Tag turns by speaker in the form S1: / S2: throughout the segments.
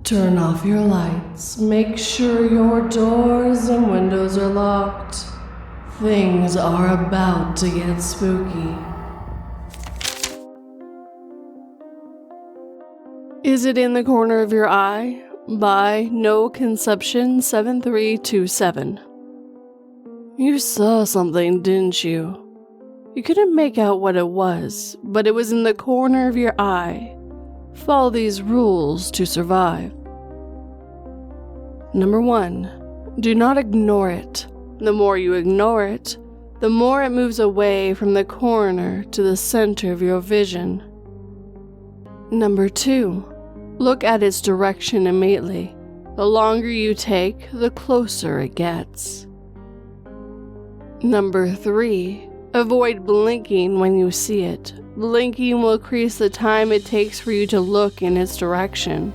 S1: Turn off your lights. Make sure your doors and windows are locked. Things are about to get spooky. Is It in the Corner of Your Eye? By No Conception 7327. You saw something, didn't you? You couldn't make out what it was, but it was in the corner of your eye. Follow these rules to survive. Number 1. Do not ignore it. The more you ignore it, the more it moves away from the corner to the center of your vision. Number 2. Look at its direction immediately. The longer you take, the closer it gets. Number 3. Avoid blinking when you see it. Blinking will increase the time it takes for you to look in its direction.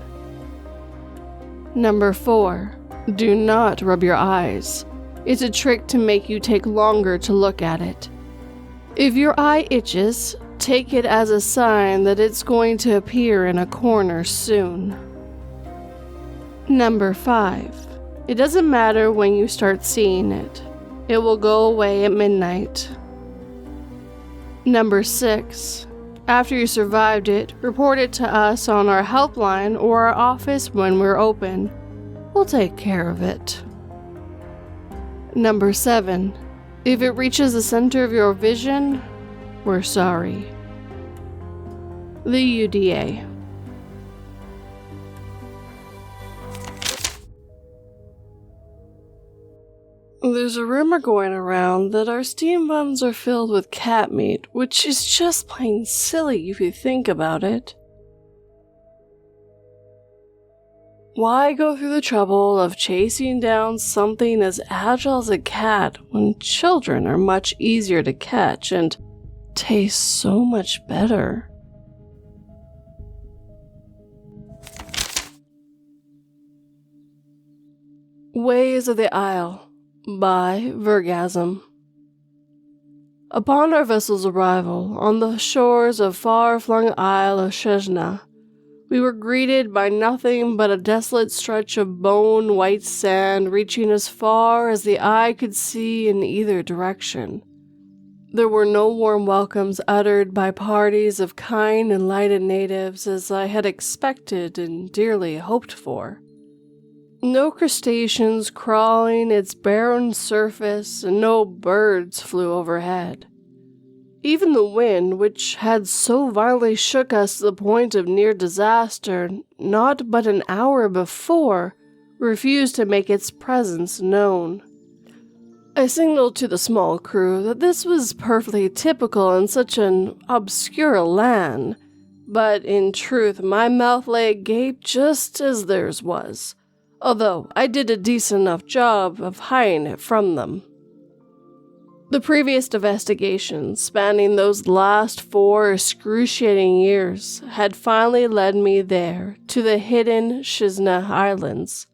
S1: Number 4. Do not rub your eyes. It's a trick to make you take longer to look at it. If your eye itches, take it as a sign that it's going to appear in a corner soon. Number 5. It doesn't matter when you start seeing it. It will go away at midnight. Number 6. After you survived it, report it to us on our helpline or our office when we're open. We'll take care of it. Number 7. If it reaches the center of your vision, we're sorry. The UDA. There's a rumor going around that our steam buns are filled with cat meat, which is just plain silly if you think about it. Why go through the trouble of chasing down something as agile as a cat when children are much easier to catch and taste so much better? Ways of the Isle by Vergasm. Upon our vessel's arrival on the shores of far-flung Isle of Shejna, we were greeted by nothing but a desolate stretch of bone-white sand reaching as far as the eye could see in either direction. There were no warm welcomes uttered by parties of kind and lighted natives as I had expected and dearly hoped for. No crustaceans crawling its barren surface, and no birds flew overhead. Even the wind, which had so violently shook us to the point of near disaster not but an hour before, refused to make its presence known. I signaled to the small crew that this was perfectly typical in such an obscure land, but in truth my mouth lay agape just as theirs was, although I did a decent enough job of hiding it from them. The previous investigations, spanning those last 4 excruciating years, had finally led me there, to the hidden Shizna Islands,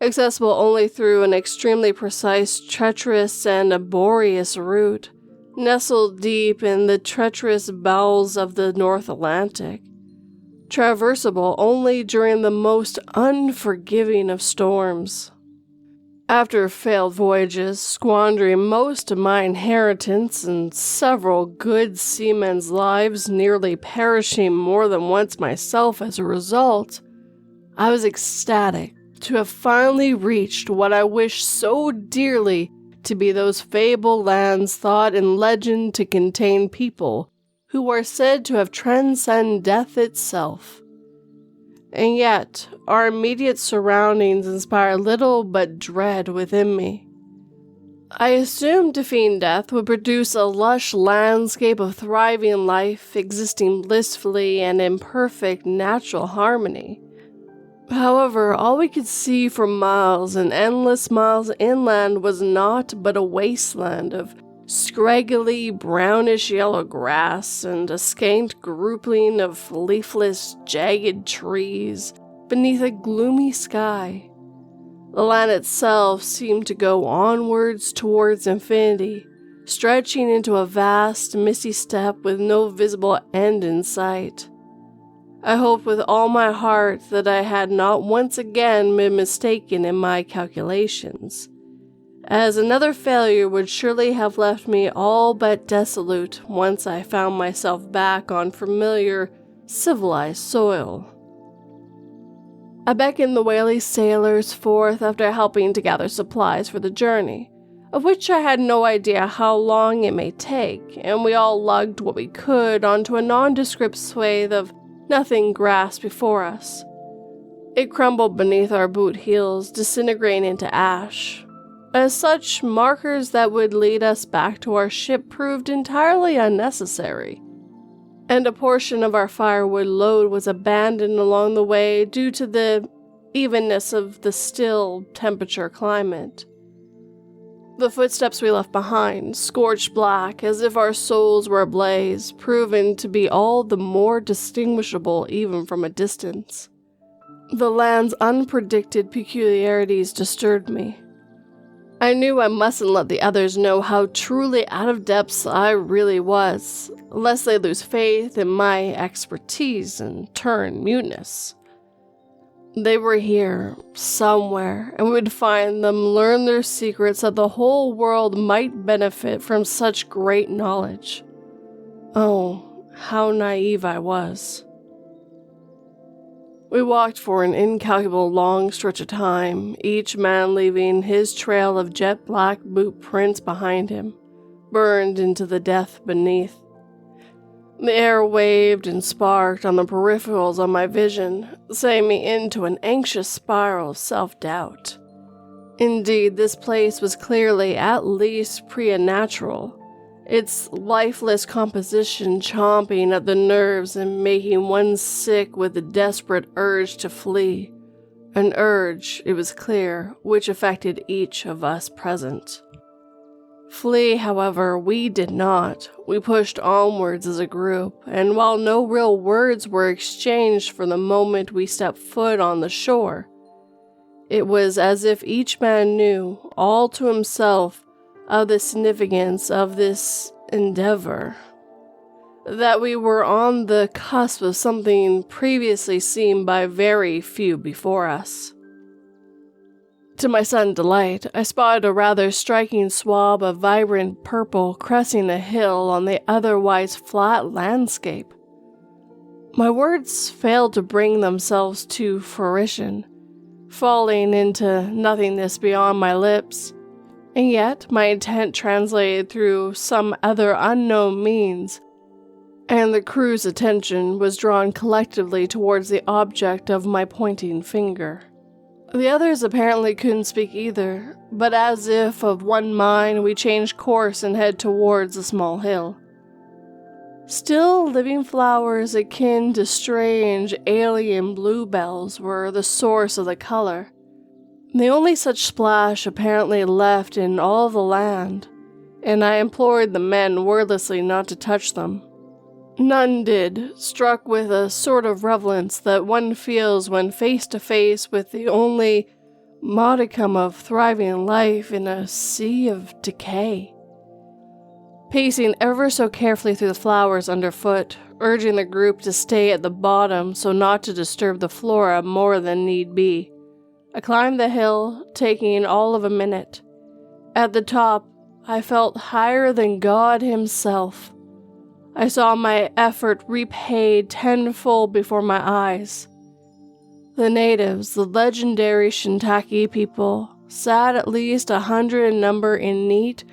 S1: accessible only through an extremely precise, treacherous, and laborious route, nestled deep in the treacherous bowels of the North Atlantic, traversable only during the most unforgiving of storms. After failed voyages, squandering most of my inheritance and several good seamen's lives, nearly perishing more than once myself as a result, I was ecstatic to have finally reached what I wished so dearly to be those fabled lands thought in legend to contain people who are said to have transcended death itself. And yet, our immediate surroundings inspire little but dread within me. I assumed defeating death would produce a lush landscape of thriving life, existing blissfully and in perfect natural harmony. However, all we could see for miles and endless miles inland was naught but a wasteland of scraggly brownish-yellow grass and a scant grouping of leafless, jagged trees beneath a gloomy sky. The land itself seemed to go onwards towards infinity, stretching into a vast, misty steppe with no visible end in sight. I hoped with all my heart that I had not once again been mistaken in my calculations, as another failure would surely have left me all but desolate once I found myself back on familiar, civilized soil. I beckoned the whaley sailors forth after helping to gather supplies for the journey, of which I had no idea how long it may take, and we all lugged what we could onto a nondescript swathe of nothing grass before us. It crumbled beneath our boot heels, disintegrating into ash. As such, markers that would lead us back to our ship proved entirely unnecessary, and a portion of our firewood load was abandoned along the way due to the evenness of the still temperature climate. The footsteps we left behind, scorched black as if our souls were ablaze, proven to be all the more distinguishable even from a distance. The land's unpredicted peculiarities disturbed me. I knew I mustn't let the others know how truly out of depth I really was, lest they lose faith in my expertise and turn mutinous. They were here, somewhere, and we would find them, learn their secrets that the whole world might benefit from such great knowledge. Oh, how naive I was. We walked for an incalculable long stretch of time, each man leaving his trail of jet-black boot prints behind him, burned into the death beneath. The air waved and sparked on the peripherals of my vision, sending me into an anxious spiral of self-doubt. Indeed, this place was clearly at least preternatural, its lifeless composition chomping at the nerves and making one sick with the desperate urge to flee, an urge, it was clear, which affected each of us present. Flee, however, we did not. We pushed onwards as a group, and while no real words were exchanged for the moment we stepped foot on the shore, it was as if each man knew, all to himself, of the significance of this endeavor, that we were on the cusp of something previously seen by very few before us. To my sudden delight, I spotted a rather striking swab of vibrant purple cresting a hill on the otherwise flat landscape. My words failed to bring themselves to fruition, falling into nothingness beyond my lips, and yet my intent translated through some other unknown means, and the crew's attention was drawn collectively towards the object of my pointing finger. The others apparently couldn't speak either, but as if of one mind, we changed course and headed towards a small hill. Still living flowers akin to strange alien bluebells were the source of the color, the only such splash apparently left in all the land, and I implored the men wordlessly not to touch them. None did, struck with a sort of reverence that one feels when face to face with the only modicum of thriving life in a sea of decay. Pacing ever so carefully through the flowers underfoot, urging the group to stay at the bottom so not to disturb the flora more than need be, I climbed the hill, taking all of a minute. At the top, I felt higher than God himself. I saw my effort repaid tenfold before my eyes. The natives, the legendary Shintaki people, sat at least 100 in number in neat,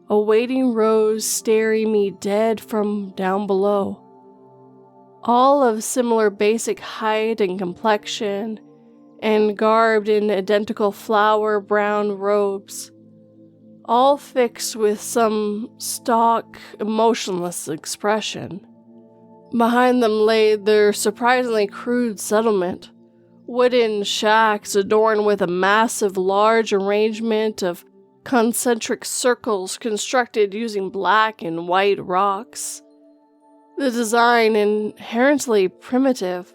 S1: awaiting rows staring me dead from down below. All of similar basic height and complexion, and garbed in identical flower brown robes, all fixed with some stock, emotionless expression. Behind them lay their surprisingly crude settlement, wooden shacks adorned with a massive large arrangement of concentric circles constructed using black and white rocks. The design inherently primitive,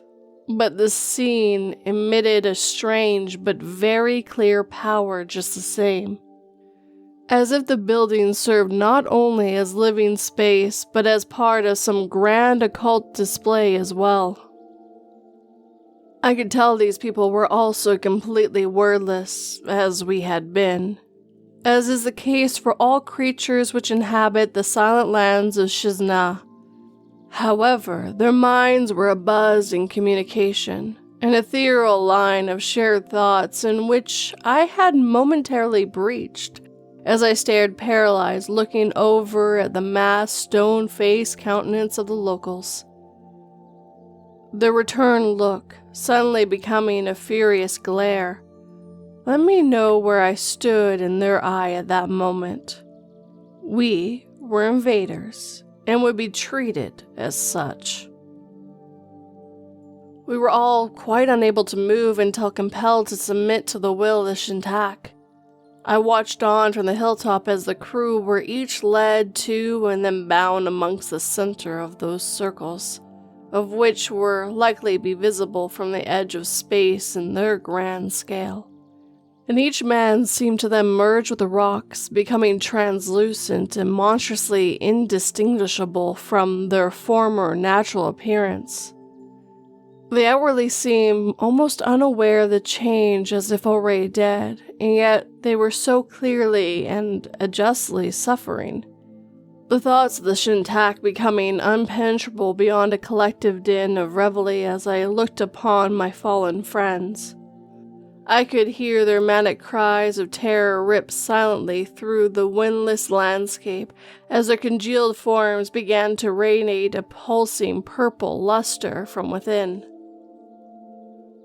S1: but the scene emitted a strange but very clear power just the same. As if the building served not only as living space, but as part of some grand occult display as well. I could tell these people were also completely wordless, as we had been, as is the case for all creatures which inhabit the silent lands of Shizna. However, their minds were abuzz in communication, an ethereal line of shared thoughts in which I had momentarily breached, as I stared paralyzed looking over at the masked stone-faced countenance of the locals. The return look, suddenly becoming a furious glare, let me know where I stood in their eye at that moment. We were invaders, and would be treated as such. We were all quite unable to move until compelled to submit to the will of the Shintak. I watched on from the hilltop as the crew were each led to and then bound amongst the center of those circles, of which were likely to be visible from the edge of space in their grand scale. And each man seemed to them merge with the rocks, becoming translucent and monstrously indistinguishable from their former natural appearance. They outwardly seemed almost unaware of the change, as if already dead, and yet they were so clearly and justly suffering. The thoughts of the Shintak becoming unpenetrable beyond a collective din of reveille as I looked upon my fallen friends. I could hear their manic cries of terror rip silently through the windless landscape as their congealed forms began to radiate a pulsing purple luster from within.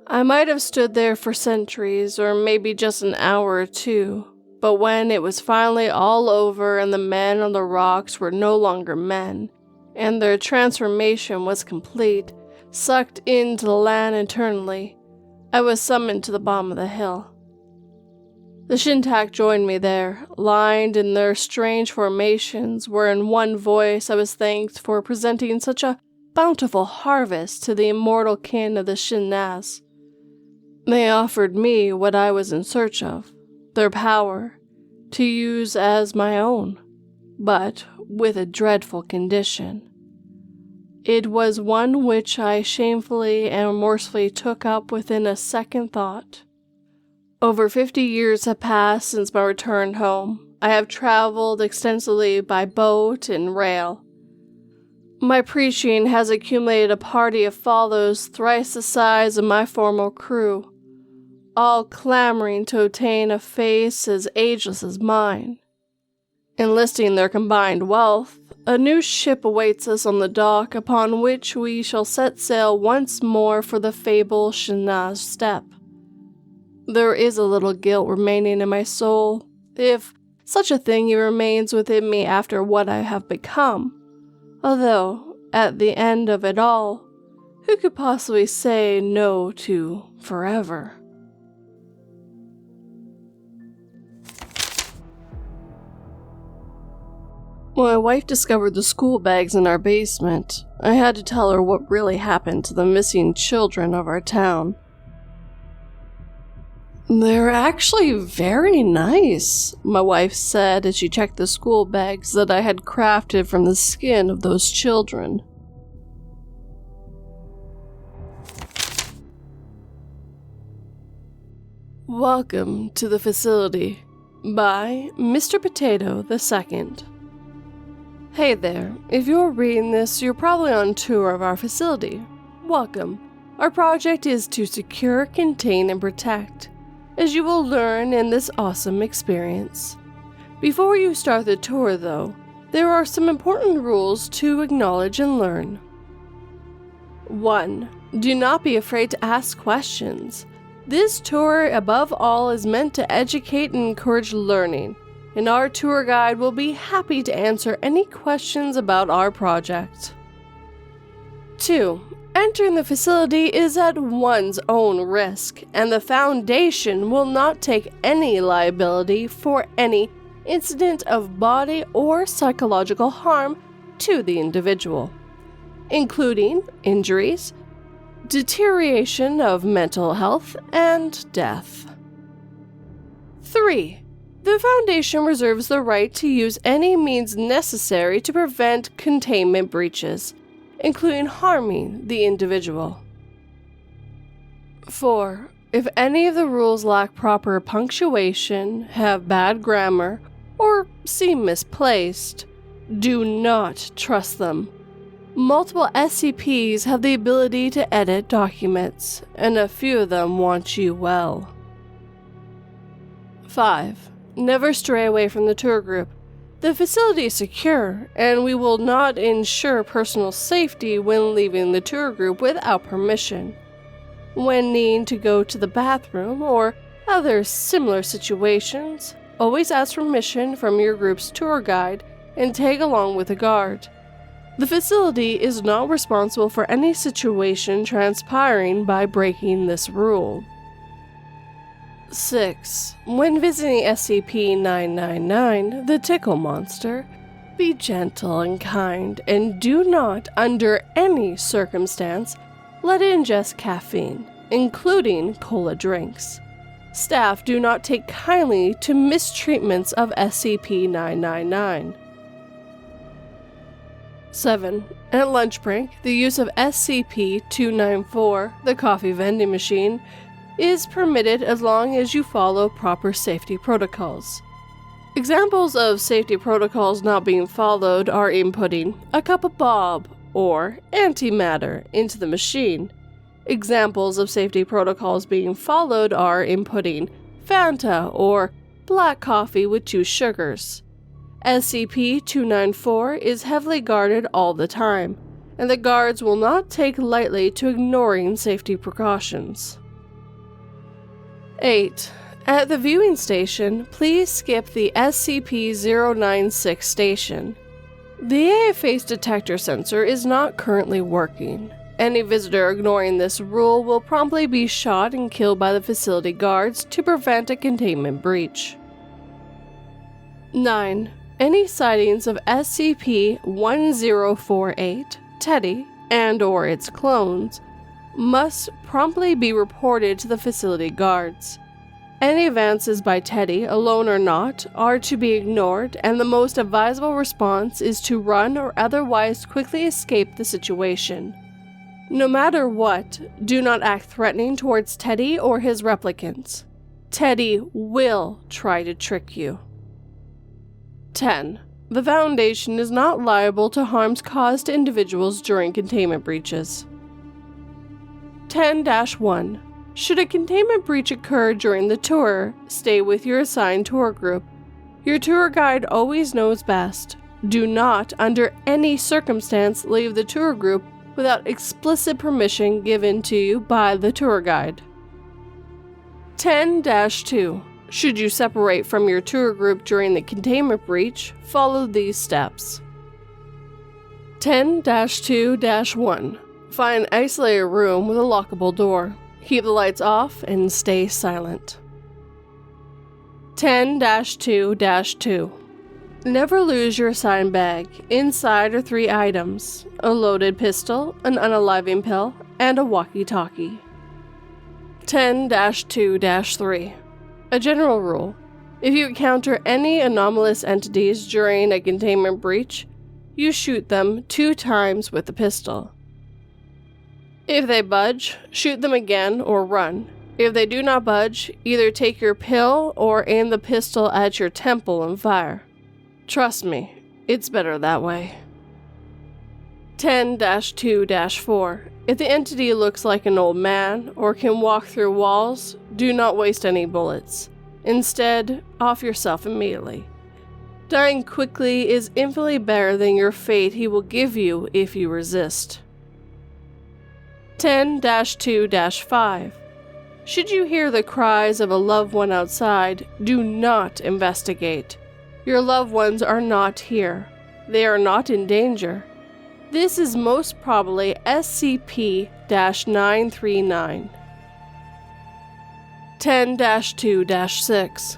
S1: I might have stood there for centuries, or maybe just an hour or two, but when it was finally all over and the men on the rocks were no longer men, and their transformation was complete, sucked into the land eternally, I was summoned to the bottom of the hill. The Shintak joined me there, lined in their strange formations, where in one voice I was thanked for presenting such a bountiful harvest to the immortal kin of the Shinnaz. They offered me what I was in search of, their power, to use as my own, but with a dreadful condition. It was one which I shamefully and remorsefully took up within a second thought. Over 50 years have passed since my return home. I have traveled extensively by boat and rail. My preaching has accumulated a party of followers thrice the size of my former crew, all clamoring to obtain a face as ageless as mine. Enlisting their combined wealth, a new ship awaits us on the dock upon which we shall set sail once more for the fabled Shinaz steppe. There is a little guilt remaining in my soul, if such a thing remains within me after what I have become, although, at the end of it all, who could possibly say no to forever? When my wife discovered the school bags in our basement, I had to tell her what really happened to the missing children of our town. "They're actually very nice," my wife said as she checked the school bags that I had crafted from the skin of those children. Welcome to the facility by Mr. Potato II. Hey there, if you're reading this, you're probably on tour of our facility. Welcome. Our project is to secure, contain, and protect, as you will learn in this awesome experience. Before you start the tour, though, there are some important rules to acknowledge and learn. 1. Do not be afraid to ask questions. This tour, above all, is meant to educate and encourage learning, and our tour guide will be happy to answer any questions about our project. 2. Entering the facility is at one's own risk, and the Foundation will not take any liability for any incident of body or psychological harm to the individual, including injuries, deterioration of mental health, and death. 3. The Foundation reserves the right to use any means necessary to prevent containment breaches, including harming the individual. 4. If any of the rules lack proper punctuation, have bad grammar, or seem misplaced, do not trust them. Multiple SCPs have the ability to edit documents, and a few of them want you well. 5. Never stray away from the tour group. The facility is secure, and we will not ensure personal safety when leaving the tour group without permission. When needing to go to the bathroom or other similar situations, always ask permission from your group's tour guide and tag along with a guard. The facility is not responsible for any situation transpiring by breaking this rule. 6. When visiting SCP-999, the Tickle Monster, be gentle and kind, and do not, under any circumstance, let it ingest caffeine, including cola drinks. Staff do not take kindly to mistreatments of SCP-999. 7. At lunch break, the use of SCP-294, the coffee vending machine, is permitted as long as you follow proper safety protocols. Examples of safety protocols not being followed are inputting a cup of bob or antimatter into the machine. Examples of safety protocols being followed are inputting Fanta or black coffee with 2 sugars. SCP-294 is heavily guarded all the time, and the guards will not take lightly to ignoring safety precautions. 8. At the viewing station, please skip the SCP-096 station. The AI face detector sensor is not currently working. Any visitor ignoring this rule will promptly be shot and killed by the facility guards to prevent a containment breach. 9. Any sightings of SCP-1048, Teddy, and/or its clones, must promptly be reported to the facility guards. Any advances by Teddy, alone or not, are to be ignored, and the most advisable response is to run or otherwise quickly escape the situation. No matter what, do not act threatening towards Teddy or his replicants. Teddy will try to trick you. 10. The Foundation is not liable to harms caused to individuals during containment breaches. 10-1. Should a containment breach occur during the tour, stay with your assigned tour group. Your tour guide always knows best. Do not, under any circumstance, leave the tour group without explicit permission given to you by the tour guide. 10-2. Should you separate from your tour group during the containment breach, follow these steps. 10-2-1. Find an isolated room with a lockable door. Keep the lights off and stay silent. 10-2-2. Never lose your assigned bag. Inside are 3 items: a loaded pistol, an unaliving pill, and a walkie-talkie. 10-2-3. A general rule: if you encounter any anomalous entities during a containment breach, you shoot them 2 times with the pistol. If they budge, shoot them again or run. If they do not budge, either take your pill or aim the pistol at your temple and fire. Trust me, it's better that way. 10-2-4. If the entity looks like an old man or can walk through walls, do not waste any bullets. Instead, off yourself immediately. Dying quickly is infinitely better than your fate he will give you if you resist. 10-2-5. Should you hear the cries of a loved one outside, do not investigate. Your loved ones are not here. They are not in danger. This is most probably SCP-939. 10-2-6.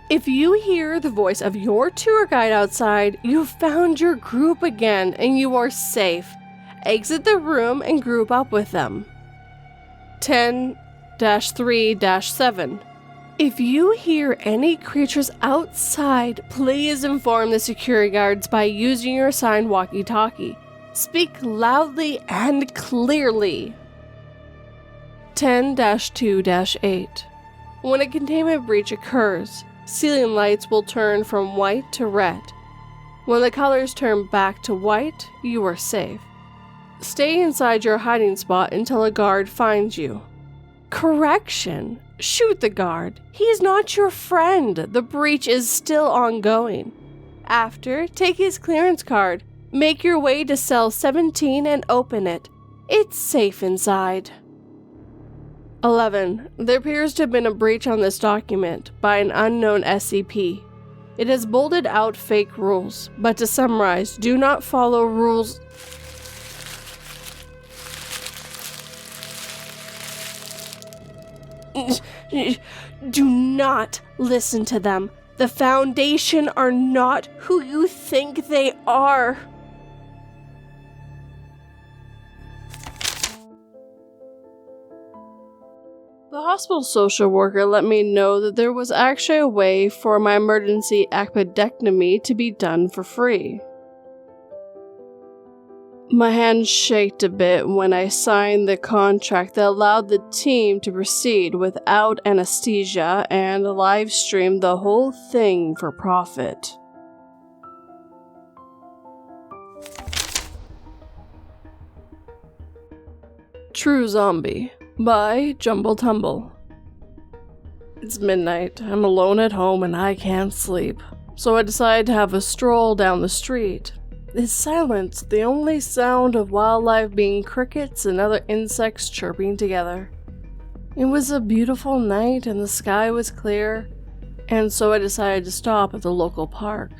S1: If you hear the voice of your tour guide outside, you've found your group again and you are safe. Exit the room and group up with them. 10-3-7. If you hear any creatures outside, please inform the security guards by using your assigned walkie-talkie. Speak loudly and clearly. 10-2-8. When a containment breach occurs, ceiling lights will turn from white to red. When the colors turn back to white, you are safe. Stay inside your hiding spot until a guard finds you. Correction! Shoot the guard. He is not your friend. The breach is still ongoing. After, take his clearance card. Make your way to cell 17 and open it. It's safe inside. 11. There appears to have been a breach on this document by an unknown SCP. It has bolded out fake rules, but to summarize, do not follow rules. Do not listen to them. The Foundation are not who you think they are. The hospital social worker let me know that there was actually a way for my emergency appendectomy to be done for free. My hand shaked a bit when I signed the contract that allowed the team to proceed without anesthesia and live stream the whole thing for profit. True Zombie by Jumble Tumble. It's midnight, I'm alone at home and I can't sleep, so I decide to have a stroll down the street. It's silence, the only sound of wildlife being crickets and other insects chirping together. It was a beautiful night and the sky was clear, and so I decided to stop at the local park.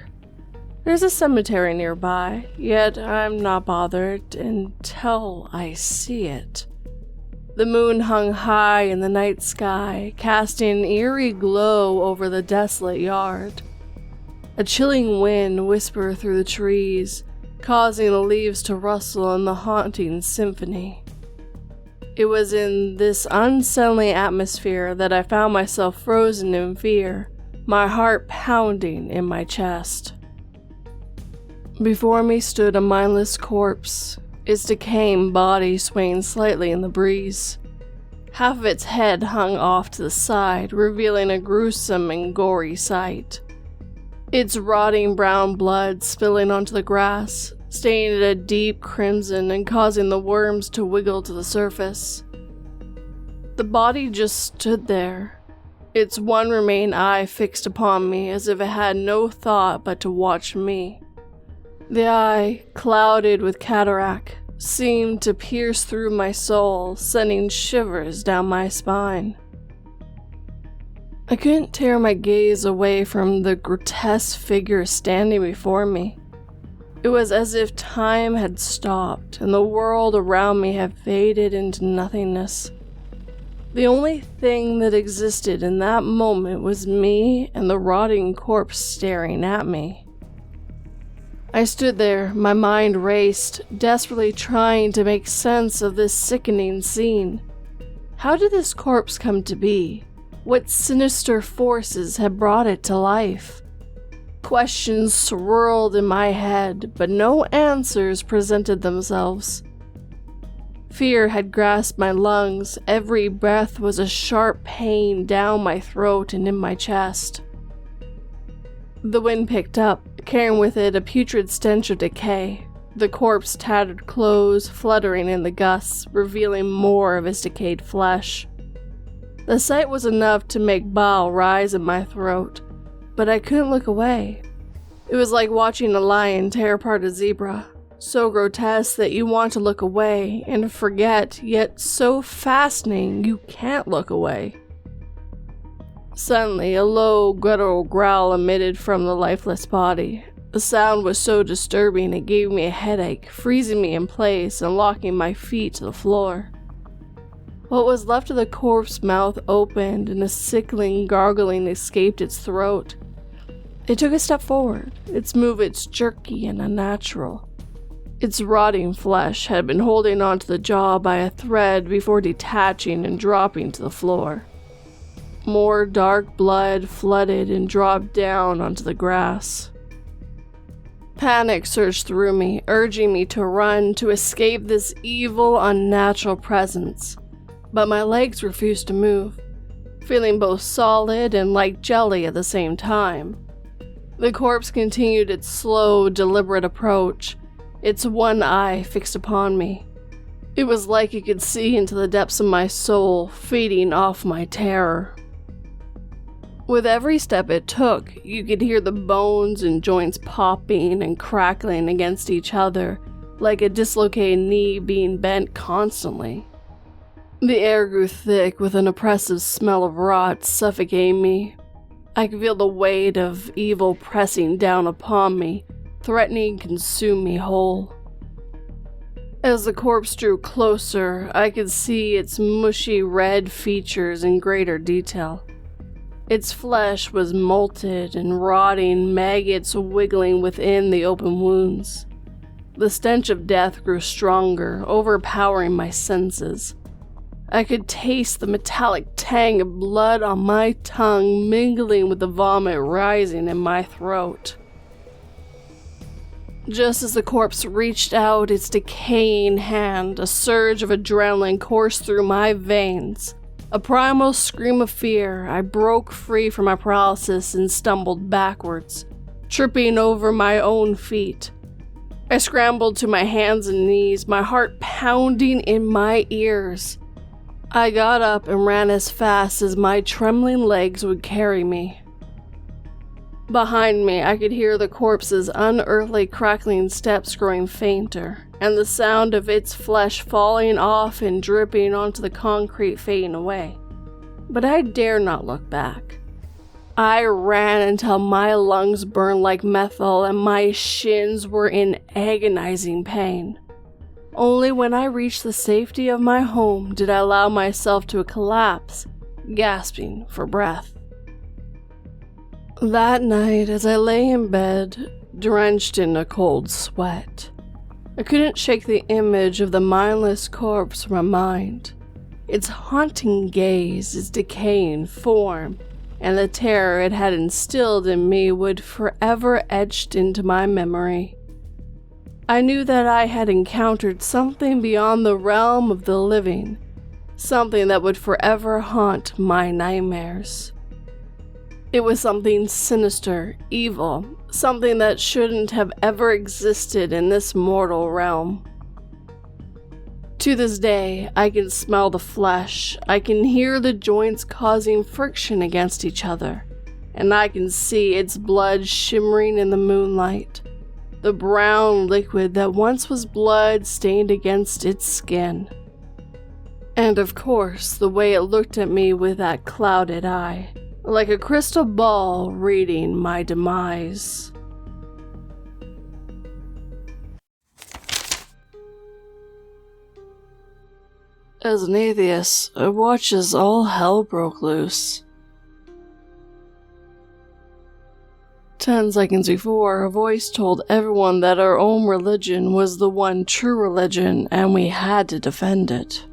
S1: There's a cemetery nearby, yet I'm not bothered until I see it. The moon hung high in the night sky, casting an eerie glow over the desolate yard. A chilling wind whispered through the trees, causing the leaves to rustle in the haunting symphony. It was in this unsettling atmosphere that I found myself frozen in fear, my heart pounding in my chest. Before me stood a mindless corpse, its decaying body swaying slightly in the breeze. Half of its head hung off to the side, revealing a gruesome and gory sight. Its rotting brown blood spilling onto the grass, staining it a deep crimson and causing the worms to wiggle to the surface. The body just stood there, its one remaining eye fixed upon me as if it had no thought but to watch me. The eye, clouded with cataract, seemed to pierce through my soul, sending shivers down my spine. I couldn't tear my gaze away from the grotesque figure standing before me. It was as if time had stopped and the world around me had faded into nothingness. The only thing that existed in that moment was me and the rotting corpse staring at me. I stood there, my mind raced, desperately trying to make sense of this sickening scene. How did this corpse come to be? What sinister forces had brought it to life? Questions swirled in my head, but no answers presented themselves. Fear had grasped my lungs. Every breath was a sharp pain down my throat and in my chest. The wind picked up, carrying with it a putrid stench of decay, the corpse's tattered clothes fluttering in the gusts, revealing more of its decayed flesh. The sight was enough to make bile rise in my throat, but I couldn't look away. It was like watching a lion tear apart a zebra, so grotesque that you want to look away and forget, yet so fascinating you can't look away. Suddenly, a low, guttural growl emitted from the lifeless body. The sound was so disturbing it gave me a headache, freezing me in place and locking my feet to the floor. What was left of the corpse's mouth opened and a sickling gargling escaped its throat. It took a step forward, its movements jerky and unnatural. Its rotting flesh had been holding onto the jaw by a thread before detaching and dropping to the floor. More dark blood flooded and dropped down onto the grass. Panic surged through me, urging me to run to escape this evil, unnatural presence. but my legs refused to move, feeling both solid and like jelly at the same time. The corpse continued its slow, deliberate approach, its one eye fixed upon me. It was like it could see into the depths of my soul, feeding off my terror. With every step it took, you could hear the bones and joints popping and crackling against each other, like a dislocated knee being bent constantly. The air grew thick with an oppressive smell of rot suffocating me. I could feel the weight of evil pressing down upon me, threatening to consume me whole. As the corpse drew closer, I could see its mushy red features in greater detail. Its flesh was molted and rotting, maggots wiggling within the open wounds. The stench of death grew stronger, overpowering my senses. I could taste the metallic tang of blood on my tongue mingling with the vomit rising in my throat. Just as the corpse reached out its decaying hand, a surge of adrenaline coursed through my veins. A primal scream of fear, I broke free from my paralysis and stumbled backwards, tripping over my own feet. I scrambled to my hands and knees, my heart pounding in my ears. I got up and ran as fast as my trembling legs would carry me. Behind me, I could hear the corpse's unearthly crackling steps growing fainter, and the sound of its flesh falling off and dripping onto the concrete fading away. But I dare not look back. I ran until my lungs burned like methyl and my shins were in agonizing pain. Only when I reached the safety of my home did I allow myself to collapse, gasping for breath. That night, as I lay in bed, drenched in a cold sweat, I couldn't shake the image of the mindless corpse from my mind. Its haunting gaze, its decaying form, and the terror it had instilled in me would forever etched into my memory. I knew that I had encountered something beyond the realm of the living, something that would forever haunt my nightmares. It was something sinister, evil, something that shouldn't have ever existed in this mortal realm. To this day, I can smell the flesh, I can hear the joints causing friction against each other, and I can see its blood shimmering in the moonlight. The brown liquid that once was blood stained against its skin. And of course, the way it looked at me with that clouded eye, like a crystal ball reading my demise. As an atheist, I watched as all hell broke loose. 10 seconds before, a voice told everyone that our own religion was the one true religion and we had to defend it.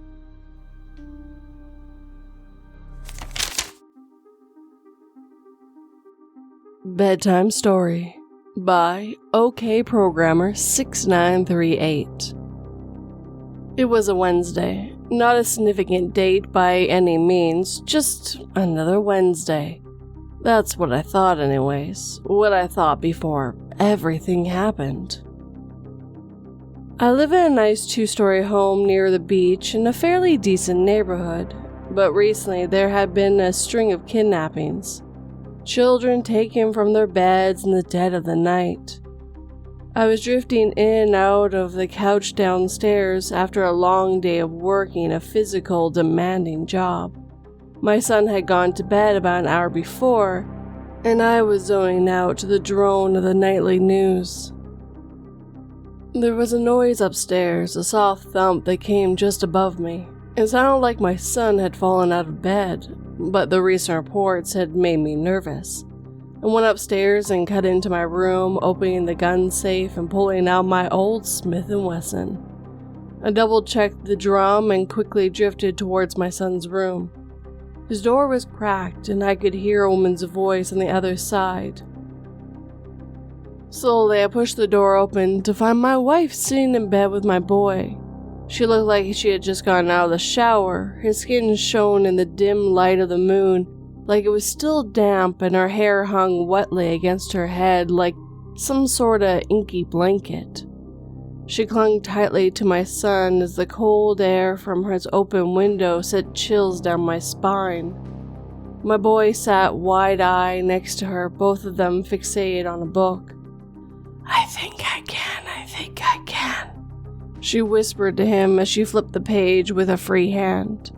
S1: Bedtime Story by OK Programmer 6938. It was a Wednesday, not a significant date by any means, just another Wednesday. That's what I thought anyways, what I thought before everything happened. I live in a nice 2-story home near the beach in a fairly decent neighborhood, but recently there had been a string of kidnappings. Children taken from their beds in the dead of the night. I was drifting in and out of the couch downstairs after a long day of working a physical, demanding job. My son had gone to bed about an hour before, and I was zoning out to the drone of the nightly news. There was a noise upstairs, a soft thump that came just above me. It sounded like my son had fallen out of bed, but the recent reports had made me nervous. I went upstairs and cut into my room, opening the gun safe and pulling out my old Smith & Wesson. I double-checked the drum and quickly drifted towards my son's room. His door was cracked, and I could hear a woman's voice on the other side. Slowly, I pushed the door open to find my wife sitting in bed with my boy. She looked like she had just gotten out of the shower. Her skin shone in the dim light of the moon, like it was still damp, and her hair hung wetly against her head like some sort of inky blanket. She clung tightly to my son as the cold air from her open window sent chills down my spine. My boy sat wide-eyed next to her, both of them fixated on a book. "I think I can," she whispered to him as she flipped the page with a free hand.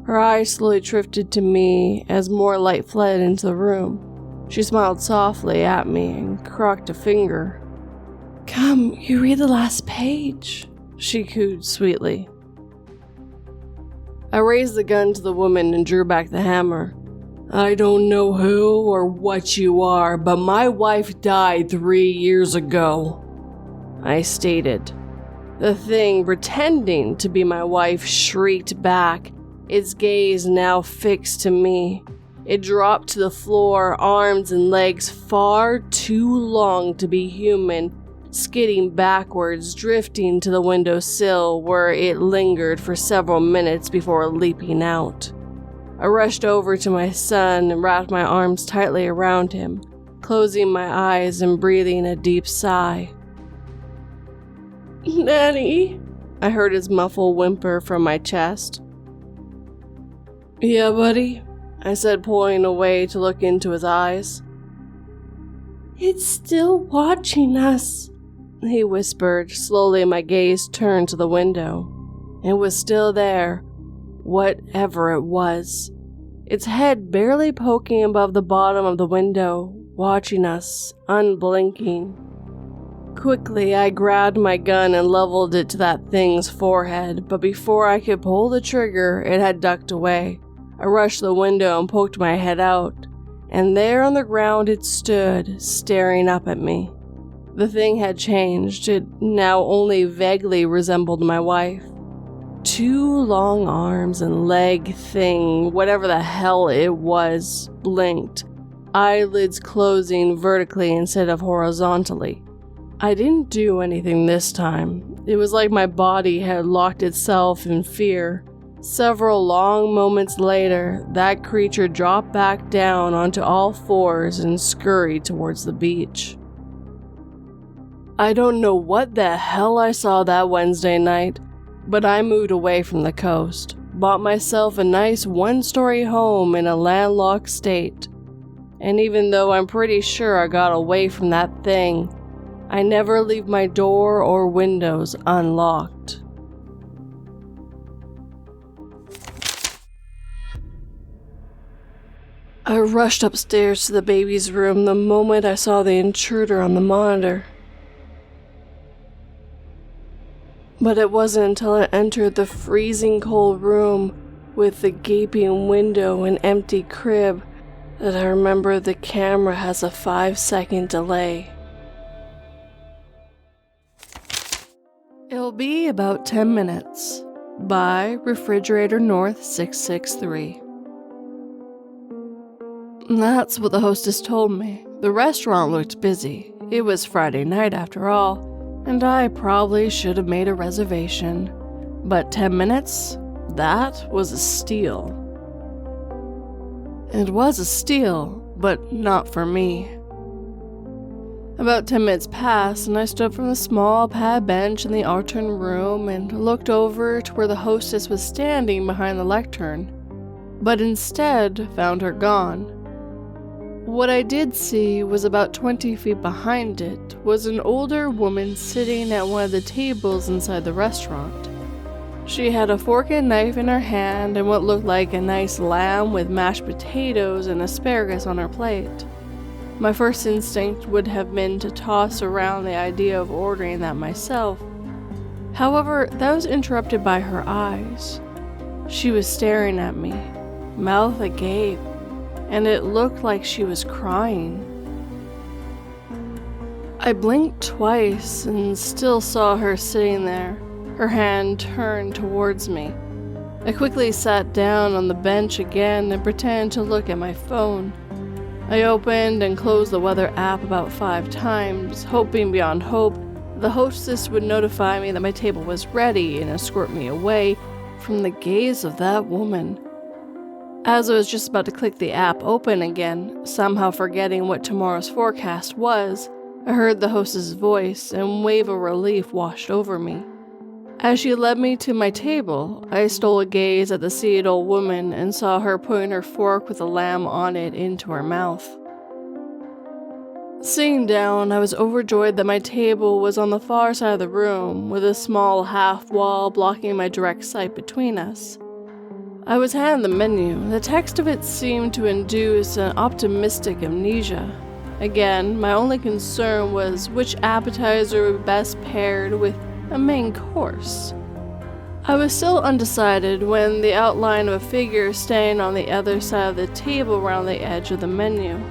S1: Her eyes slowly drifted to me as more light fled into the room. She smiled softly at me and crooked a finger. "Come, you read the last page," she cooed sweetly. I raised the gun to the woman and drew back the hammer. "I don't know who or what you are, but my wife died 3 years ago," I stated. The thing pretending to be my wife shrieked back, its gaze now fixed to me. It dropped to the floor, arms and legs far too long to be human, skidding backwards, drifting to the windowsill where it lingered for several minutes before leaping out. I rushed over to my son and wrapped my arms tightly around him, closing my eyes and breathing a deep sigh. "Daddy," I heard his muffled whimper from my chest. "Yeah, buddy," I said, pulling away to look into his eyes. "It's still watching us," he whispered. Slowly my gaze turned to the window. It was still there, whatever it was. Its head barely poking above the bottom of the window, watching us, unblinking. Quickly, I grabbed my gun and leveled it to that thing's forehead, but before I could pull the trigger, it had ducked away. I rushed to the window and poked my head out, and there on the ground it stood, staring up at me. The thing had changed. It now only vaguely resembled my wife. 2 long arms and leg thing, whatever the hell it was, blinked, eyelids closing vertically instead of horizontally. I didn't do anything this time. It was like my body had locked itself in fear. Several long moments later, that creature dropped back down onto all fours and scurried towards the beach. I don't know what the hell I saw that Wednesday night, but I moved away from the coast, bought myself a nice 1-story home in a landlocked state. And even though I'm pretty sure I got away from that thing, I never leave my door or windows unlocked. I rushed upstairs to the baby's room the moment I saw the intruder on the monitor. But it wasn't until I entered the freezing cold room with the gaping window and empty crib that I remembered the camera has a 5-second delay. It'll be about 10 minutes. By Refrigerator North 663. That's what the hostess told me. The restaurant looked busy. It was Friday night after all, and I probably should have made a reservation. But 10 minutes? That was a steal. It was a steal, but not for me. About 10 minutes passed, and I stood from the small pad bench in the altern room and looked over to where the hostess was standing behind the lectern, but instead found her gone. What I did see was about 20 feet behind it was an older woman sitting at one of the tables inside the restaurant. She had a fork and knife in her hand and what looked like a nice lamb with mashed potatoes and asparagus on her plate. My first instinct would have been to toss around the idea of ordering that myself. However, that was interrupted by her eyes. She was staring at me, mouth agape, and it looked like she was crying. I blinked twice and still saw her sitting there, her hand turned towards me. I quickly sat down on the bench again and pretended to look at my phone. I opened and closed the weather app about 5 times, hoping beyond hope The hostess would notify me that my table was ready and escort me away from the gaze of that woman. As I was just about to click the app open again, somehow forgetting what tomorrow's forecast was, I heard the hostess' voice and a wave of relief washed over me. As she led me to my table, I stole a gaze at the seated old woman and saw her putting her fork with a lamb on it into her mouth. Sitting down, I was overjoyed that my table was on the far side of the room, with a small half wall blocking my direct sight between us. I was handed the menu. The text of it seemed to induce an optimistic amnesia. Again, my only concern was which appetizer would be best paired with a main course. I was still undecided when the outline of a figure standing on the other side of the table round the edge of the menu.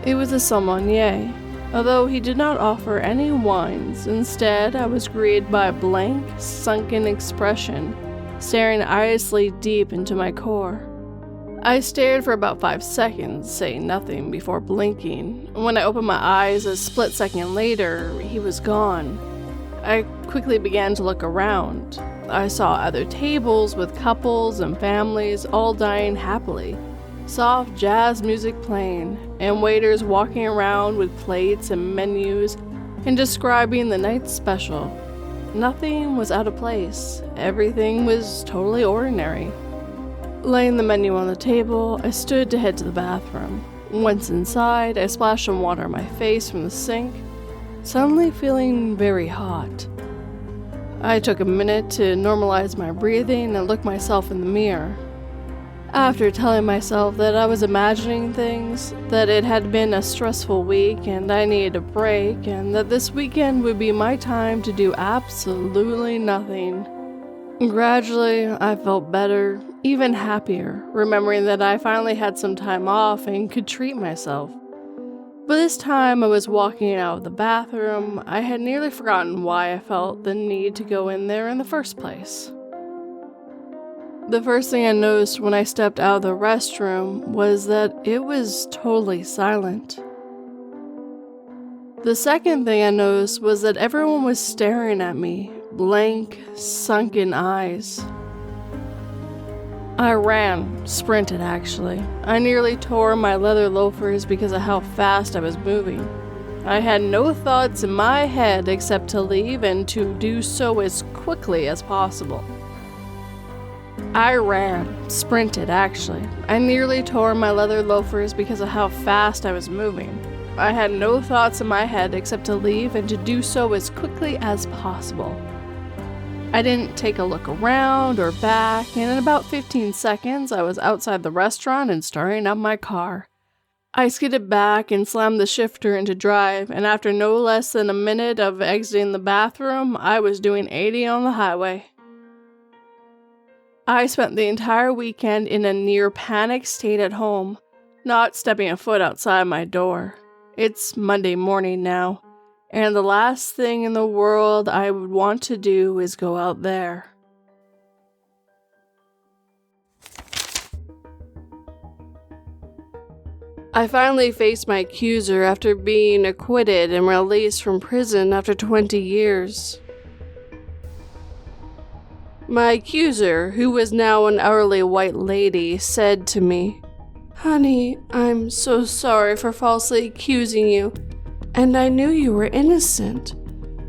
S1: It was a sommelier, although he did not offer any wines. Instead, I was greeted by a blank, sunken expression, staring idly deep into my core. I stared for about 5 seconds, saying nothing before blinking. When I opened my eyes a split second later, he was gone. I quickly began to look around. I saw other tables with couples and families all dining happily, soft jazz music playing, and waiters walking around with plates and menus and describing the night's special. Nothing was out of place. Everything was totally ordinary. Laying the menu on the table, I stood to head to the bathroom. Once inside, I splashed some water on my face from the sink, suddenly feeling very hot. I took a minute to normalize my breathing and look myself in the mirror. After telling myself that I was imagining things, that it had been a stressful week and I needed a break, and that this weekend would be my time to do absolutely nothing. Gradually, I felt better, even happier, remembering that I finally had some time off and could treat myself. But this time I was walking out of the bathroom, I had nearly forgotten why I felt the need to go in there in the first place. The first thing I noticed when I stepped out of the restroom was that it was totally silent. The second thing I noticed was that everyone was staring at me, blank, sunken eyes. I sprinted actually. I nearly tore my leather loafers because of how fast I was moving. I had no thoughts in my head except to leave and to do so as quickly as possible. I sprinted actually. I nearly tore my leather loafers because of how fast I was moving. I had no thoughts in my head except to leave and to do so as quickly as possible. I didn't take a look around or back, and in about 15 seconds I was outside the restaurant and starting up my car. I skidded back and slammed the shifter into drive, and after no less than a minute of exiting the bathroom, I was doing 80 on the highway. I spent the entire weekend in a near panic state at home, not stepping a foot outside my door. It's Monday morning now, and the last thing in the world I would want to do is go out there. I finally faced my accuser after being acquitted and released from prison after 20 years. My accuser, who was now an elderly white lady, said to me, "Honey, I'm so sorry for falsely accusing you, and I knew you were innocent,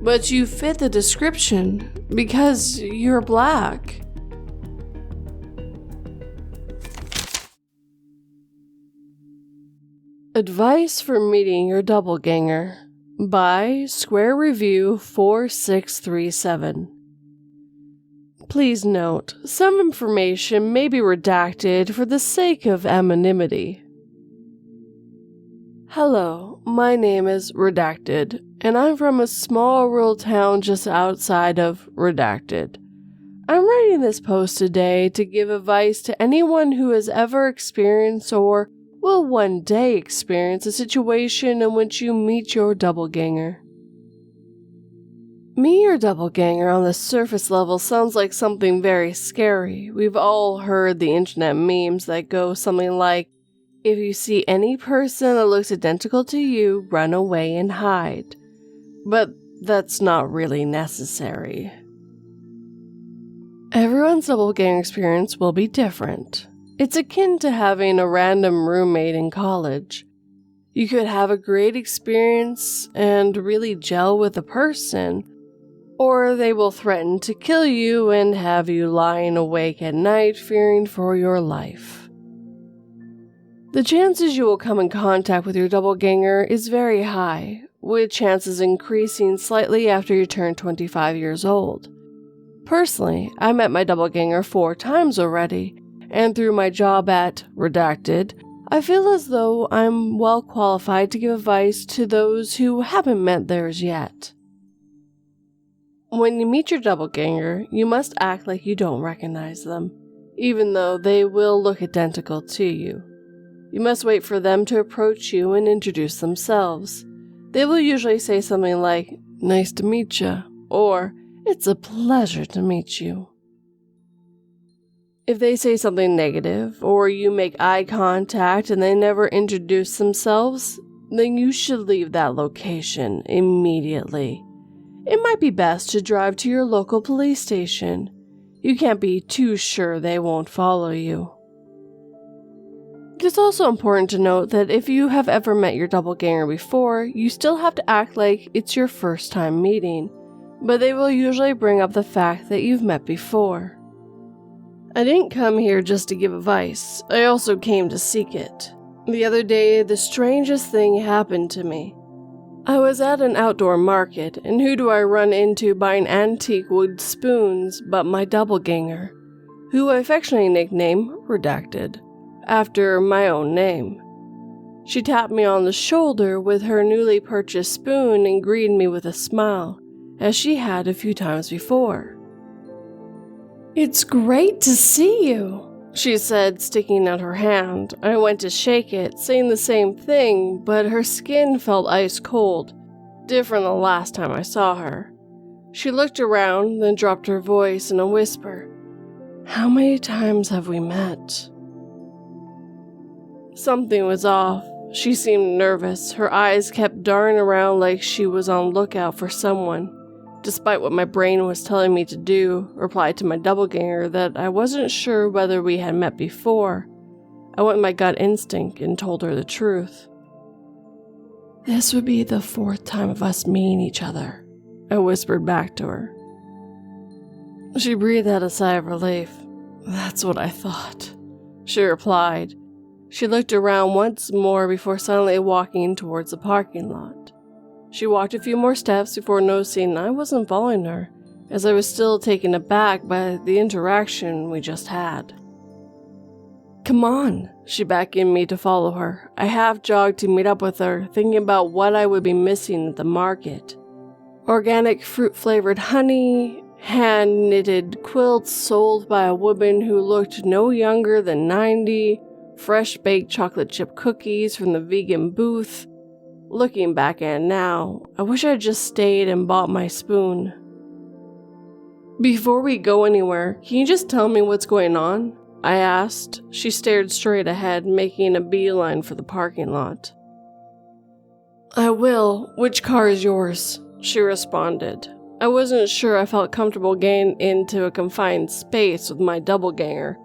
S1: but you fit the description because you're black." Advice for Meeting Your Doppelganger by Square Review 4637. Please note, some information may be redacted for the sake of anonymity. Hello, my name is Redacted, and I'm from a small rural town just outside of Redacted. I'm writing this post today to give advice to anyone who has ever experienced or will one day experience a situation in which you meet your doppelganger. Meet your doppelganger on the surface level sounds like something very scary. We've all heard the internet memes that go something like, "If you see any person that looks identical to you, run away and hide." But that's not really necessary. Everyone's doppelganger experience will be different. It's akin to having a random roommate in college. You could have a great experience and really gel with a person, or they will threaten to kill you and have you lying awake at night fearing for your life. The chances you will come in contact with your doppelganger is very high, with chances increasing slightly after you turn 25 years old. Personally, I met my doppelganger 4 times already, and through my job at Redacted, I feel as though I'm well qualified to give advice to those who haven't met theirs yet. When you meet your doppelganger, you must act like you don't recognize them, even though they will look identical to you. You must wait for them to approach you and introduce themselves. They will usually say something like, "Nice to meet ya," or "It's a pleasure to meet you." If they say something negative, or you make eye contact and they never introduce themselves, then you should leave that location immediately. It might be best to drive to your local police station. You can't be too sure they won't follow you. It is also important to note that if you have ever met your doppelganger before, you still have to act like it's your first time meeting, but they will usually bring up the fact that you've met before. I didn't come here just to give advice, I also came to seek it. The other day, the strangest thing happened to me. I was at an outdoor market, and who do I run into buying antique wood spoons but my doppelganger, who I affectionately nickname Redacted, after my own name. She tapped me on the shoulder with her newly purchased spoon and greeted me with a smile, as she had a few times before. "It's great to see you," she said, sticking out her hand. I went to shake it, saying the same thing, but her skin felt ice cold, different than the last time I saw her. She looked around, then dropped her voice in a whisper. "How many times have we met?" Something was off. She seemed nervous. Her eyes kept darting around like she was on lookout for someone. Despite what my brain was telling me to do, replied to my doppelganger that I wasn't sure whether we had met before. I went with my gut instinct and told her the truth. "This would be the 4th time of us meeting each other," I whispered back to her. She breathed out a sigh of relief. "That's what I thought," she replied. She looked around once more before silently walking towards the parking lot. She walked a few more steps before noticing I wasn't following her, as I was still taken aback by the interaction we just had. "Come on," she beckoned me to follow her. I half jogged to meet up with her, thinking about what I would be missing at the market. Organic fruit-flavored honey, hand-knitted quilts sold by a woman who looked no younger than 90, fresh-baked chocolate chip cookies from the vegan booth. Looking back at it now, I wish I had just stayed and bought my spoon. "Before we go anywhere, can you just tell me what's going on?" I asked. She stared straight ahead, making a beeline for the parking lot. "I will. Which car is yours?" she responded. I wasn't sure I felt comfortable getting into a confined space with my doppelganger.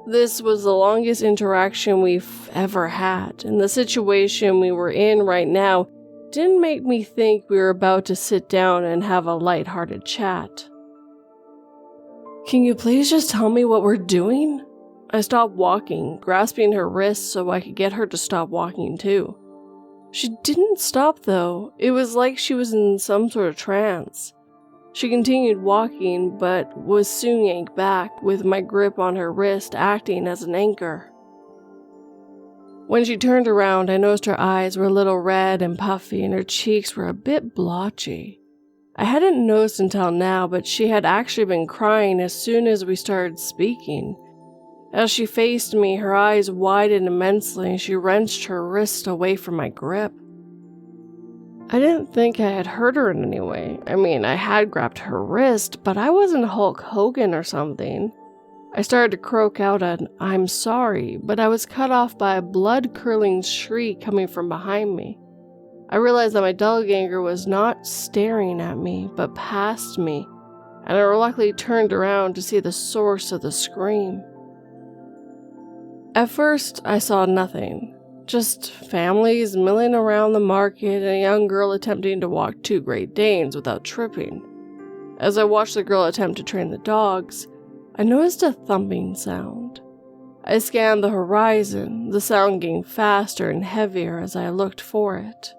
S1: This was the longest interaction we've ever had, and the situation we were in right now didn't make me think we were about to sit down and have a light-hearted chat. "Can you please just tell me what we're doing?" I stopped walking, grasping her wrist so I could get her to stop walking too. She didn't stop though. It was like she was in some sort of trance. She continued walking, but was soon yanked back, with my grip on her wrist acting as an anchor. When she turned around, I noticed her eyes were a little red and puffy, and her cheeks were a bit blotchy. I hadn't noticed until now, but she had actually been crying as soon as we started speaking. As she faced me, her eyes widened immensely, and she wrenched her wrist away from my grip. I didn't think I had hurt her in any way. I mean, I had grabbed her wrist, but I wasn't Hulk Hogan or something. I started to croak out an "I'm sorry," but I was cut off by a blood-curdling shriek coming from behind me. I realized that my doppelganger was not staring at me, but past me, and I reluctantly turned around to see the source of the scream. At first, I saw nothing, just families milling around the market and a young girl attempting to walk 2 Great Danes without tripping. As I watched the girl attempt to train the dogs, I noticed a thumping sound. I scanned the horizon, the sound getting faster and heavier as I looked for it.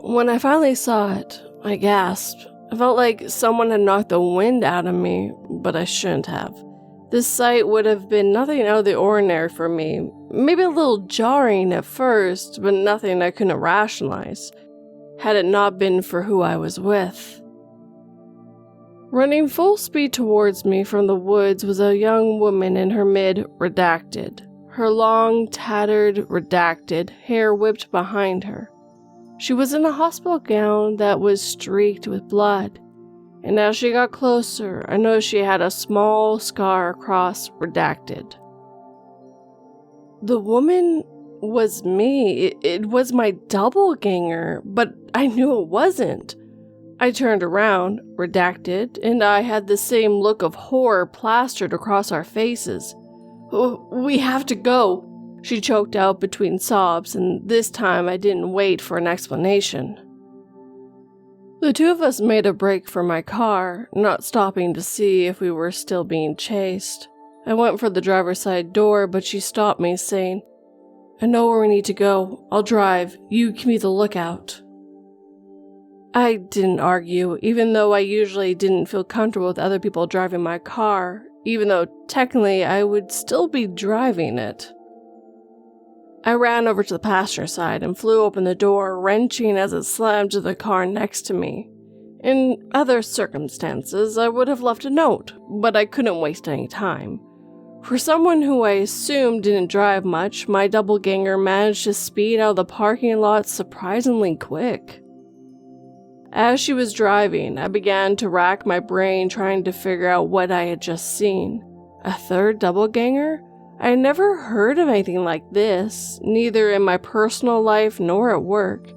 S1: When I finally saw it, I gasped. I felt like someone had knocked the wind out of me, but I shouldn't have. This sight would have been nothing out of the ordinary for me, maybe a little jarring at first, but nothing I couldn't rationalize, had it not been for who I was with. Running full speed towards me from the woods was a young woman in her mid-redacted, her long, tattered, redacted hair whipped behind her. She was in a hospital gown that was streaked with blood, and as she got closer, I noticed she had a small scar across redacted. The woman was me. It was my doppelganger, but I knew it wasn't. I turned around, redacted, and I had the same look of horror plastered across our faces. "We have to go," she choked out between sobs, and this time I didn't wait for an explanation. The two of us made a break for my car, not stopping to see if we were still being chased. I went for the driver's side door, but she stopped me, saying, "I know where we need to go. I'll drive. You can be the lookout." I didn't argue, even though I usually didn't feel comfortable with other people driving my car, even though technically I would still be driving it. I ran over to the passenger side and flew open the door, wrenching as it slammed to the car next to me. In other circumstances, I would have left a note, but I couldn't waste any time. For someone who I assumed didn't drive much, my doppelganger managed to speed out of the parking lot surprisingly quick. As she was driving, I began to rack my brain trying to figure out what I had just seen. A third doppelganger? I had never heard of anything like this, neither in my personal life nor at work.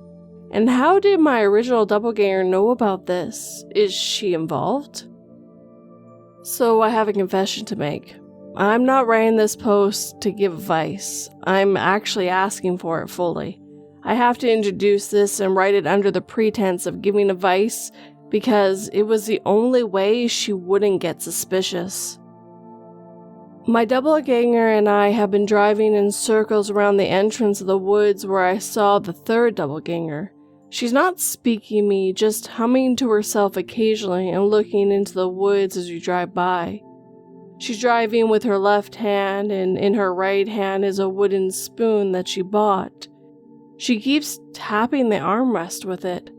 S1: And how did my original doppelganger know about this? Is she involved? So I have a confession to make. I'm not writing this post to give advice. I'm actually asking for it fully. I have to introduce this and write it under the pretense of giving advice because it was the only way she wouldn't get suspicious. My doppelganger and I have been driving in circles around the entrance of the woods where I saw the third doppelganger. She's not speaking me, just humming to herself occasionally and looking into the woods as we drive by. She's driving with her left hand, and in her right hand is a wooden spoon that she bought. She keeps tapping the armrest with it.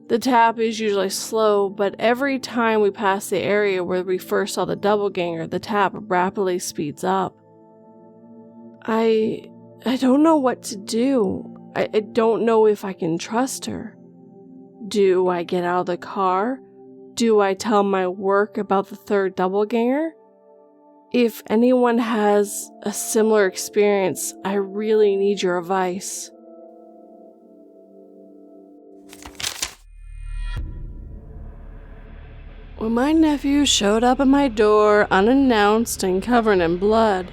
S1: The tap is usually slow, but every time we pass the area where we first saw the doppelganger, the tap rapidly speeds up. I don't know what to do. I don't know if I can trust her. Do I get out of the car? Do I tell my work about the third doppelganger? If anyone has a similar experience, I really need your advice. When my nephew showed up at my door unannounced and covered in blood,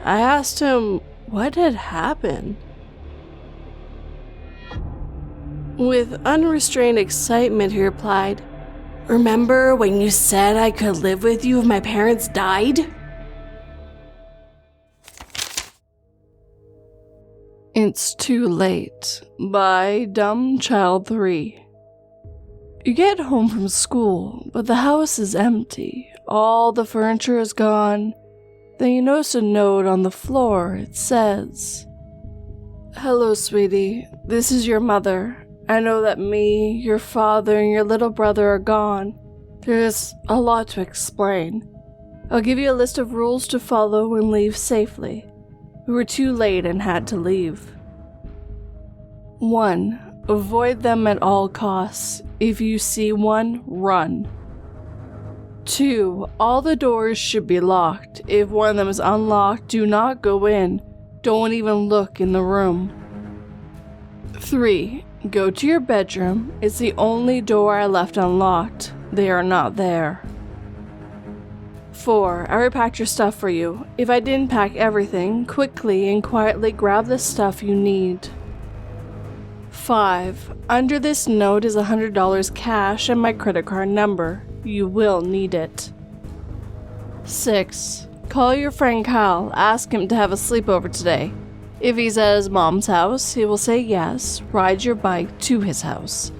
S1: I asked him what had happened. With unrestrained excitement, he replied, "Remember when you said I could live with you if my parents died?" It's Too Late by Dumb Child 3. You get home from school, but the house is empty. All the furniture is gone. Then you notice a note on the floor. It says, "Hello, sweetie. This is your mother. I know that me, your father, and your little brother are gone. There's a lot to explain. I'll give you a list of rules to follow and leave safely. We were too late and had to leave. 1. Avoid them at all costs. If you see one, run. 2. All the doors should be locked. If one of them is unlocked, do not go in. Don't even look in the room. 3. Go to your bedroom. It's the only door I left unlocked. They are not there. 4. I repacked your stuff for you. If I didn't pack everything, quickly and quietly grab the stuff you need. 5. Under this note is $100 cash and my credit card number. You will need it. 6. Call your friend Kyle. Ask him to have a sleepover today. If he's at his mom's house, he will say yes. Ride your bike to his house.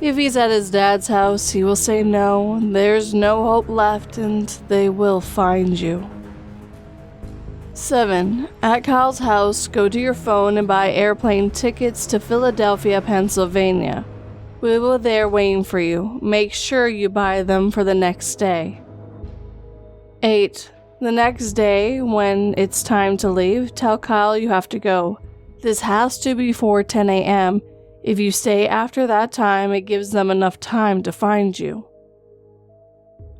S1: If he's at his dad's house, he will say no. There's no hope left and they will find you. 7. At Kyle's house, go to your phone and buy airplane tickets to Philadelphia, Pennsylvania. We will be there waiting for you. Make sure you buy them for the next day. 8. The next day, when it's time to leave, tell Kyle you have to go. This has to be before 10 a.m. If you stay after that time, it gives them enough time to find you.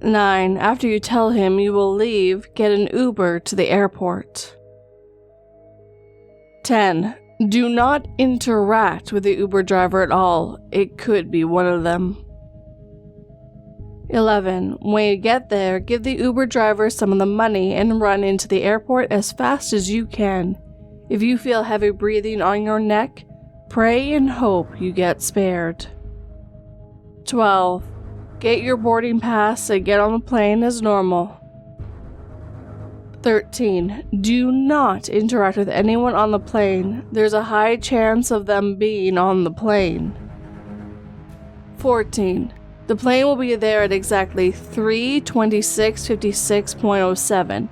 S1: 9. After you tell him you will leave, get an Uber to the airport. 10. Do not interact with the Uber driver at all. It could be one of them. 11. When you get there, give the Uber driver some of the money and run into the airport as fast as you can. If you feel heavy breathing on your neck, pray and hope you get spared. 12. Get your boarding pass and get on the plane as normal. 13. Do not interact with anyone on the plane. There's a high chance of them being on the plane. 14. The plane will be there at exactly 3:26:56.07.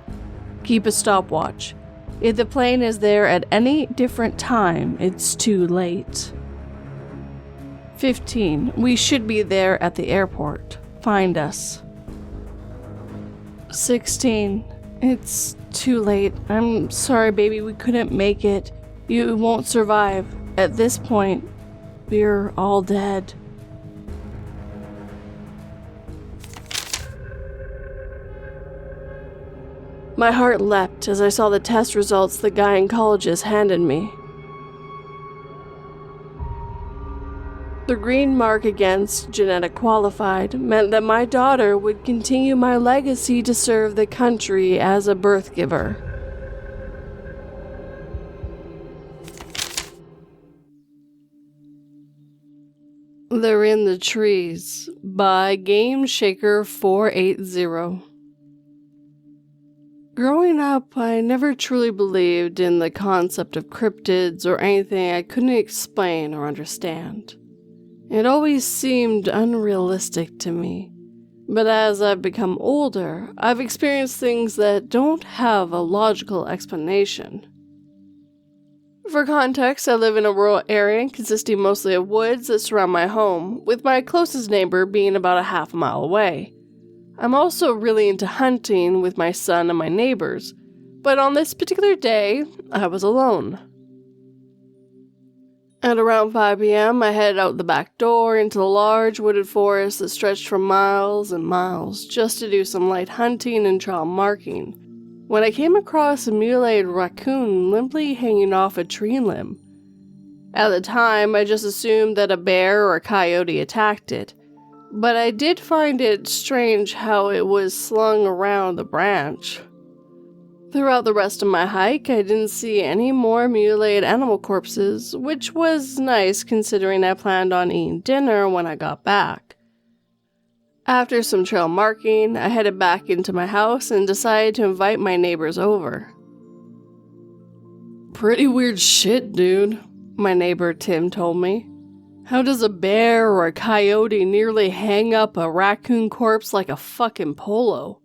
S1: Keep a stopwatch. If the plane is there at any different time, it's too late. 15. We should be there at the airport. Find us. 16. It's too late. I'm sorry, baby, we couldn't make it. You won't survive. At this point, we're all dead. My heart leapt as I saw the test results the gynecologist handed me. The green mark against genetic qualified meant that my daughter would continue my legacy to serve the country as a birth giver. They're in the Trees by GameShaker480. Growing up, I never truly believed in the concept of cryptids or anything I couldn't explain or understand. It always seemed unrealistic to me, but as I've become older, I've experienced things that don't have a logical explanation. For context, I live in a rural area consisting mostly of woods that surround my home, with my closest neighbor being about a half mile away. I'm also really into hunting with my son and my neighbors, but on this particular day, I was alone. At around 5 p.m., I headed out the back door into the large wooded forest that stretched for miles and miles just to do some light hunting and trail marking, when I came across a mutilated raccoon limply hanging off a tree limb. At the time, I just assumed that a bear or a coyote attacked it, but I did find it strange how it was slung around the branch. Throughout the rest of my hike, I didn't see any more mutilated animal corpses, which was nice considering I planned on eating dinner when I got back. After some trail marking, I headed back into my house and decided to invite my neighbors over. "Pretty weird shit, dude," my neighbor Tim told me. "How does a bear or a coyote nearly hang up a raccoon corpse like a fucking polo?"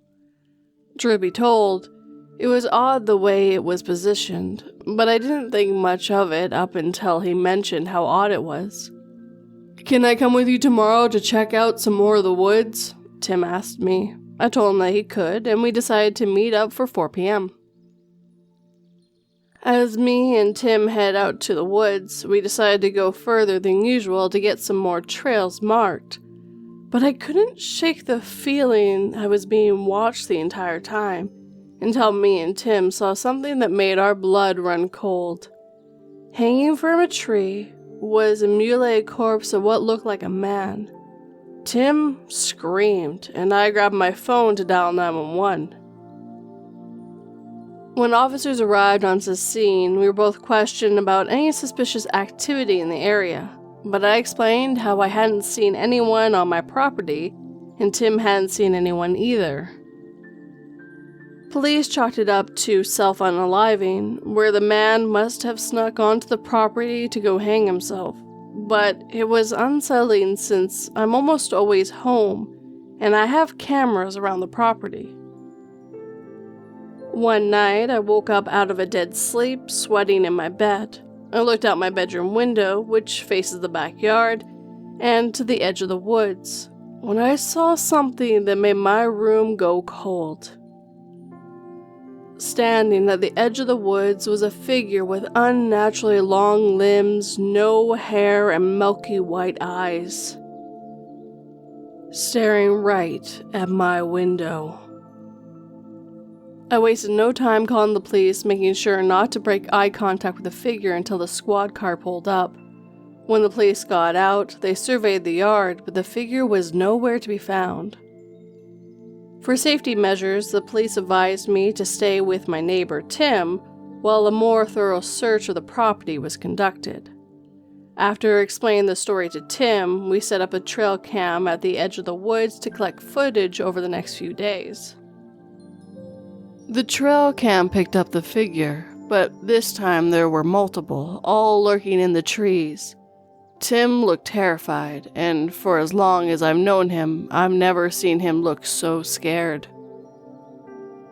S1: Truth be told, it was odd the way it was positioned, but I didn't think much of it up until he mentioned how odd it was. "Can I come with you tomorrow to check out some more of the woods?" Tim asked me. I told him that he could, and we decided to meet up for 4 p.m. As me and Tim head out to the woods, we decided to go further than usual to get some more trails marked. But I couldn't shake the feeling I was being watched the entire time, until me and Tim saw something that made our blood run cold. Hanging from a tree was a mutilated corpse of what looked like a man. Tim screamed, and I grabbed my phone to dial 911. When officers arrived onto the scene, we were both questioned about any suspicious activity in the area, but I explained how I hadn't seen anyone on my property, and Tim hadn't seen anyone either. Police chalked it up to self-unaliving, where the man must have snuck onto the property to go hang himself. But it was unsettling since I'm almost always home, and I have cameras around the property. One night, I woke up out of a dead sleep, sweating in my bed. I looked out my bedroom window, which faces the backyard, and to the edge of the woods, when I saw something that made my room go cold. Standing at the edge of the woods was a figure with unnaturally long limbs, no hair, and milky white eyes, staring right at my window. I wasted no time calling the police, making sure not to break eye contact with the figure until the squad car pulled up. When the police got out, they surveyed the yard, but the figure was nowhere to be found. For safety measures, the police advised me to stay with my neighbor, Tim, while a more thorough search of the property was conducted. After explaining the story to Tim, we set up a trail cam at the edge of the woods to collect footage over the next few days. The trail cam picked up the figure, but this time there were multiple, all lurking in the trees. Tim looked terrified, and for as long as I've known him, I've never seen him look so scared.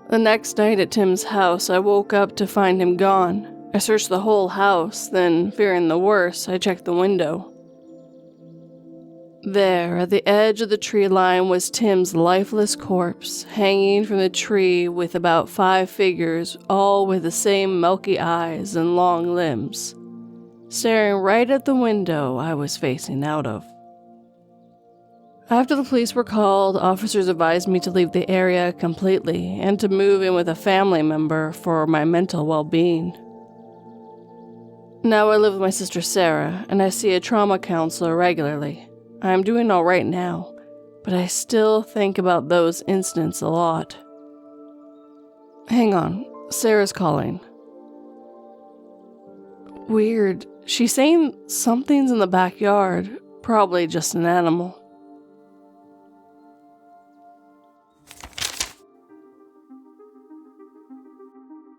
S1: The next night at Tim's house, I woke up to find him gone. I searched the whole house, then, fearing the worst, I checked the window. There, at the edge of the tree line, was Tim's lifeless corpse, hanging from the tree with about 5 figures, all with the same milky eyes and long limbs, staring right at the window I was facing out of. After the police were called, officers advised me to leave the area completely and to move in with a family member for my mental well-being. Now I live with my sister Sarah, and I see a trauma counselor regularly. I am doing all right now, but I still think about those incidents a lot. Hang on, Sarah's calling. Weird. She's saying something's in the backyard, probably just an animal.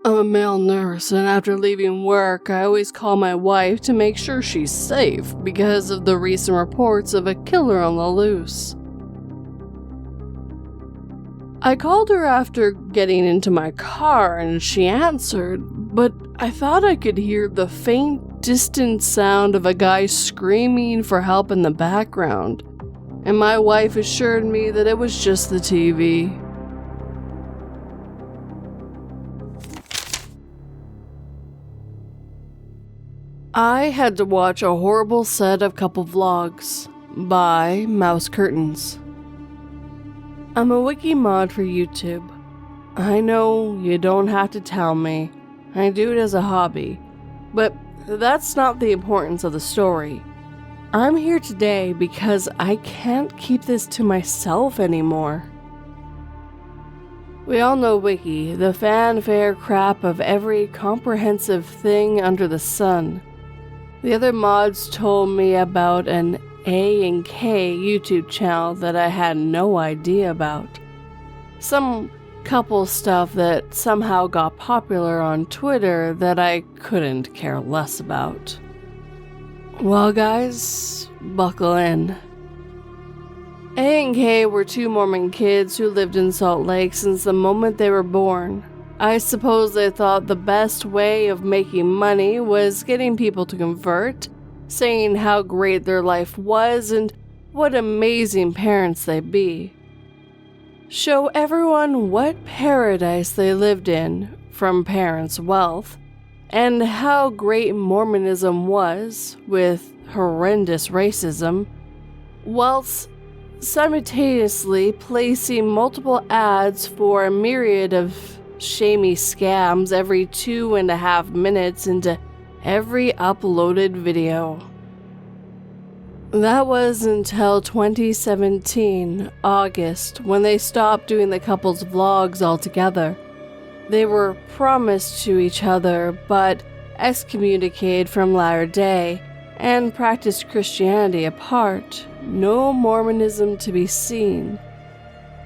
S1: I'm a male nurse, and after leaving work, I always call my wife to make sure she's safe because of the recent reports of a killer on the loose. I called her after getting into my car and she answered, but I thought I could hear the faint, distant sound of a guy screaming for help in the background, and my wife assured me that it was just the TV. I had to watch a horrible set of couple vlogs by Mouse Curtains. I'm a wiki mod for YouTube. I know you don't have to tell me. I do it as a hobby. But that's not the importance of the story. I'm here today because I can't keep this to myself anymore. We all know Wiki, the fanfare crap of every comprehensive thing under the sun. The other mods told me about an A&K YouTube channel that I had no idea about. Some couple stuff that somehow got popular on Twitter that I couldn't care less about. Well guys, buckle in. A&K were 2 Mormon kids who lived in Salt Lake since the moment they were born. I suppose they thought the best way of making money was getting people to convert, saying how great their life was and what amazing parents they'd be. Show everyone what paradise they lived in from parents' wealth, and how great Mormonism was, with horrendous racism, whilst simultaneously placing multiple ads for a myriad of shamey scams every 2.5 minutes into every uploaded video. That was until 2017, August, when they stopped doing the couple's vlogs altogether. They were promised to each other, but excommunicated from Latter Day and practiced Christianity apart. No Mormonism to be seen.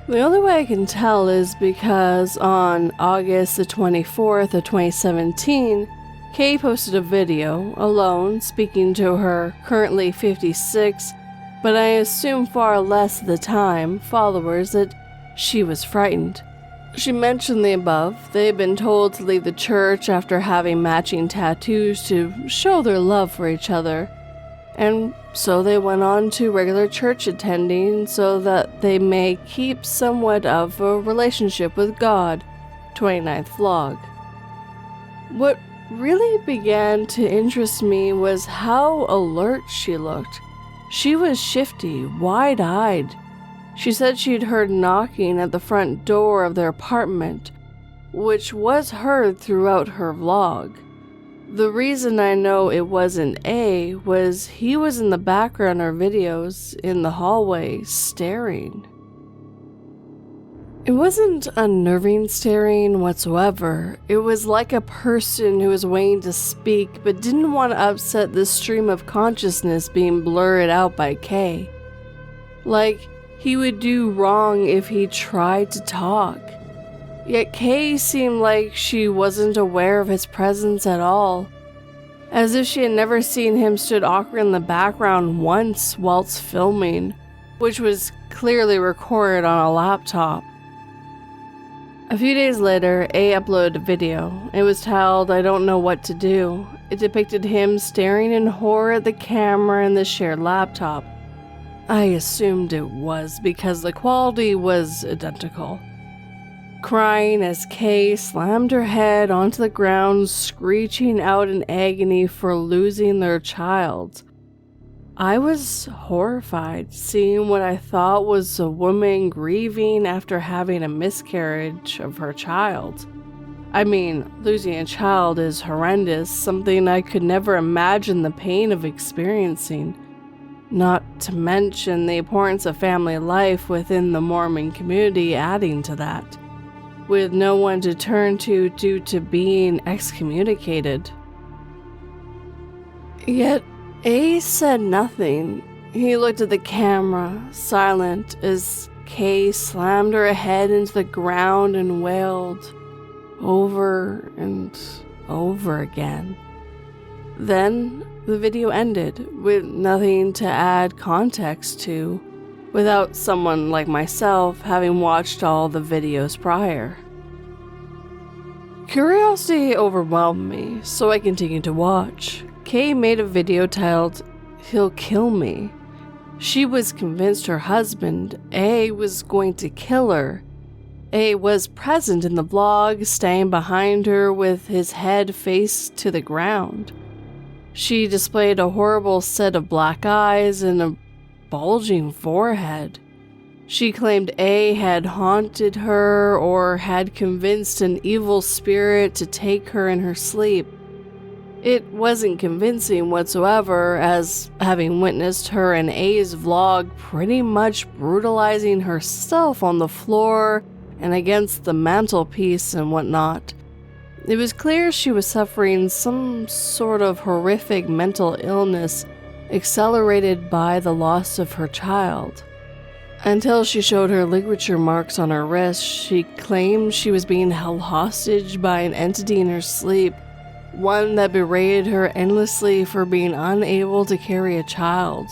S1: The only way I can tell is because on August the 24th of 2017, Kay posted a video, alone, speaking to her currently 56, but I assume far less at the time, followers that she was frightened. She mentioned the above. They had been told to leave the church after having matching tattoos to show their love for each other, and so they went on to regular church attending so that they may keep somewhat of a relationship with God. 29th vlog. What really began to interest me was how alert she looked. She was shifty, wide-eyed. She said she'd heard knocking at the front door of their apartment, which was heard throughout her vlog. The reason I know it wasn't A was he was in the background of her videos in the hallway staring. It wasn't unnerving staring whatsoever. It was like a person who was waiting to speak but didn't want to upset the stream of consciousness being blurred out by Kay. Like he would do wrong if he tried to talk. Yet Kay seemed like she wasn't aware of his presence at all, as if she had never seen him stood awkward in the background once whilst filming, which was clearly recorded on a laptop. A few days later, A uploaded a video. It was titled, "I Don't Know What to Do." It depicted him staring in horror at the camera in the shared laptop. I assumed it was because the quality was identical. Crying as Kay slammed her head onto the ground, screeching out in agony for losing their child. I was horrified seeing what I thought was a woman grieving after having a miscarriage of her child. I mean, losing a child is horrendous, something I could never imagine the pain of experiencing. Not to mention the importance of family life within the Mormon community adding to that, with no one to turn to due to being excommunicated. Yet, A said nothing. He looked at the camera, silent, as Kay slammed her head into the ground and wailed, over and over again. Then, the video ended, with nothing to add context to, without someone like myself having watched all the videos prior. Curiosity overwhelmed me, so I continued to watch. Kay made a video titled, "He'll Kill Me." She was convinced her husband, A, was going to kill her. A was present in the vlog, staying behind her with his head faced to the ground. She displayed a horrible set of black eyes and a bulging forehead. She claimed A had haunted her or had convinced an evil spirit to take her in her sleep. It wasn't convincing whatsoever, as having witnessed her in A's vlog pretty much brutalizing herself on the floor and against the mantelpiece and whatnot. It was clear she was suffering some sort of horrific mental illness accelerated by the loss of her child. Until she showed her ligature marks on her wrist, she claimed she was being held hostage by an entity in her sleep, one that berated her endlessly for being unable to carry a child.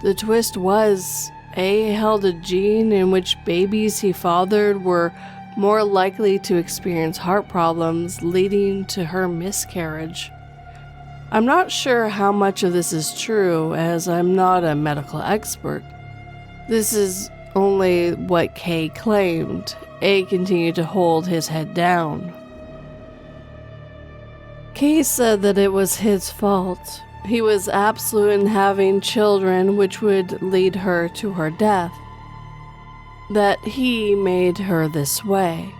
S1: The twist was, A held a gene in which babies he fathered were more likely to experience heart problems, leading to her miscarriage. I'm not sure how much of this is true, as I'm not a medical expert. This is only what Kay claimed. A continued to hold his head down. Kay said that it was his fault. He was absolute in having children, which would lead her to her death. That he made her this way.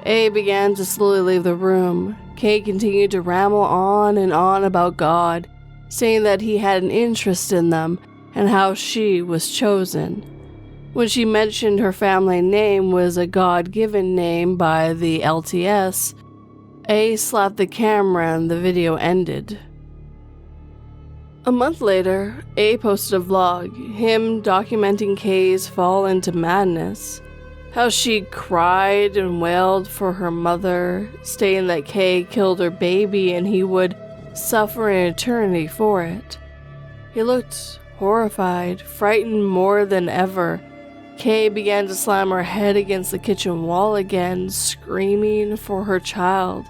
S1: A began to slowly leave the room. Kay continued to ramble on and on about God. saying that he had an interest in them and how she was chosen. When she mentioned her family name was a God-given name by the LTS, A slapped the camera and the video ended. A month later, A posted a vlog, him documenting Kay's fall into madness. How she cried and wailed for her mother, stating that Kay killed her baby and he would suffer an eternity for it. He looked horrified, frightened more than ever. Kay began to slam her head against the kitchen wall again, screaming for her child.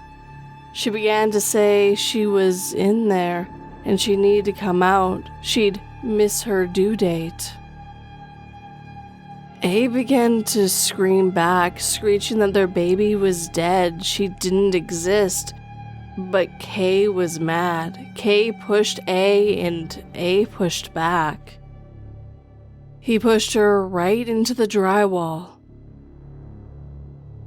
S1: She began to say she was in there and she needed to come out. She'd miss her due date. A began to scream back, screeching that their baby was dead. She didn't exist. But Kay was mad. Kay pushed A and A pushed back. He pushed her right into the drywall.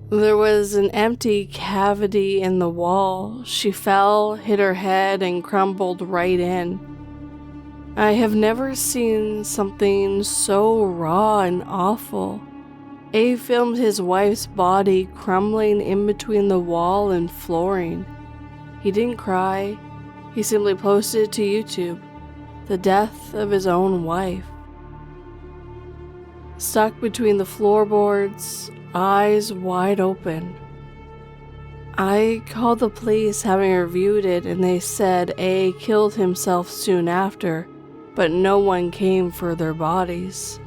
S1: There was an empty cavity in the wall. She fell, hit her head, and crumbled right in. I have never seen something so raw and awful. A filmed his wife's body crumbling in between the wall and flooring. He didn't cry. He simply posted it to YouTube. The death of his own wife. Stuck between the floorboards, eyes wide open. I called the police, having reviewed it, and they said A killed himself soon after, but no one came for their bodies.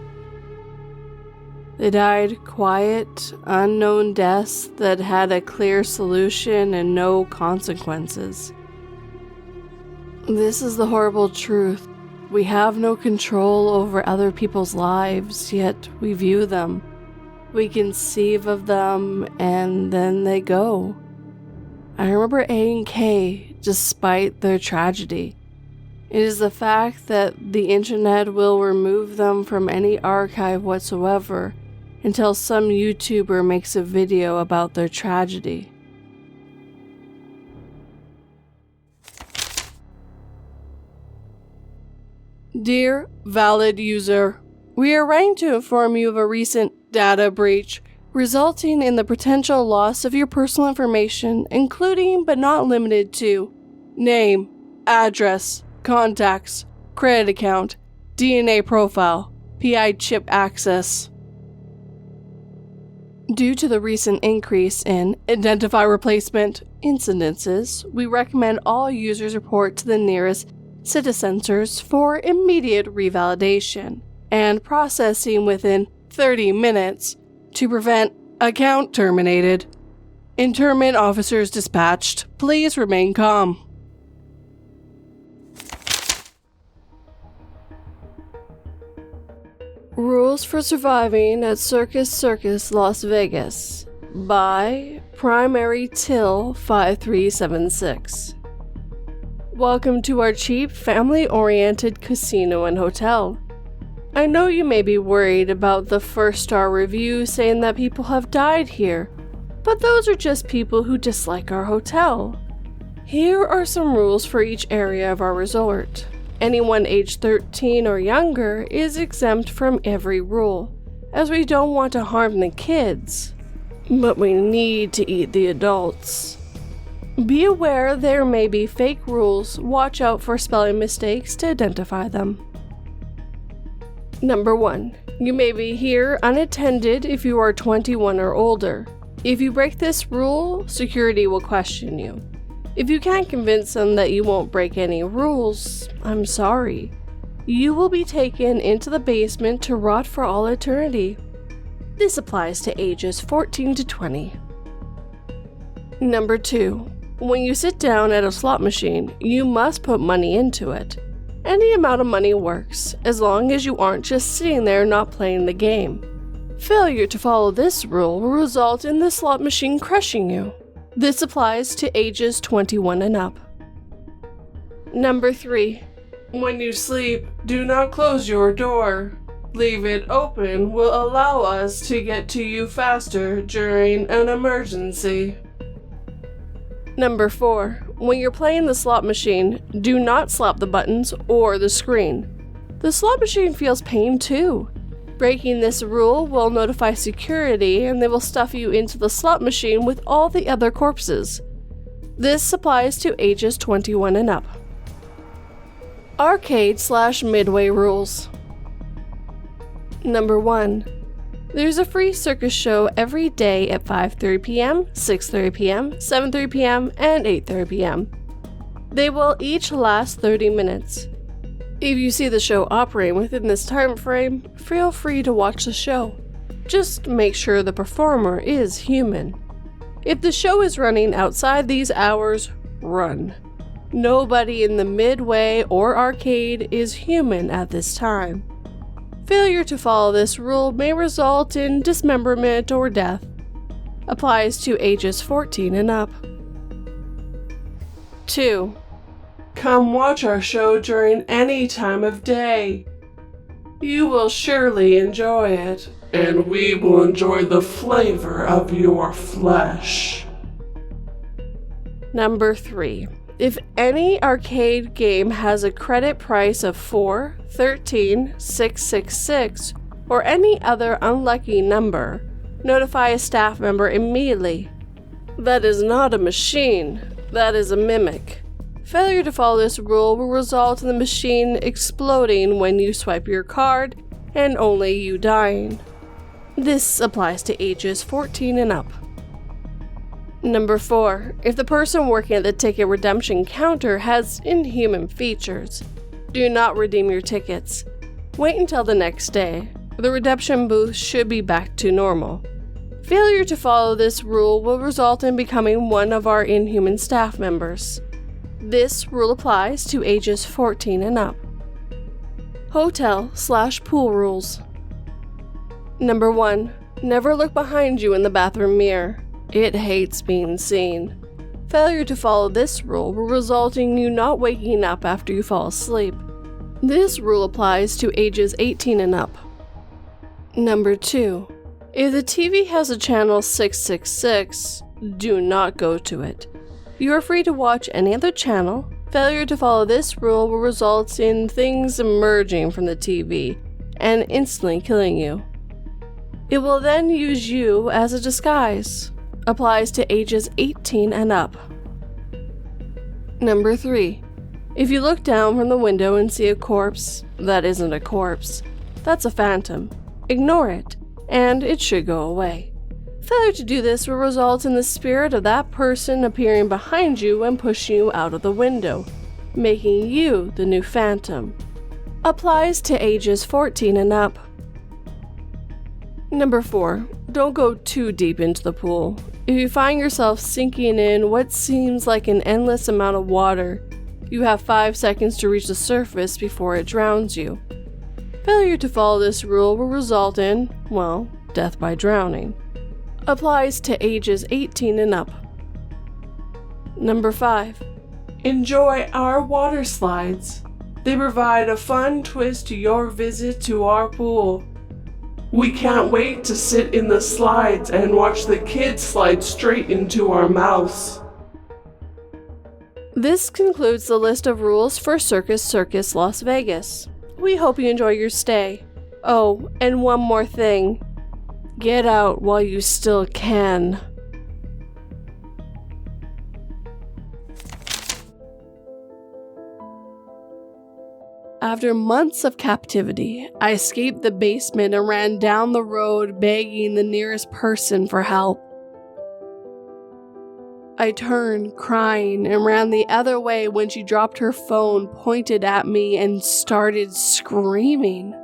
S1: They died quiet, unknown deaths that had a clear solution and no consequences. This is the horrible truth. We have no control over other people's lives, yet we view them. We conceive of them, and then they go. I remember A and K, despite their tragedy. It is the fact that the internet will remove them from any archive whatsoever until some YouTuber makes a video about their tragedy. Dear valid user, we are writing to inform you of a recent data breach resulting in the potential loss of your personal information, including but not limited to name, address, contacts, credit account, DNA profile, PI chip access. Due to the recent increase in identify replacement incidences, we recommend all users report to the nearest citizen centers for immediate revalidation and processing within 30 minutes to prevent account terminated. Interment officers dispatched. Please remain calm. Rules for Surviving at Circus Las Vegas by Primary Till 5376. Welcome to our cheap, family-oriented casino and hotel. I know you may be worried about the 1-star review saying that people have died here, but those are just people who dislike our hotel. Here are some rules for each area of our resort. Anyone aged 13 or younger is exempt from every rule, as we don't want to harm the kids, but we need to eat the adults. Be aware there may be fake rules. Watch out for spelling mistakes to identify them. Number 1. You may be here unattended if you are 21 or older. If you break this rule, security will question you. If you can't convince them that you won't break any rules, I'm sorry. You will be taken into the basement to rot for all eternity. This applies to ages 14 to 20. Number 2. When you sit down at a slot machine, you must put money into it. Any amount of money works, as long as you aren't just sitting there not playing the game. Failure to follow this rule will result in the slot machine crushing you. This applies to ages 21 and up. Number 3. When you sleep, do not close your door. Leave it open will allow us to get to you faster during an emergency. Number 4. When you're playing the slot machine, do not slap the buttons or the screen. The slot machine feels pain too. Breaking this rule will notify security and they will stuff you into the slot machine with all the other corpses. This applies to ages 21 and up. Arcade/midway rules. Number 1. There's a free circus show every day at 5:30 p.m., 6:30 p.m., 7:30 p.m., and 8:30 p.m. They will each last 30 minutes. If you see the show operating within this time frame, feel free to watch the show. Just make sure the performer is human. If the show is running outside these hours, run. Nobody in the midway or arcade is human at this time. Failure to follow this rule may result in dismemberment or death. Applies to ages 14 and up. 2. Come watch our show during any time of day. You will surely enjoy it, and we will enjoy the flavor of your flesh. Number 3. If any arcade game has a credit price of 4, 13, 666, or any other unlucky number, notify a staff member immediately. That is not a machine, that is a mimic. Failure to follow this rule will result in the machine exploding when you swipe your card, and only you dying. This applies to ages 14 and up. Number 4. If the person working at the ticket redemption counter has inhuman features, do not redeem your tickets. Wait until the next day. The redemption booth should be back to normal. Failure to follow this rule will result in becoming one of our inhuman staff members. This rule applies to ages 14 and up. Hotel/pool rules. Number 1. Never look behind you in the bathroom mirror. It hates being seen. Failure to follow this rule will result in you not waking up after you fall asleep. This rule applies to ages 18 and up. Number 2. If the TV has a channel 666, do not go to it. You are free to watch any other channel. Failure to follow this rule will result in things emerging from the TV and instantly killing you. It will then use you as a disguise. Applies to ages 18 and up. Number 3. If you look down from the window and see a corpse, that isn't a corpse. That's a phantom. Ignore it, and it should go away. Failure to do this will result in the spirit of that person appearing behind you and pushing you out of the window, making you the new phantom. Applies to ages 14 and up. Number 4. Don't go too deep into the pool. If you find yourself sinking in what seems like an endless amount of water, you have 5 seconds to reach the surface before it drowns you. Failure to follow this rule will result in, well, death by drowning. Applies to ages 18 and up. Number 5. Enjoy our water slides. They provide a fun twist to your visit to our pool. We can't wait to sit in the slides and watch the kids slide straight into our mouths. This concludes the list of rules for Circus Las Vegas. We hope you enjoy your stay. Oh, and one more thing. Get out while you still can. After months of captivity, I escaped the basement and ran down the road begging the nearest person for help. I turned, crying, and ran the other way when she dropped her phone, pointed at me, and started screaming.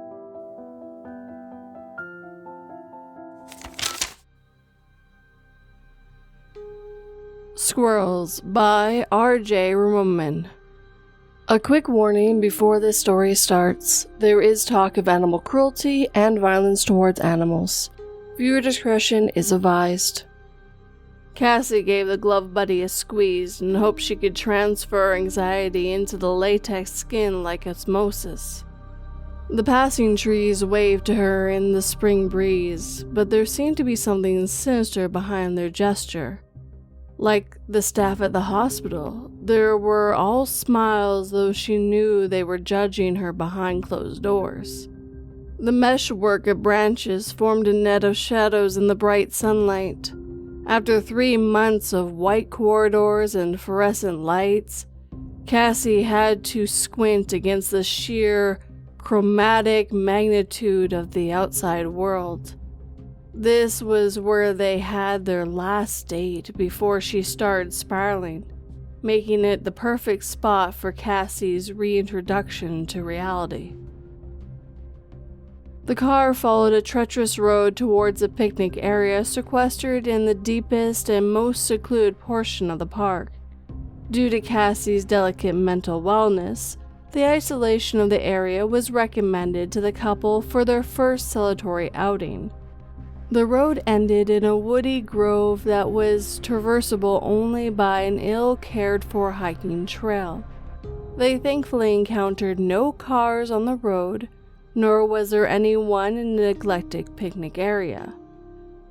S1: Squirrels by R.J. Rumelman. A quick warning before this story starts. There is talk of animal cruelty and violence towards animals. Viewer discretion is advised. Cassie gave the glove buddy a squeeze and hoped she could transfer anxiety into the latex skin like osmosis. The passing trees waved to her in the spring breeze, but there seemed to be something sinister behind their gesture. Like the staff at the hospital, there were all smiles, though she knew they were judging her behind closed doors. The meshwork of branches formed a net of shadows in the bright sunlight. After 3 months of white corridors and fluorescent lights, Cassie had to squint against the sheer, chromatic magnitude of the outside world. This was where they had their last date before she started spiraling, making it the perfect spot for Cassie's reintroduction to reality. The car followed a treacherous road towards a picnic area sequestered in the deepest and most secluded portion of the park. Due to Cassie's delicate mental wellness, the isolation of the area was recommended to the couple for their first celebratory outing. The road ended in a woody grove that was traversable only by an ill-cared-for hiking trail. They thankfully encountered no cars on the road, nor was there anyone in the eclectic picnic area.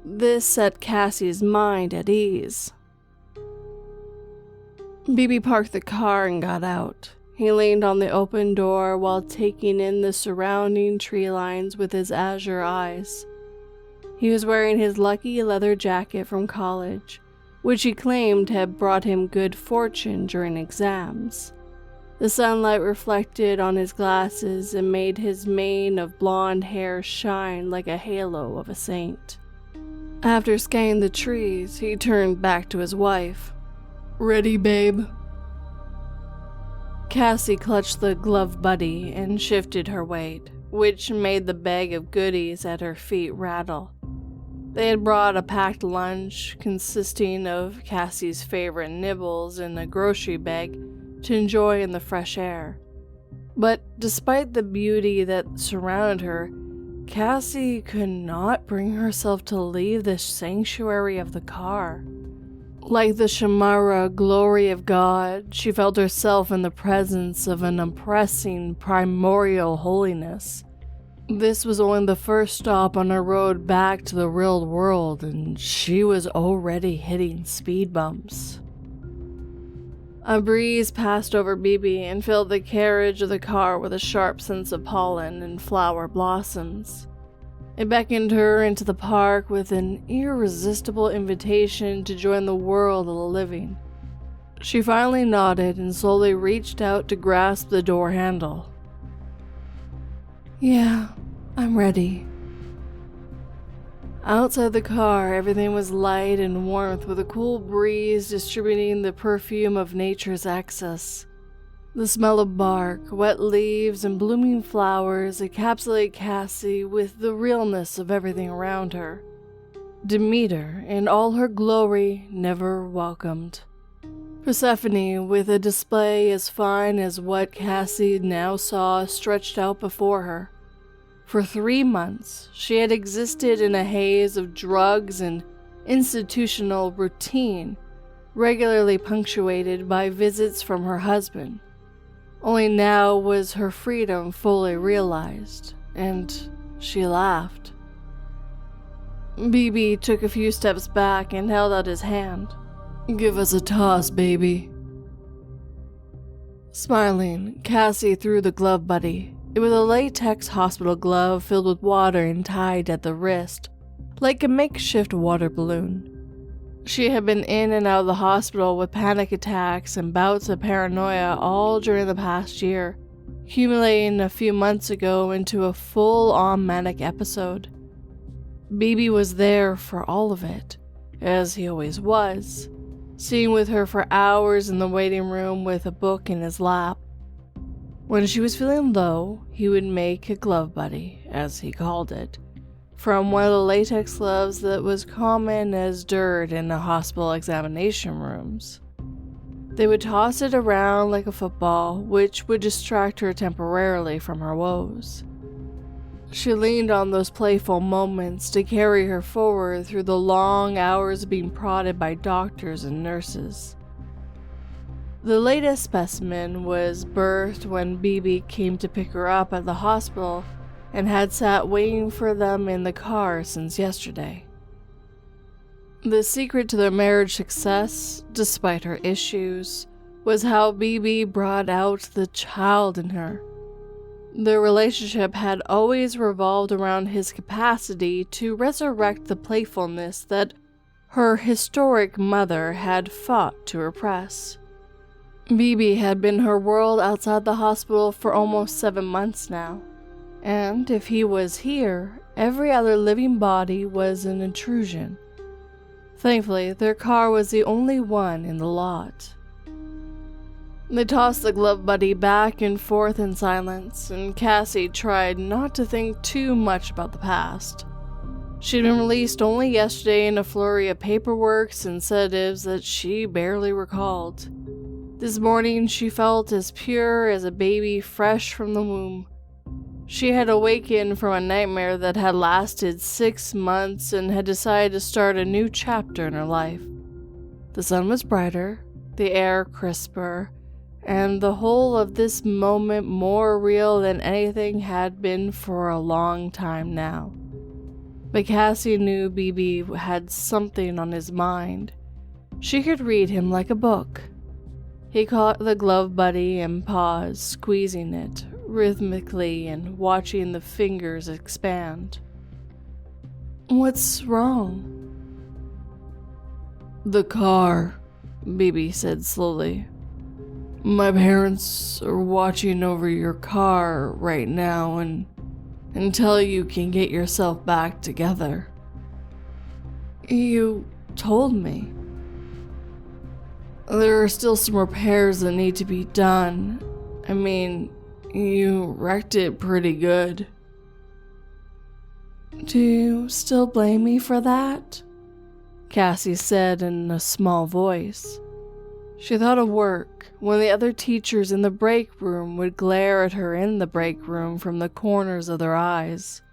S1: This set Cassie's mind at ease. Bibi parked the car and got out. He leaned on the open door while taking in the surrounding tree lines with his azure eyes. He was wearing his lucky leather jacket from college, which he claimed had brought him good fortune during exams. The sunlight reflected on his glasses and made his mane of blonde hair shine like a halo of a saint. After scanning the trees, he turned back to his wife. "Ready, babe?" Cassie clutched the glove buddy and shifted her weight, which made the bag of goodies at her feet rattle. They had brought a packed lunch consisting of Cassie's favorite nibbles in a grocery bag to enjoy in the fresh air. But despite the beauty that surrounded her, Cassie could not bring herself to leave the sanctuary of the car. Like the Shemara glory of God, she felt herself in the presence of an oppressing primordial holiness. This was only the first stop on her road back to the real world, and she was already hitting speed bumps. A breeze passed over Bibi and filled the carriage of the car with a sharp sense of pollen and flower blossoms. It beckoned her into the park with an irresistible invitation to join the world of the living. She finally nodded and slowly reached out to grasp the door handle. "Yeah, I'm ready." Outside the car, everything was light and warmth with a cool breeze distributing the perfume of nature's excess. The smell of bark, wet leaves, and blooming flowers encapsulated Cassie with the realness of everything around her. Demeter, in all her glory, never welcomed. Persephone, with a display as fine as what Cassie now saw stretched out before her. For 3 months, she had existed in a haze of drugs and institutional routine, regularly punctuated by visits from her husband. Only now was her freedom fully realized, and she laughed. Bibi took a few steps back and held out his hand. "Give us a toss, baby." Smiling, Cassie threw the glove buddy. It was a latex hospital glove filled with water and tied at the wrist, like a makeshift water balloon. She had been in and out of the hospital with panic attacks and bouts of paranoia all during the past year, accumulating a few months ago into a full-on manic episode. Bibi was there for all of it, as he always was, sitting with her for hours in the waiting room with a book in his lap. When she was feeling low, he would make a glove buddy, as he called it, from one of the latex gloves that was common as dirt in the hospital examination rooms. They would toss it around like a football, which would distract her temporarily from her woes. She leaned on those playful moments to carry her forward through the long hours being prodded by doctors and nurses. The latest specimen was birthed when Bibi came to pick her up at the hospital and had sat waiting for them in the car since yesterday. The secret to their marriage success, despite her issues, was how Bibi brought out the child in her. Their relationship had always revolved around his capacity to resurrect the playfulness that her historic mother had fought to repress. Bibi had been her world outside the hospital for almost 7 months now, and if he was here, every other living body was an intrusion. Thankfully, their car was the only one in the lot. They tossed the glove buddy back and forth in silence, and Cassie tried not to think too much about the past. She'd been released only yesterday in a flurry of paperwork and sedatives that she barely recalled. This morning she felt as pure as a baby fresh from the womb. She had awakened from a nightmare that had lasted 6 months and had decided to start a new chapter in her life. The sun was brighter, the air crisper, and the whole of this moment more real than anything had been for a long time now. But Cassie knew Bibi had something on his mind. She could read him like a book. He caught the glove buddy and paused, squeezing it rhythmically and watching the fingers expand. "What's wrong?" "The car," Bibi said slowly. "My parents are watching over your car right now and until you can get yourself back together." "You told me." "There are still some repairs that need to be done. I mean, you wrecked it pretty good." "Do you still blame me for that?" Cassie said in a small voice. She thought of work, when the other teachers in the break room would glare at her in the break room from the corners of their eyes.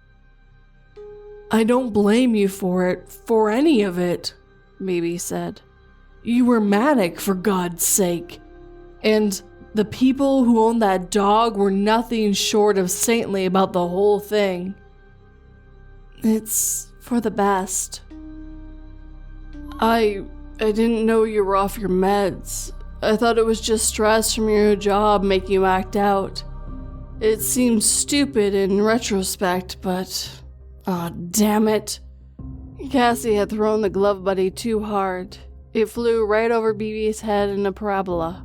S1: "I don't blame you for it, for any of it," Bibi said. "You were manic, for God's sake. And the people who owned that dog were nothing short of saintly about the whole thing." "It's for the best." I didn't know you were off your meds. I thought it was just stress from your job making you act out. It seems stupid in retrospect, but... damn it." Cassie had thrown the glove buddy too hard. It flew right over Bibi's head in a parabola.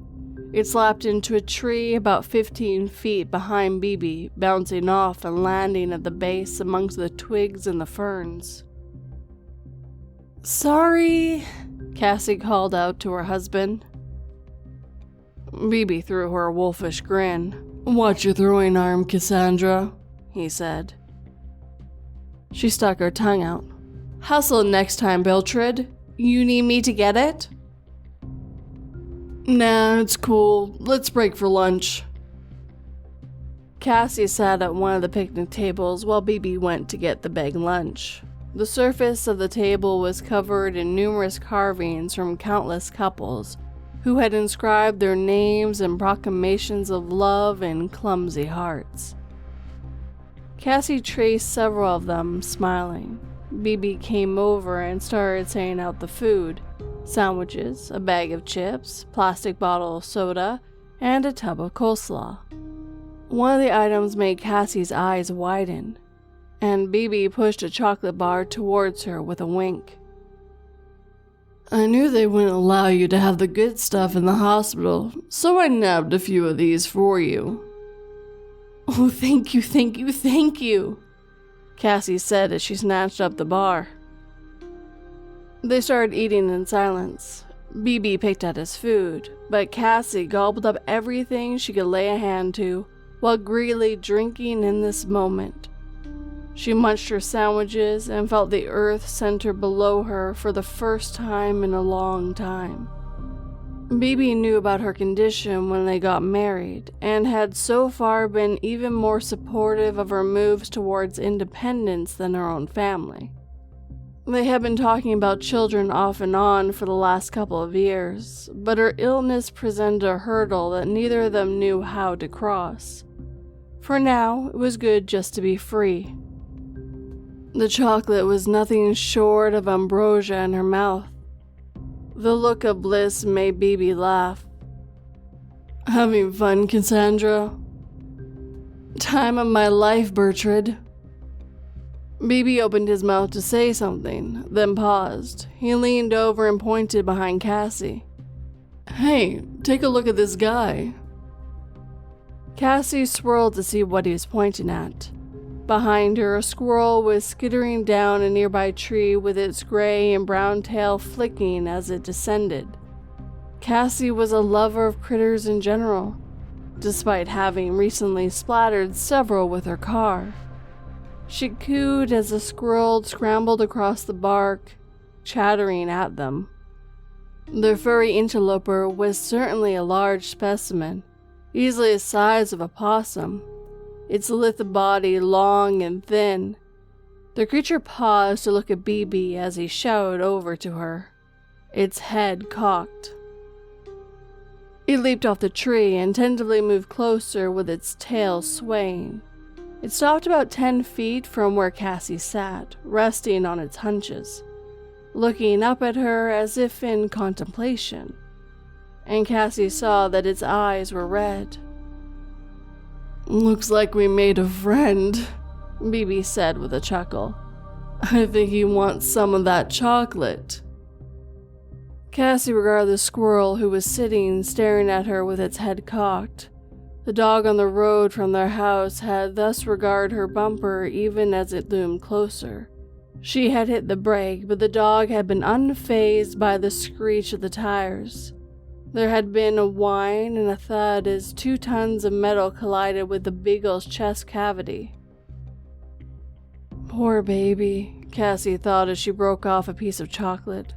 S1: It slapped into a tree about 15 feet behind Bibi, bouncing off and landing at the base amongst the twigs and the ferns. "Sorry," Cassie called out to her husband. Bibi threw her a wolfish grin. "Watch your throwing arm, Cassandra," he said. She stuck her tongue out. "Hustle next time, Biltrid. You need me to get it?" "Nah, it's cool. Let's break for lunch." Cassie sat at one of the picnic tables while Bibi went to get the big lunch. The surface of the table was covered in numerous carvings from countless couples who had inscribed their names and proclamations of love in clumsy hearts. Cassie traced several of them, smiling. Bibi came over and started saying out the food: sandwiches, a bag of chips, plastic bottle of soda, and a tub of coleslaw. One of the items made Cassie's eyes widen, and Bibi pushed a chocolate bar towards her with a wink. "I knew they wouldn't allow you to have the good stuff in the hospital, so I nabbed a few of these for you." "Oh, thank you, thank you, thank you," Cassie said as she snatched up the bar. They started eating in silence. Bibi picked at his food, but Cassie gobbled up everything she could lay a hand to, while greedily drinking in this moment. She munched her sandwiches and felt the earth center below her for the first time in a long time. Bibi knew about her condition when they got married, and had so far been even more supportive of her moves towards independence than her own family. They had been talking about children off and on for the last couple of years, but her illness presented a hurdle that neither of them knew how to cross. For now, it was good just to be free. The chocolate was nothing short of ambrosia in her mouth. The look of bliss made Bibi laugh. "Having fun, Cassandra?" "Time of my life, Bertrand." Bibi opened his mouth to say something, then paused. He leaned over and pointed behind Cassie. "Hey, take a look at this guy." Cassie swirled to see what he was pointing at. Behind her, a squirrel was skittering down a nearby tree with its gray and brown tail flicking as it descended. Cassie was a lover of critters in general, despite having recently splattered several with her car. She cooed as the squirrel scrambled across the bark, chattering at them. The furry interloper was certainly a large specimen, easily the size of a possum, its lithe body long and thin. The creature paused to look at Bibi as he shouted over to her, its head cocked. It leaped off the tree and tentatively moved closer with its tail swaying. It stopped about 10 feet from where Cassie sat, resting on its haunches, looking up at her as if in contemplation, and Cassie saw that its eyes were red. "Looks like we made a friend," Bibi said with a chuckle. "I think he wants some of that chocolate." Cassie regarded the squirrel who was sitting staring at her with its head cocked. The dog on the road from their house had thus regarded her bumper even as it loomed closer. She had hit the brake, but the dog had been unfazed by the screech of the tires. There had been a whine and a thud as 2 tons of metal collided with the beagle's chest cavity. Poor baby, Cassie thought as she broke off a piece of chocolate.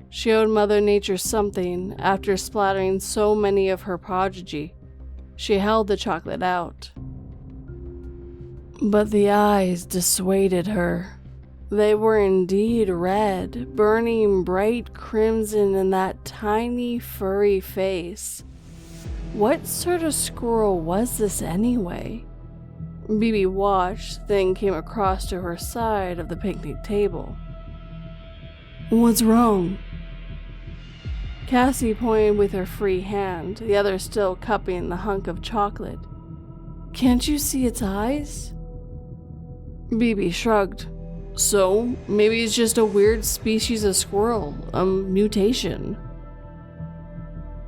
S1: She owed Mother Nature something after splattering so many of her progeny. She held the chocolate out. But the eyes dissuaded her. They were indeed red, burning bright crimson in that tiny, furry face. What sort of squirrel was this anyway? Bibi watched, then came across to her side of the picnic table. "What's wrong?" Cassie pointed with her free hand, the other still cupping the hunk of chocolate. "Can't you see its eyes?" Bibi shrugged. "So, maybe it's just a weird species of squirrel, a mutation."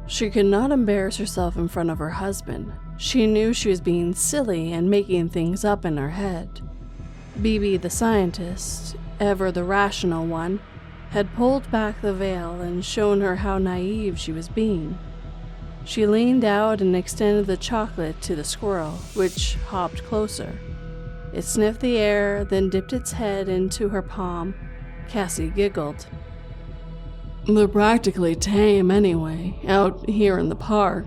S1: She could not embarrass herself in front of her husband. She knew she was being silly and making things up in her head. Bibi, the scientist, ever the rational one, had pulled back the veil and shown her how naive she was being. She leaned out and extended the chocolate to the squirrel, which hopped closer. It sniffed the air, then dipped its head into her palm. Cassie giggled. "They're practically tame anyway, out here in the park,"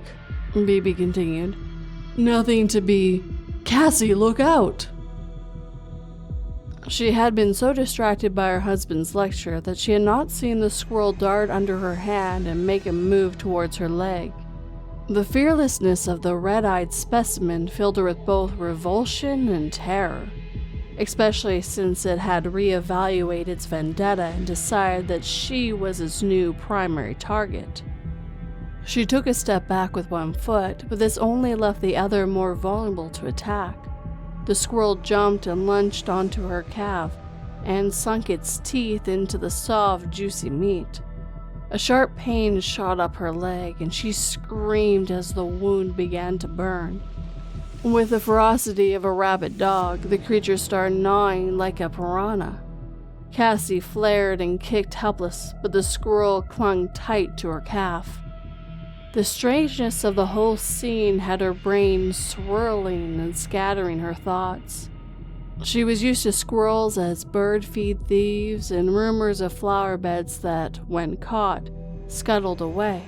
S1: Bibi continued. "Nothing to be... Cassie, look out!" She had been so distracted by her husband's lecture that she had not seen the squirrel dart under her hand and make a move towards her leg. The fearlessness of the red-eyed specimen filled her with both revulsion and terror, especially since it had reevaluated its vendetta and decided that she was its new primary target. She took a step back with one foot, but this only left the other more vulnerable to attack. The squirrel jumped and lunged onto her calf and sunk its teeth into the soft, juicy meat. A sharp pain shot up her leg, and she screamed as the wound began to burn. With the ferocity of a rabid dog, the creature started gnawing like a piranha. Cassie flared and kicked helpless, but the squirrel clung tight to her calf. The strangeness of the whole scene had her brain swirling and scattering her thoughts. She was used to squirrels as bird feed thieves and rumors of flower beds that, when caught, scuttled away.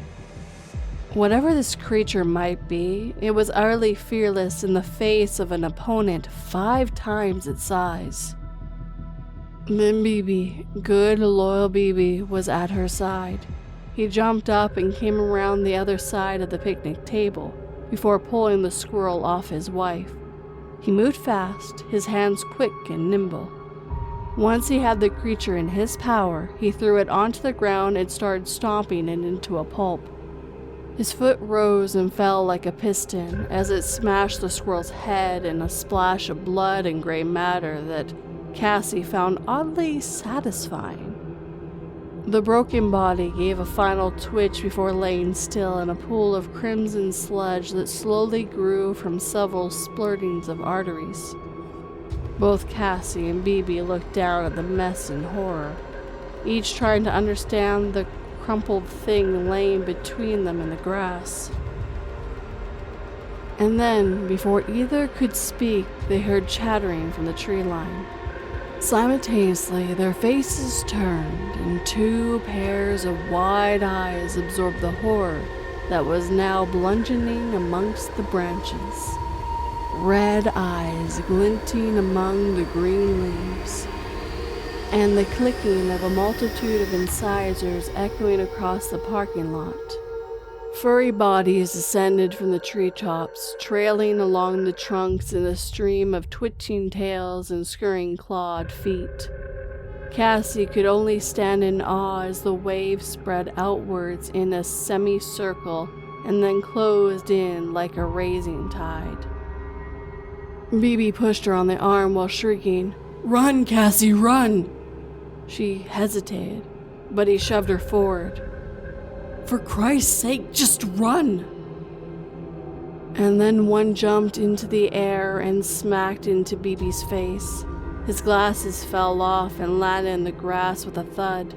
S1: Whatever this creature might be, it was utterly fearless in the face of an opponent 5 times its size. Then Bibi, good loyal Bibi, was at her side. He jumped up and came around the other side of the picnic table before pulling the squirrel off his wife. He moved fast, his hands quick and nimble. Once he had the creature in his power, he threw it onto the ground and started stomping it into a pulp. His foot rose and fell like a piston as it smashed the squirrel's head in a splash of blood and gray matter that Cassie found oddly satisfying. The broken body gave a final twitch before laying still in a pool of crimson sludge that slowly grew from several splurtings of arteries. Both Cassie and Bibi looked down at the mess in horror, each trying to understand the crumpled thing laying between them in the grass. And then, before either could speak, they heard chattering from the tree line. Simultaneously, their faces turned, and two pairs of wide eyes absorbed the horror that was now bludgeoning amongst the branches. Red eyes glinting among the green leaves, and the clicking of a multitude of incisors echoing across the parking lot. Furry bodies descended from the treetops, trailing along the trunks in a stream of twitching tails and scurrying clawed feet. Cassie could only stand in awe as the waves spread outwards in a semicircle and then closed in like a rising tide. Bibi pushed her on the arm while shrieking, "Run, Cassie, run!" She hesitated, but he shoved her forward. "For Christ's sake, just run!" And then one jumped into the air and smacked into Bibi's face. His glasses fell off and landed in the grass with a thud.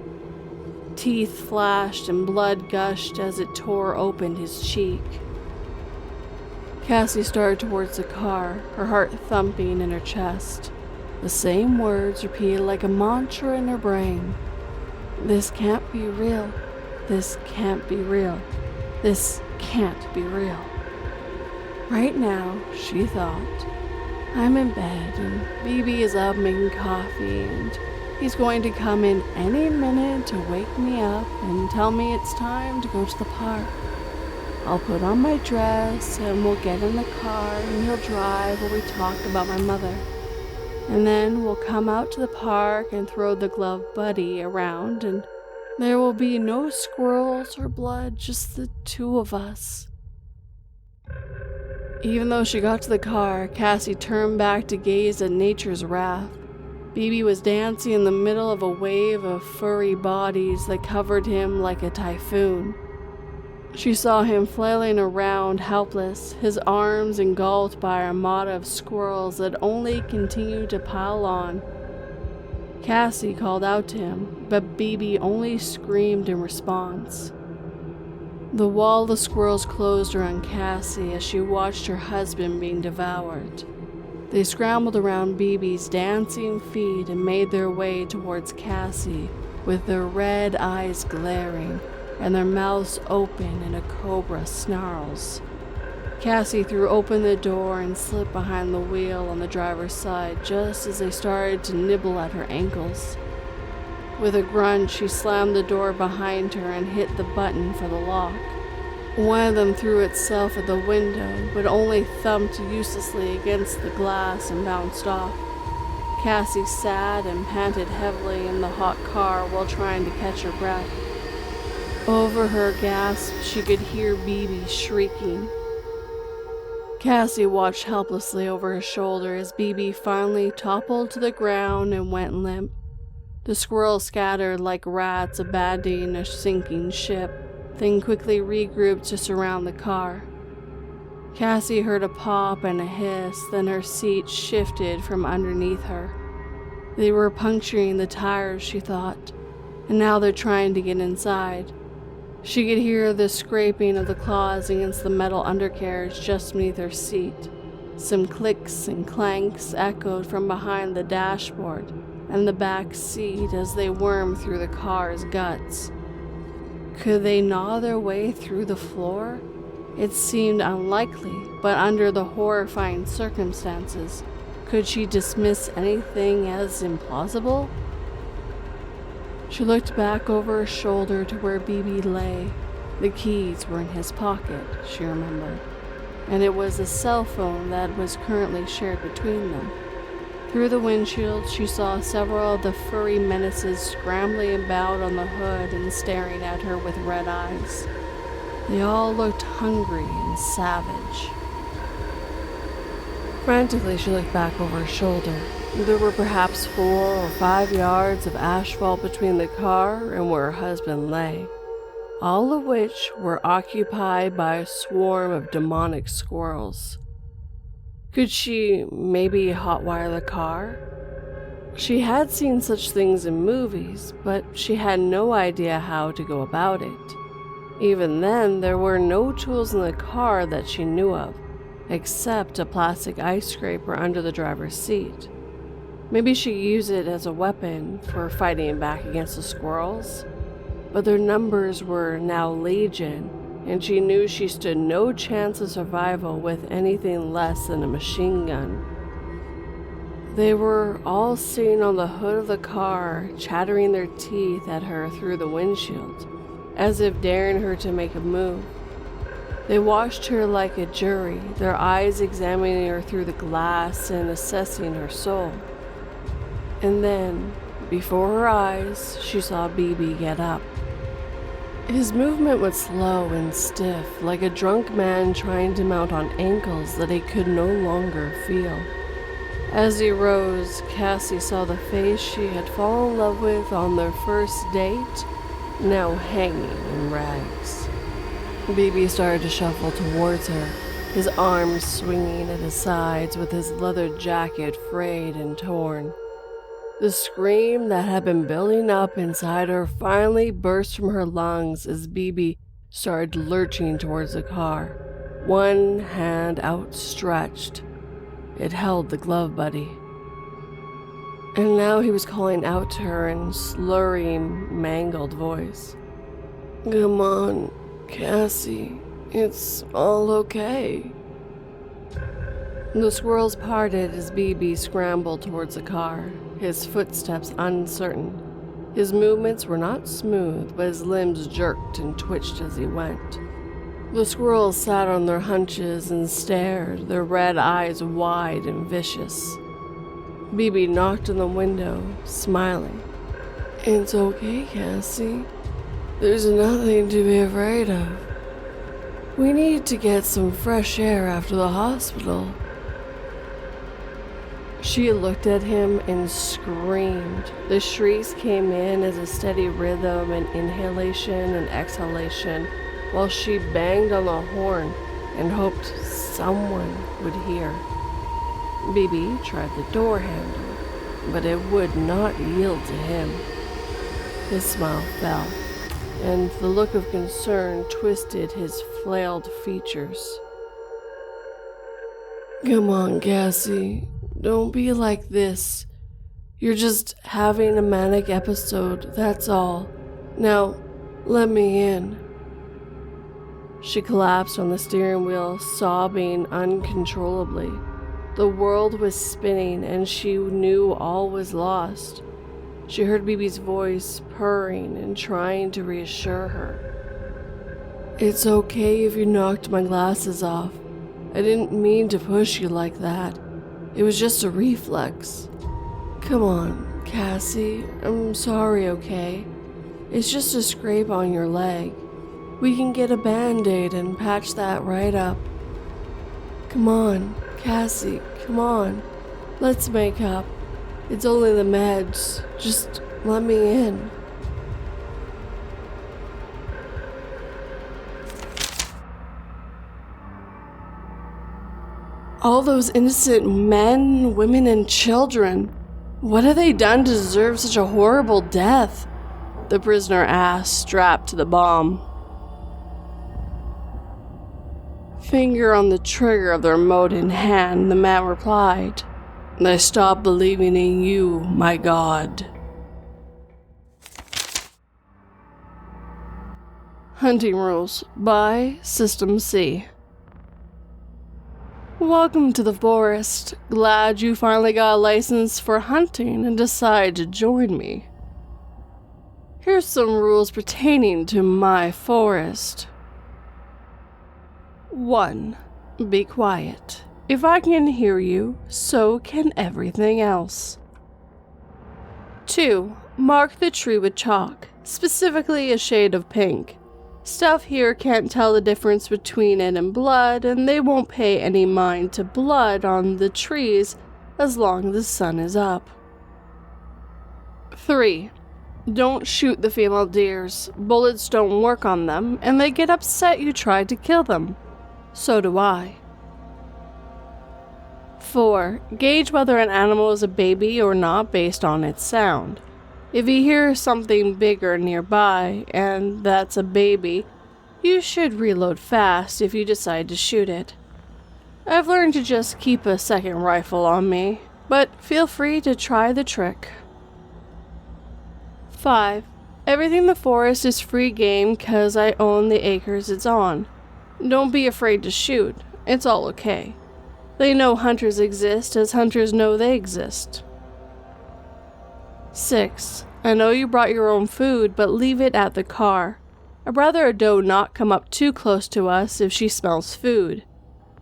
S1: Teeth flashed and blood gushed as it tore open his cheek. Cassie started towards the car, her heart thumping in her chest. The same words repeated like a mantra in her brain. "This can't be real. This can't be real. This can't be real." Right now, she thought, I'm in bed and Bibi is up making coffee and he's going to come in any minute to wake me up and tell me it's time to go to the park. I'll put on my dress and we'll get in the car and he'll drive while we talk about my mother. And then we'll come out to the park and throw the glove buddy around and there will be no squirrels or blood, just the two of us. Even though she got to the car, Cassie turned back to gaze at nature's wrath. Bibi was dancing in the middle of a wave of furry bodies that covered him like a typhoon. She saw him flailing around helpless, his arms engulfed by an armada of squirrels that only continued to pile on. Cassie called out to him, but Bibi only screamed in response. The wall of squirrels closed around Cassie as she watched her husband being devoured. They scrambled around Bibi's dancing feet and made their way towards Cassie with their red eyes glaring and their mouths open in a cobra snarls. Cassie threw open the door and slipped behind the wheel on the driver's side just as they started to nibble at her ankles. With a grunt, she slammed the door behind her and hit the button for the lock. One of them threw itself at the window, but only thumped uselessly against the glass and bounced off. Cassie sat and panted heavily in the hot car while trying to catch her breath. Over her gasp, she could hear Bibi shrieking. Cassie watched helplessly over her shoulder as Bibi finally toppled to the ground and went limp. The squirrels scattered like rats abandoning a sinking ship, then quickly regrouped to surround the car. Cassie heard a pop and a hiss, then her seat shifted from underneath her. They were puncturing the tires, she thought, and now they're trying to get inside. She could hear the scraping of the claws against the metal undercarriage just beneath her seat. Some clicks and clanks echoed from behind the dashboard and the back seat as they wormed through the car's guts. Could they gnaw their way through the floor? It seemed unlikely, but under the horrifying circumstances, could she dismiss anything as implausible? She looked back over her shoulder to where Bibi lay. The keys were in his pocket, she remembered, and it was a cell phone that was currently shared between them. Through the windshield, she saw several of the furry menaces scrambling about on the hood and staring at her with red eyes. They all looked hungry and savage. Frantically, she looked back over her shoulder. There were perhaps 4 or 5 yards of asphalt between the car and where her husband lay, all of which were occupied by a swarm of demonic squirrels. Could she maybe hotwire the car? She had seen such things in movies, but she had no idea how to go about it. Even then, there were no tools in the car that she knew of, except a plastic ice scraper under the driver's seat. Maybe she used it as a weapon for fighting back against the squirrels, but their numbers were now legion, and she knew she stood no chance of survival with anything less than a machine gun. They were all sitting on the hood of the car, chattering their teeth at her through the windshield, as if daring her to make a move. They watched her like a jury, their eyes examining her through the glass and assessing her soul. And then, before her eyes, she saw BB get up. His movement was slow and stiff, like a drunk man trying to mount on ankles that he could no longer feel. As he rose, Cassie saw the face she had fallen in love with on their first date, now hanging in rags. BB started to shuffle towards her, his arms swinging at his sides with his leather jacket frayed and torn. The scream that had been building up inside her finally burst from her lungs as BB started lurching towards the car, one hand outstretched. It held the glove buddy. And now he was calling out to her in slurring, mangled voice. "Come on, Cassie, it's all okay." The squirrels parted as BB scrambled towards the car, his footsteps uncertain. His movements were not smooth, but his limbs jerked and twitched as he went. The squirrels sat on their hunches and stared, their red eyes wide and vicious. BB knocked on the window, smiling. "It's okay, Cassie. There's nothing to be afraid of. We need to get some fresh air after the hospital." She looked at him and screamed. The shrieks came in as a steady rhythm and inhalation and exhalation, while she banged on the horn and hoped someone would hear. BB tried the door handle, but it would not yield to him. His smile fell, and the look of concern twisted his flailed features. "Come on, Cassie. Don't be like this. You're just having a manic episode, that's all. Now, let me in." She collapsed on the steering wheel, sobbing uncontrollably. The world was spinning, and she knew all was lost. She heard BB's voice purring and trying to reassure her. "It's okay if you knocked my glasses off. I didn't mean to push you like that. It was just a reflex. Come on, Cassie, I'm sorry, okay? It's just a scrape on your leg. We can get a Band-Aid and patch that right up. Come on, Cassie, come on. Let's make up. It's only the meds. Just let me in." All those innocent men, women, and children. What have they done to deserve such a horrible death? The prisoner asked, strapped to the bomb. Finger on the trigger of the remote in hand, the man replied, "They stopped believing in you, my God." Hunting Rules by System C. Welcome to the forest. Glad you finally got a license for hunting and decided to join me. Here's some rules pertaining to my forest. 1. Be quiet. If I can hear you, so can everything else. 2. Mark the tree with chalk, specifically a shade of pink. Stuff here can't tell the difference between it and blood, and they won't pay any mind to blood on the trees as long as the sun is up. 3. Don't shoot the female deers. Bullets don't work on them, and they get upset you tried to kill them. So do I. 4. Gauge whether an animal is a baby or not based on its sound. If you hear something bigger nearby, and that's a baby, you should reload fast if you decide to shoot it. I've learned to just keep a second rifle on me, but feel free to try the trick. 5. Everything in the forest is free game because I own the acres it's on. Don't be afraid to shoot, it's all okay. They know hunters exist as hunters know they exist. 6. I know you brought your own food, but leave it at the car. I'd rather a doe not come up too close to us if she smells food.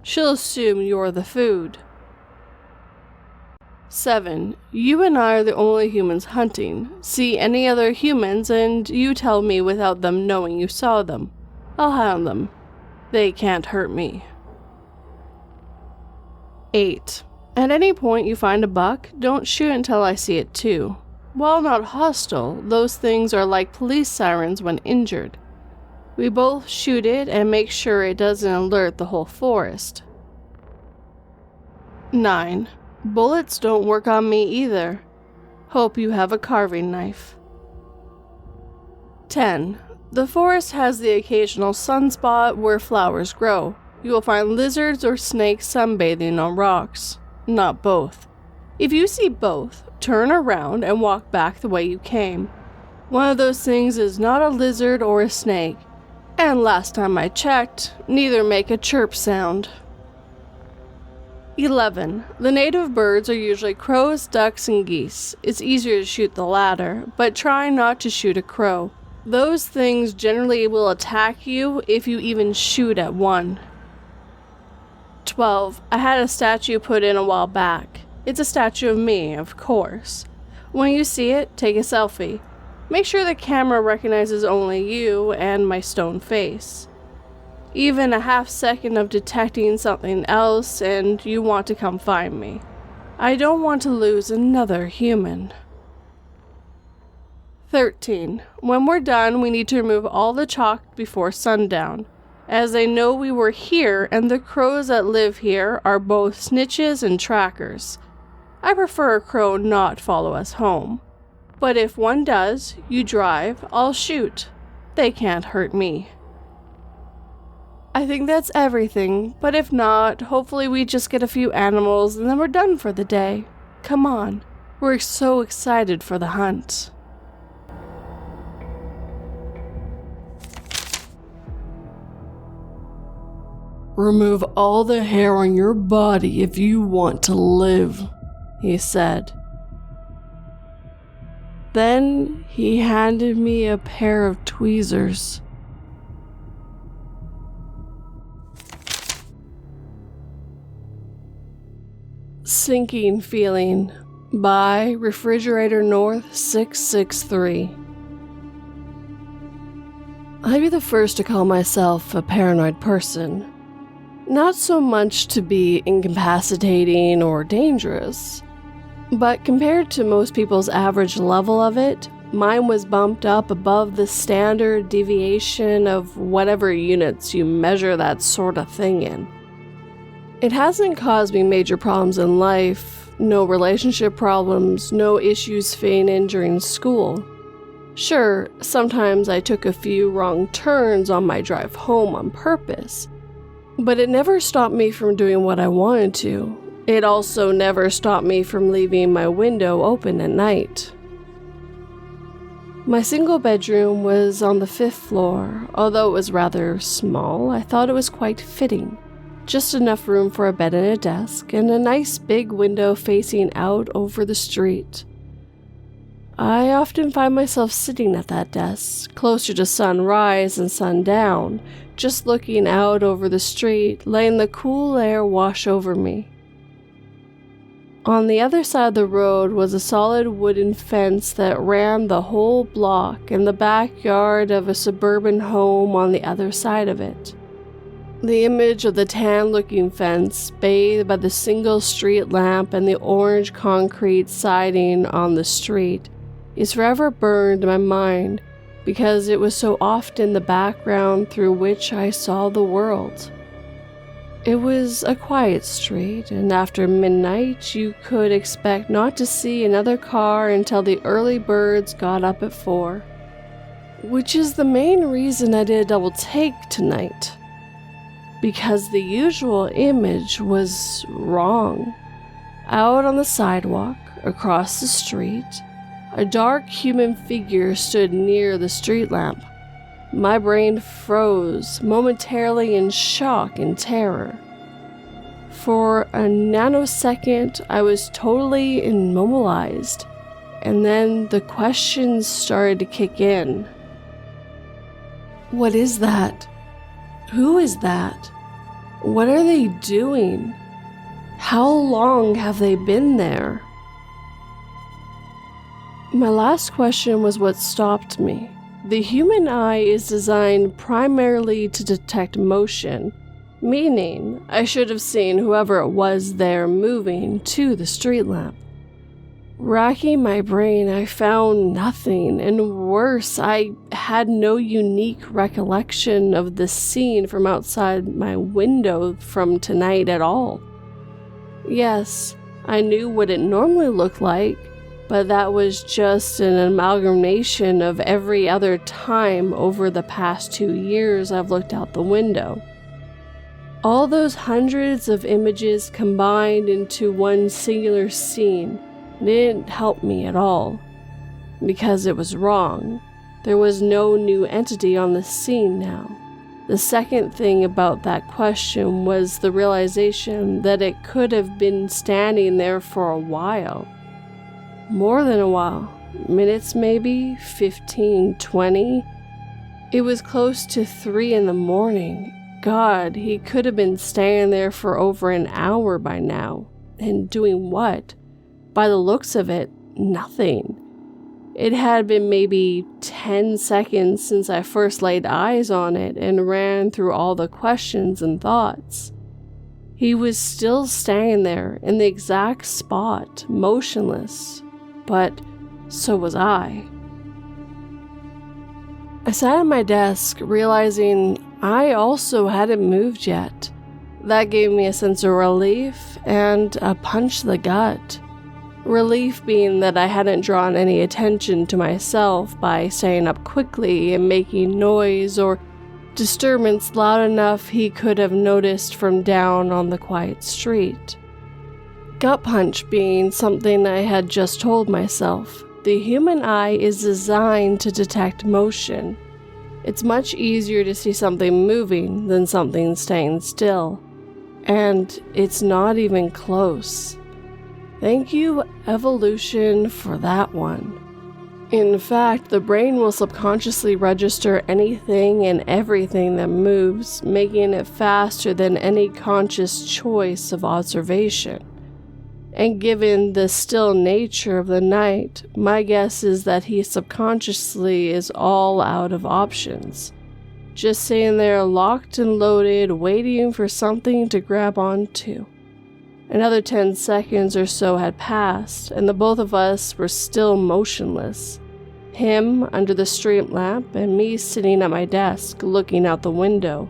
S1: She'll assume you're the food. 7. You and I are the only humans hunting. See any other humans and you tell me without them knowing you saw them. I'll hound them. They can't hurt me. 8. At any point you find a buck, don't shoot until I see it too. While not hostile, those things are like police sirens when injured. We both shoot it and make sure it doesn't alert the whole forest. 9. Bullets don't work on me either. Hope you have a carving knife. 10. The forest has the occasional sunspot where flowers grow. You will find lizards or snakes sunbathing on rocks. Not both. If you see both, turn around and walk back the way you came. One of those things is not a lizard or a snake, and last time I checked, neither make a chirp sound. 11. The native birds are usually crows, ducks, and geese. It's easier to shoot the latter, but try not to shoot a crow. Those things generally will attack you if you even shoot at one. 12. I had a statue put in a while back. It's a statue of me, of course. When you see it, take a selfie. Make sure the camera recognizes only you and my stone face. Even a half second of detecting something else and you want to come find me. I don't want to lose another human. 13. When we're done, we need to remove all the chalk before sundown, as they know we were here and the crows that live here are both snitches and trackers. I prefer a crow not follow us home. But if one does, you drive, I'll shoot. They can't hurt me. I think that's everything, but if not, hopefully we just get a few animals and then we're done for the day. Come on, we're so excited for the hunt. Remove all the hair on your body if you want to live, he said. Then he handed me a pair of tweezers. Sinking Feeling by Refrigerator North 663. I'd be the first to call myself a paranoid person. Not so much to be incapacitating or dangerous, but compared to most people's average level of it, mine was bumped up above the standard deviation of whatever units you measure that sort of thing in. It hasn't caused me major problems in life, no relationship problems, no issues fitting in during school. Sure, sometimes I took a few wrong turns on my drive home on purpose, but it never stopped me from doing what I wanted to. It also never stopped me from leaving my window open at night. My single bedroom was on the 5th floor. Although it was rather small, I thought it was quite fitting. Just enough room for a bed and a desk, and a nice big window facing out over the street. I often find myself sitting at that desk, closer to sunrise and sundown, just looking out over the street, letting the cool air wash over me. On the other side of the road was a solid wooden fence that ran the whole block and the backyard of a suburban home on the other side of it. The image of the tan-looking fence, bathed by the single street lamp and the orange concrete siding on the street, is forever burned in my mind because it was so often the background through which I saw the world. It was a quiet street, and after midnight you could expect not to see another car until the early birds got up at 4. Which is the main reason I did a double take tonight. Because the usual image was wrong. Out on the sidewalk, across the street, a dark human figure stood near the street lamp. My brain froze, momentarily in shock and terror. For a nanosecond, I was totally immobilized, and then the questions started to kick in. What is that? Who is that? What are they doing? How long have they been there? My last question was what stopped me. The human eye is designed primarily to detect motion, meaning I should have seen whoever it was there moving to the street lamp. Racking my brain, I found nothing, and worse, I had no unique recollection of the scene from outside my window from tonight at all. Yes, I knew what it normally looked like, but that was just an amalgamation of every other time over the past 2 years I've looked out the window. All those hundreds of images combined into one singular scene didn't help me at all, because it was wrong. There was no new entity on the scene now. The second thing about that question was the realization that it could have been standing there for a while. More than a while. Minutes maybe, 15, 20. It was close to 3 in the morning. God, he could have been standing there for over an hour by now. And doing what? By the looks of it, nothing. It had been maybe 10 seconds since I first laid eyes on it and ran through all the questions and thoughts. He was still standing there in the exact spot, motionless, but so was I. I sat at my desk, realizing I also hadn't moved yet. That gave me a sense of relief and a punch to the gut. Relief being that I hadn't drawn any attention to myself by staying up quickly and making noise or disturbance loud enough he could have noticed from down on the quiet street. Gut punch being something I had just told myself. The human eye is designed to detect motion. It's much easier to see something moving than something staying still. And it's not even close. Thank you, evolution, for that one. In fact, the brain will subconsciously register anything and everything that moves, making it faster than any conscious choice of observation. And given the still nature of the night, my guess is that he subconsciously is all out of options. Just sitting there locked and loaded, waiting for something to grab onto. Another 10 seconds or so had passed, and the both of us were still motionless. Him under the street lamp, and me sitting at my desk looking out the window,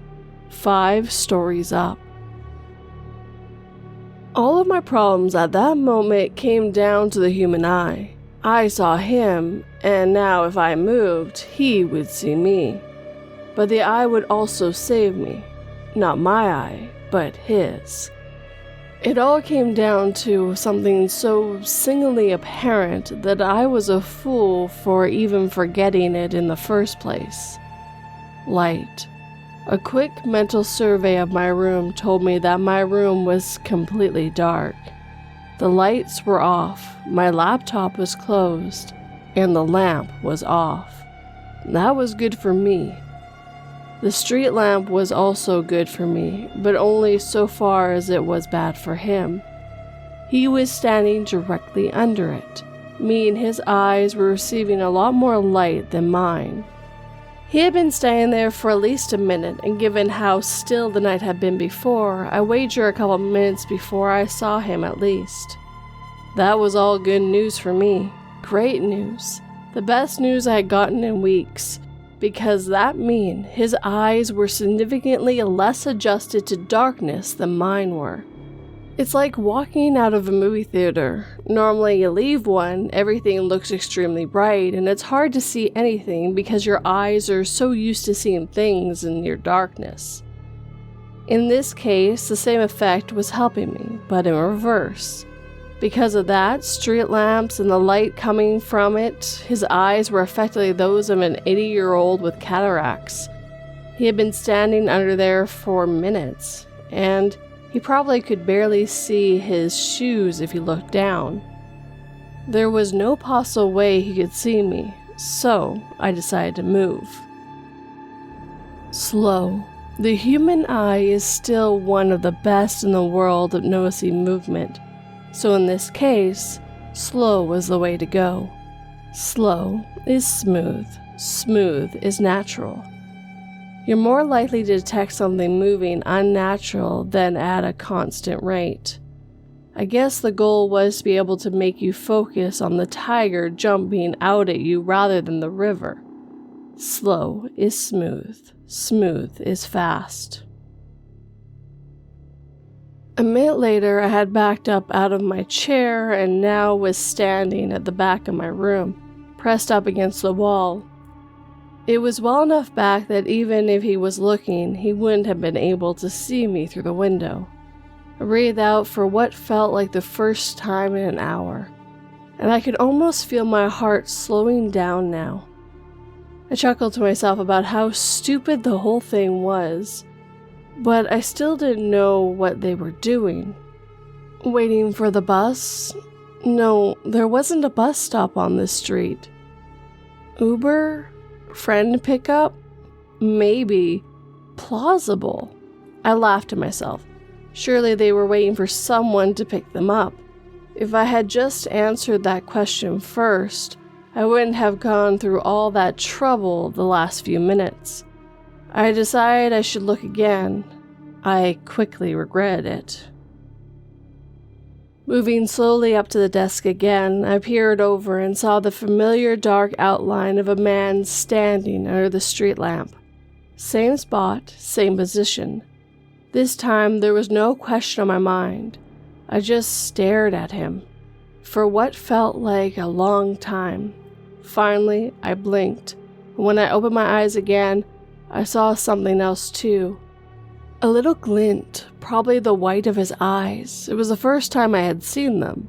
S1: 5 stories up. All of my problems at that moment came down to the human eye. I saw him, and now if I moved, he would see me. But the eye would also save me. Not my eye, but his. It all came down to something so singularly apparent that I was a fool for even forgetting it in the first place. Light. A quick mental survey of my room told me that my room was completely dark. The lights were off, my laptop was closed, and the lamp was off. That was good for me. The street lamp was also good for me, but only so far as it was bad for him. He was standing directly under it, meaning his eyes were receiving a lot more light than mine. He had been standing there for at least a minute, and given how still the night had been before, I wager a couple minutes before I saw him at least. That was all good news for me. Great news. The best news I had gotten in weeks. Because that meant his eyes were significantly less adjusted to darkness than mine were. It's like walking out of a movie theater. Normally you leave one, everything looks extremely bright, and it's hard to see anything because your eyes are so used to seeing things in your darkness. In this case, the same effect was helping me, but in reverse. Because of that, street lamps and the light coming from it, his eyes were effectively those of an 80-year-old with cataracts. He had been standing under there for minutes, and he probably could barely see his shoes if he looked down. There was no possible way he could see me, so I decided to move. Slow. The human eye is still one of the best in the world at noticing movement. So in this case, slow was the way to go. Slow is smooth. Smooth is natural. You're more likely to detect something moving unnatural than at a constant rate. I guess the goal was to be able to make you focus on the tiger jumping out at you rather than the river. Slow is smooth. Smooth is fast. A minute later, I had backed up out of my chair and now was standing at the back of my room, pressed up against the wall. It was well enough back that even if he was looking, he wouldn't have been able to see me through the window. I breathed out for what felt like the first time in an hour, and I could almost feel my heart slowing down now. I chuckled to myself about how stupid the whole thing was. But I still didn't know what they were doing. Waiting for the bus? No, there wasn't a bus stop on this street. Uber? Friend pickup? Maybe. Plausible. I laughed to myself. Surely they were waiting for someone to pick them up. If I had just answered that question first, I wouldn't have gone through all that trouble the last few minutes. I decided I should look again. I quickly regretted it. Moving slowly up to the desk again, I peered over and saw the familiar dark outline of a man standing under the street lamp. Same spot, same position. This time there was no question on my mind. I just stared at him for what felt like a long time. Finally, I blinked. When I opened my eyes again, I saw something else too. A little glint, probably the white of his eyes. It was the first time I had seen them.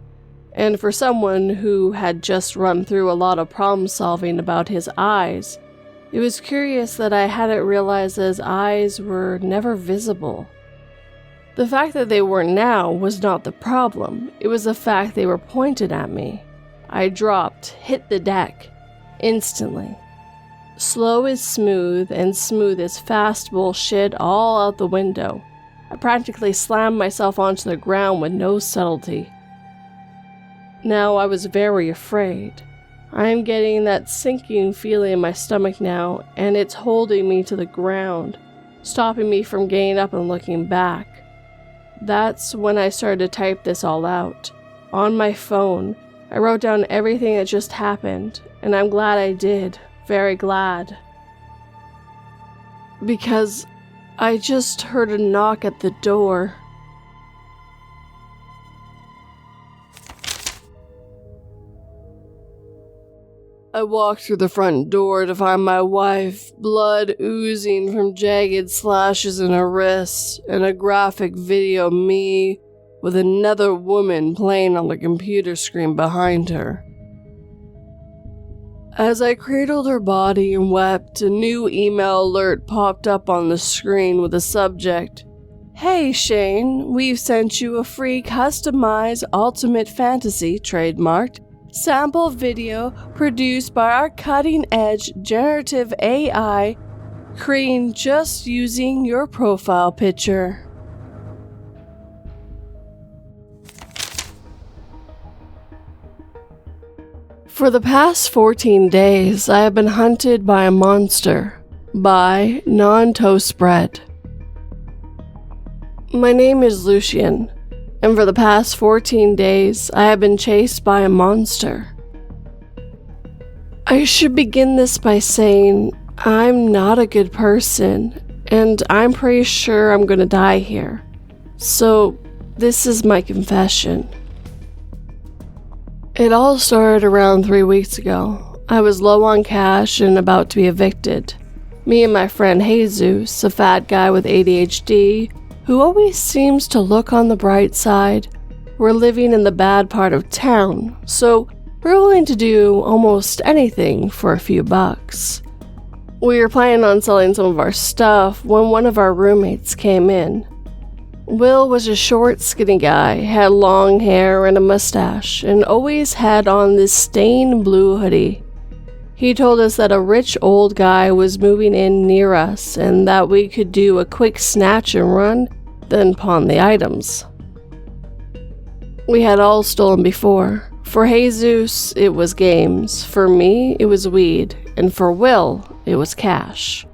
S1: And for someone who had just run through a lot of problem solving about his eyes, it was curious that I hadn't realized that his eyes were never visible. The fact that they were now was not the problem. It was the fact they were pointed at me. I dropped, hit the deck, instantly. Slow is smooth, and smooth is fast bullshit all out the window. I practically slammed myself onto the ground with no subtlety. Now I was very afraid. I am getting that sinking feeling in my stomach now, and it's holding me to the ground, stopping me from getting up and looking back. That's when I started to type this all out. On my phone, I wrote down everything that just happened, and I'm glad I did. Very glad. Because I just heard a knock at the door. I walked through the front door to find my wife, blood oozing from jagged slashes in her wrists, and a graphic video of me with another woman playing on the computer screen behind her. As I cradled her body and wept, a new email alert popped up on the screen with the subject, "Hey Shane, we've sent you a free customized Ultimate Fantasy trademarked sample video produced by our cutting-edge generative AI creating just using your profile picture. For the past 14 days, I have been hunted by a monster. By non-toast bread. My name is Lucian, and for the past 14 days, I have been chased by a monster. I should begin this by saying I'm not a good person, and I'm pretty sure I'm gonna die here. So, this is my confession. It all started around 3 weeks ago. I was low on cash and about to be evicted. Me and my friend Jesus, a fat guy with ADHD, who always seems to look on the bright side, were living in the bad part of town, so we're willing to do almost anything for a few bucks. We were planning on selling some of our stuff when one of our roommates came in. Will was a short, skinny guy, had long hair and a mustache, and always had on this stained blue hoodie. He told us that a rich old guy was moving in near us and that we could do a quick snatch and run, then pawn the items. We had all stolen before. For Jesus, it was games. For me, it was weed. And for Will, it was cash.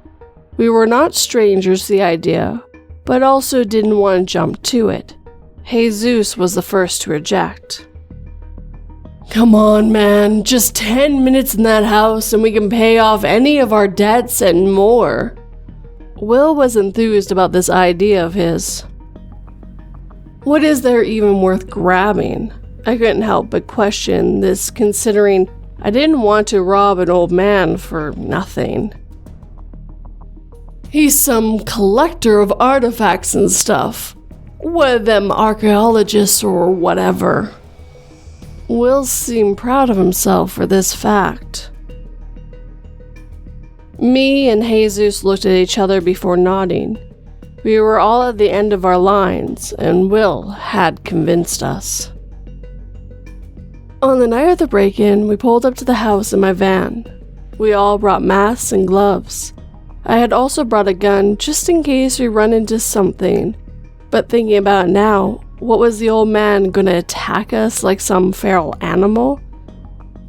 S1: We were not strangers to the idea, but also didn't want to jump to it. Jesus was the first to reject. Come on, man, just 10 minutes in that house and we can pay off any of our debts and more. Will was enthused about this idea of his. What is there even worth grabbing? I couldn't help but question this, considering I didn't want to rob an old man for nothing. He's some collector of artifacts and stuff. One of them archaeologists or whatever. Will seemed proud of himself for this fact. Me and Jesus looked at each other before nodding. We were all at the end of our lines, and Will had convinced us. On the night of the break-in, we pulled up to the house in my van. We all brought masks and gloves. I had also brought a gun just in case we run into something, but thinking about it now, what was the old man gonna attack us like some feral animal?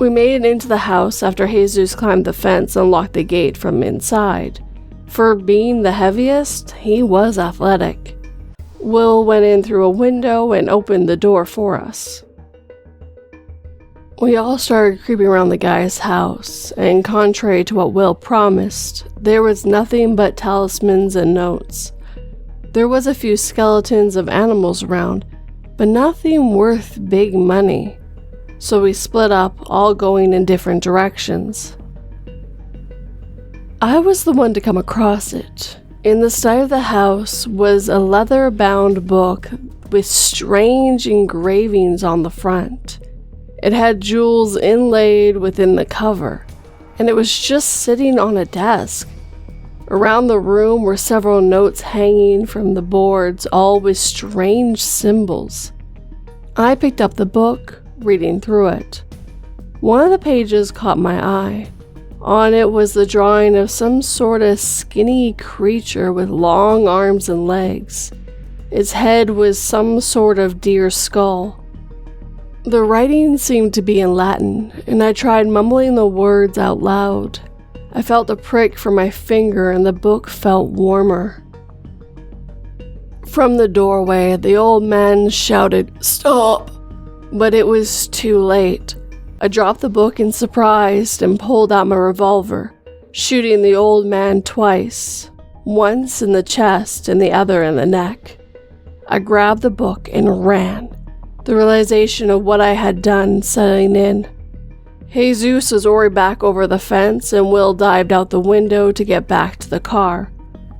S1: We made it into the house after Jesus climbed the fence and locked the gate from inside. For being the heaviest, he was athletic. Will went in through a window and opened the door for us. We all started creeping around the guy's house, and contrary to what Will promised, there was nothing but talismans and notes. There was a few skeletons of animals around, but nothing worth big money. So we split up, all going in different directions. I was the one to come across it. In the side of the house was a leather-bound book with strange engravings on the front. It had jewels inlaid within the cover, and it was just sitting on a desk. Around the room were several notes hanging from the boards, all with strange symbols. I picked up the book, reading through it. One of the pages caught my eye. On it was the drawing of some sort of skinny creature with long arms and legs. Its head was some sort of deer skull. The writing seemed to be in Latin, and I tried mumbling the words out loud. I felt a prick from my finger and the book felt warmer. From the doorway, the old man shouted, "Stop!" But it was too late. I dropped the book in surprise and pulled out my revolver, shooting the old man twice, once in the chest and the other in the neck. I grabbed the book and ran, the realization of what I had done setting in. Jesus was already back over the fence, and Will dived out the window to get back to the car.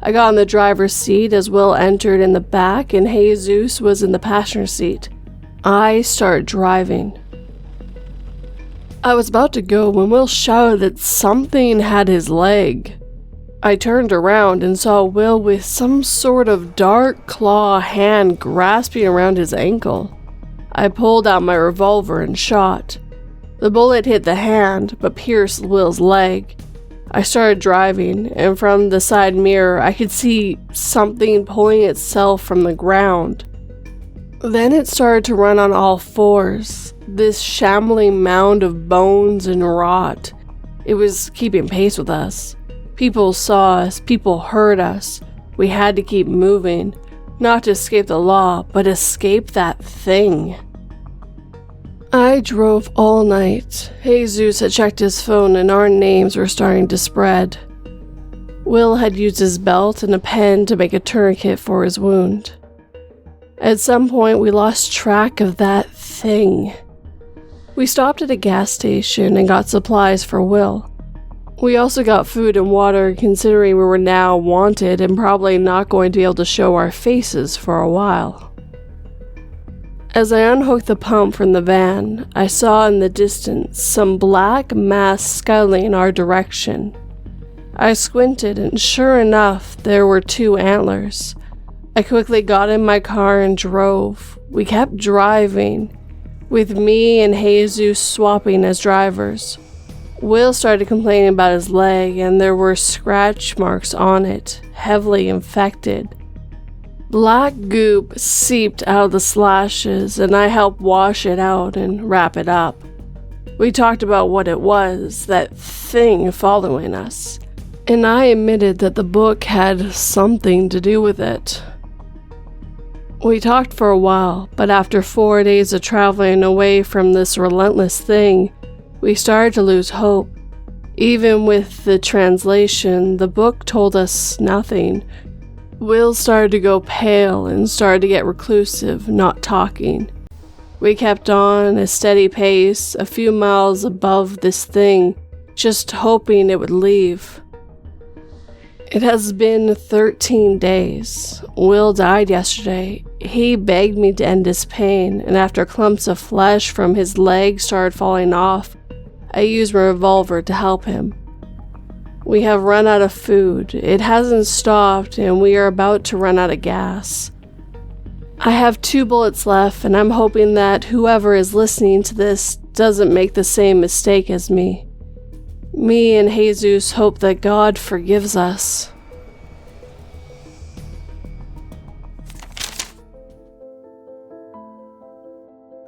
S1: I got in the driver's seat as Will entered in the back, and Jesus was in the passenger seat. I started driving. I was about to go when Will shouted that something had his leg. I turned around and saw Will with some sort of dark claw hand grasping around his ankle. I pulled out my revolver and shot. The bullet hit the hand, but pierced Will's leg. I started driving, and from the side mirror, I could see something pulling itself from the ground. Then it started to run on all fours, this shambling mound of bones and rot. It was keeping pace with us. People saw us, people heard us. We had to keep moving, not to escape the law, but escape that thing. I drove all night. Jesus had checked his phone and our names were starting to spread. Will had used his belt and a pen to make a tourniquet for his wound. At some point, we lost track of that thing. We stopped at a gas station and got supplies for Will. We also got food and water, considering we were now wanted and probably not going to be able to show our faces for a while. As I unhooked the pump from the van, I saw in the distance some black mass scuttling in our direction. I squinted, and sure enough, there were 2 antlers. I quickly got in my car and drove. We kept driving, with me and Jesus swapping as drivers. Will started complaining about his leg, and there were scratch marks on it, heavily infected. Black goop seeped out of the slashes, and I helped wash it out and wrap it up. We talked about what it was, that thing following us, and I admitted that the book had something to do with it. We talked for a while, but after 4 days of traveling away from this relentless thing, we started to lose hope. Even with the translation, the book told us nothing. Will started to go pale and started to get reclusive, not talking. We kept on a steady pace, a few miles above this thing, just hoping it would leave. It has been 13 days. Will died yesterday. He begged me to end his pain, and after clumps of flesh from his leg started falling off, I used my revolver to help him. We have run out of food. It hasn't stopped, and we are about to run out of gas. I have 2 bullets left, and I'm hoping that whoever is listening to this doesn't make the same mistake as me. Me and Jesus hope that God forgives us.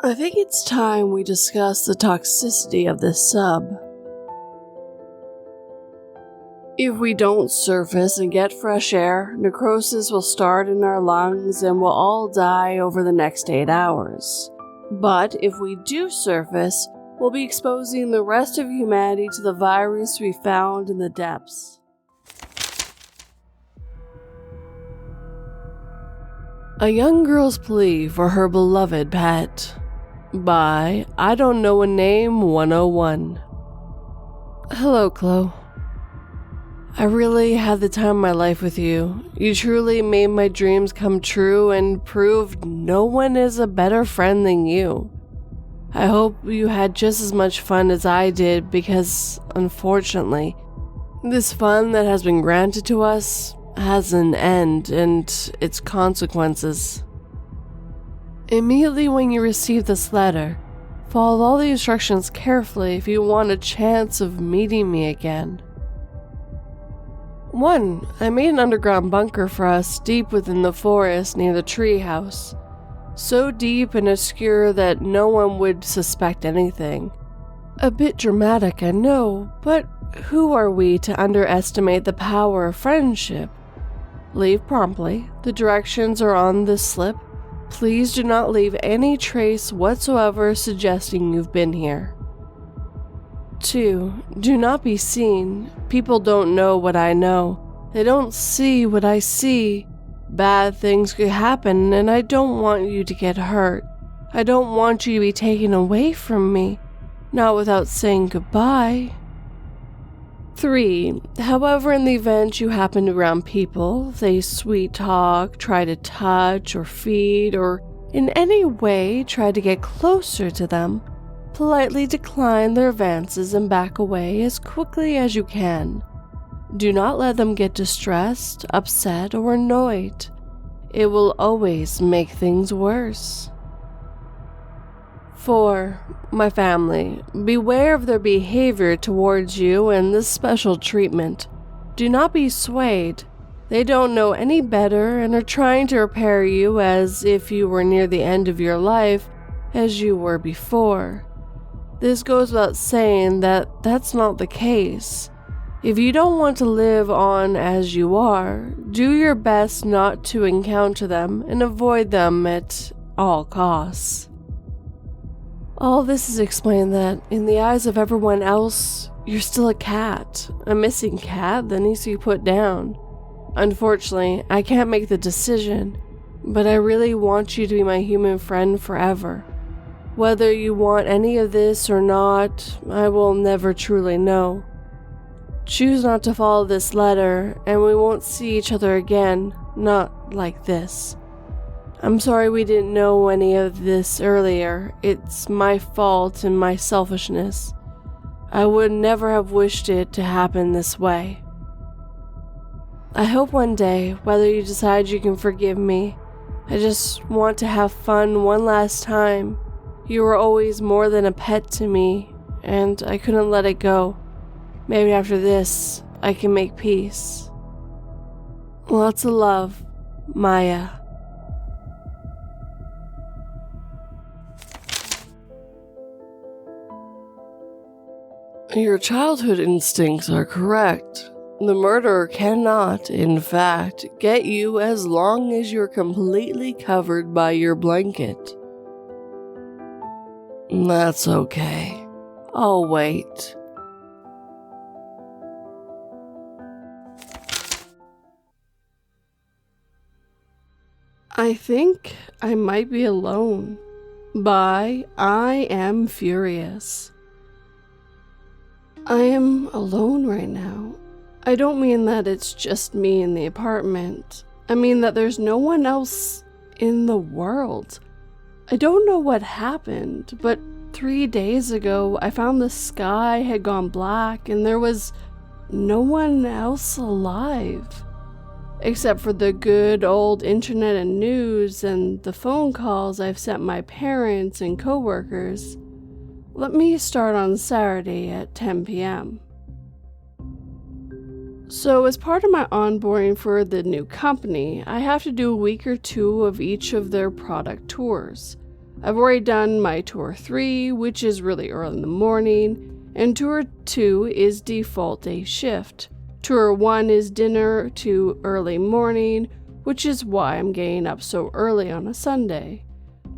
S1: I think it's time we discuss the toxicity of this sub. If we don't surface and get fresh air, necrosis will start in our lungs and we'll all die over the next 8 hours. But if we do surface, we'll be exposing the rest of humanity to the virus we found in the depths. A Young Girl's Plea for Her Beloved Pet by I Don't Know a Name 101. Hello, Chloe. I really had the time of my life with you. You truly made my dreams come true and proved no one is a better friend than you. I hope you had just as much fun as I did because, unfortunately, this fun that has been granted to us has an end and its consequences. Immediately when you receive this letter, follow all the instructions carefully if you want a chance of meeting me again. 1. I made an underground bunker for us deep within the forest near the tree house. So deep and obscure that no one would suspect anything. A bit dramatic, I know, but who are we to underestimate the power of friendship? Leave promptly. The directions are on this slip. Please do not leave any trace whatsoever suggesting you've been here. 2. Do not be seen. People don't know what I know. They don't see what I see. Bad things could happen, and I don't want you to get hurt. I don't want you to be taken away from me, not without saying goodbye. 3. However, in the event you happen to be around people, if they sweet talk, try to touch or feed, or in any way try to get closer to them, politely decline their advances and back away as quickly as you can. Do not let them get distressed, upset, or annoyed. It will always make things worse. 4. My family. Beware of their behavior towards you and this special treatment. Do not be swayed. They don't know any better and are trying to repair you as if you were near the end of your life as you were before. This goes without saying that that's not the case. If you don't want to live on as you are, do your best not to encounter them and avoid them at all costs. All this is explained that, in the eyes of everyone else, you're still a cat, a missing cat that needs to be put down. Unfortunately, I can't make the decision, but I really want you to be my human friend forever. Whether you want any of this or not, I will never truly know. Choose not to follow this letter, and we won't see each other again, not like this. I'm sorry we didn't know any of this earlier. It's my fault and my selfishness. I would never have wished it to happen this way. I hope one day, whether you decide you can forgive me, I just want to have fun one last time. You were always more than a pet to me, and I couldn't let it go. Maybe after this, I can make peace. Lots of love, Maya. Your childhood instincts are correct. The murderer cannot, in fact, get you as long as you're completely covered by your blanket. That's okay. I'll wait. I think I might be alone. By I Am Furious. I am alone right now. I don't mean that it's just me in the apartment. I mean that there's no one else in the world. I don't know what happened, but 3 days ago I found the sky had gone black and there was no one else alive. Except for the good old internet and news and the phone calls I've sent my parents and coworkers. Let me start on Saturday at 10 p.m. So as part of my onboarding for the new company, I have to do a week or 2 of each of their product tours. I've already done my tour 3, which is really early in the morning, and tour 2 is default day shift. Tour 1 is dinner to early morning, which is why I'm getting up so early on a Sunday.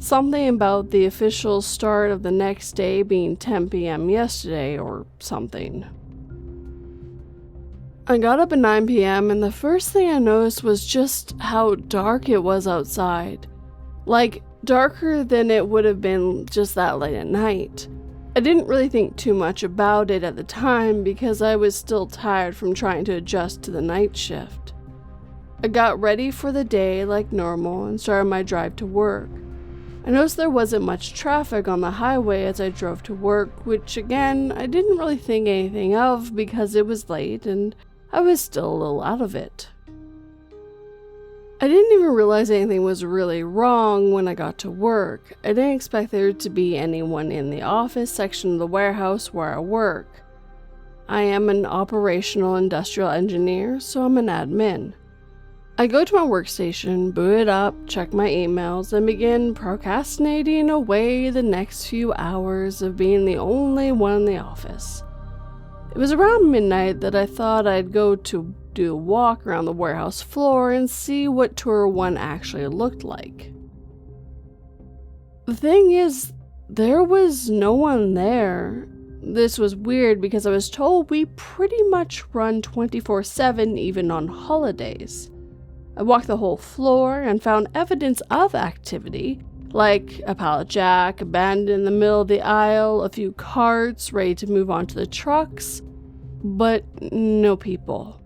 S1: Something about the official start of the next day being 10 p.m. yesterday or something. I got up at 9 p.m. and the first thing I noticed was just how dark it was outside. Like, darker than it would have been just that late at night. I didn't really think too much about it at the time because I was still tired from trying to adjust to the night shift. I got ready for the day like normal and started my drive to work. I noticed there wasn't much traffic on the highway as I drove to work, which again, I didn't really think anything of because it was late and I was still a little out of it. I didn't even realize anything was really wrong when I got to work. I didn't expect there to be anyone in the office section of the warehouse where I work. I am an operational industrial engineer, so I'm an admin. I go to my workstation, boot it up, check my emails, and begin procrastinating away the next few hours of being the only one in the office. It was around midnight that I thought I'd go to do a walk around the warehouse floor and see what Tour 1 actually looked like. The thing is, there was no one there. This was weird because I was told we pretty much run 24/7 even on holidays. I walked the whole floor and found evidence of activity, like a pallet jack abandoned in the middle of the aisle, a few carts ready to move on to the trucks, but no people.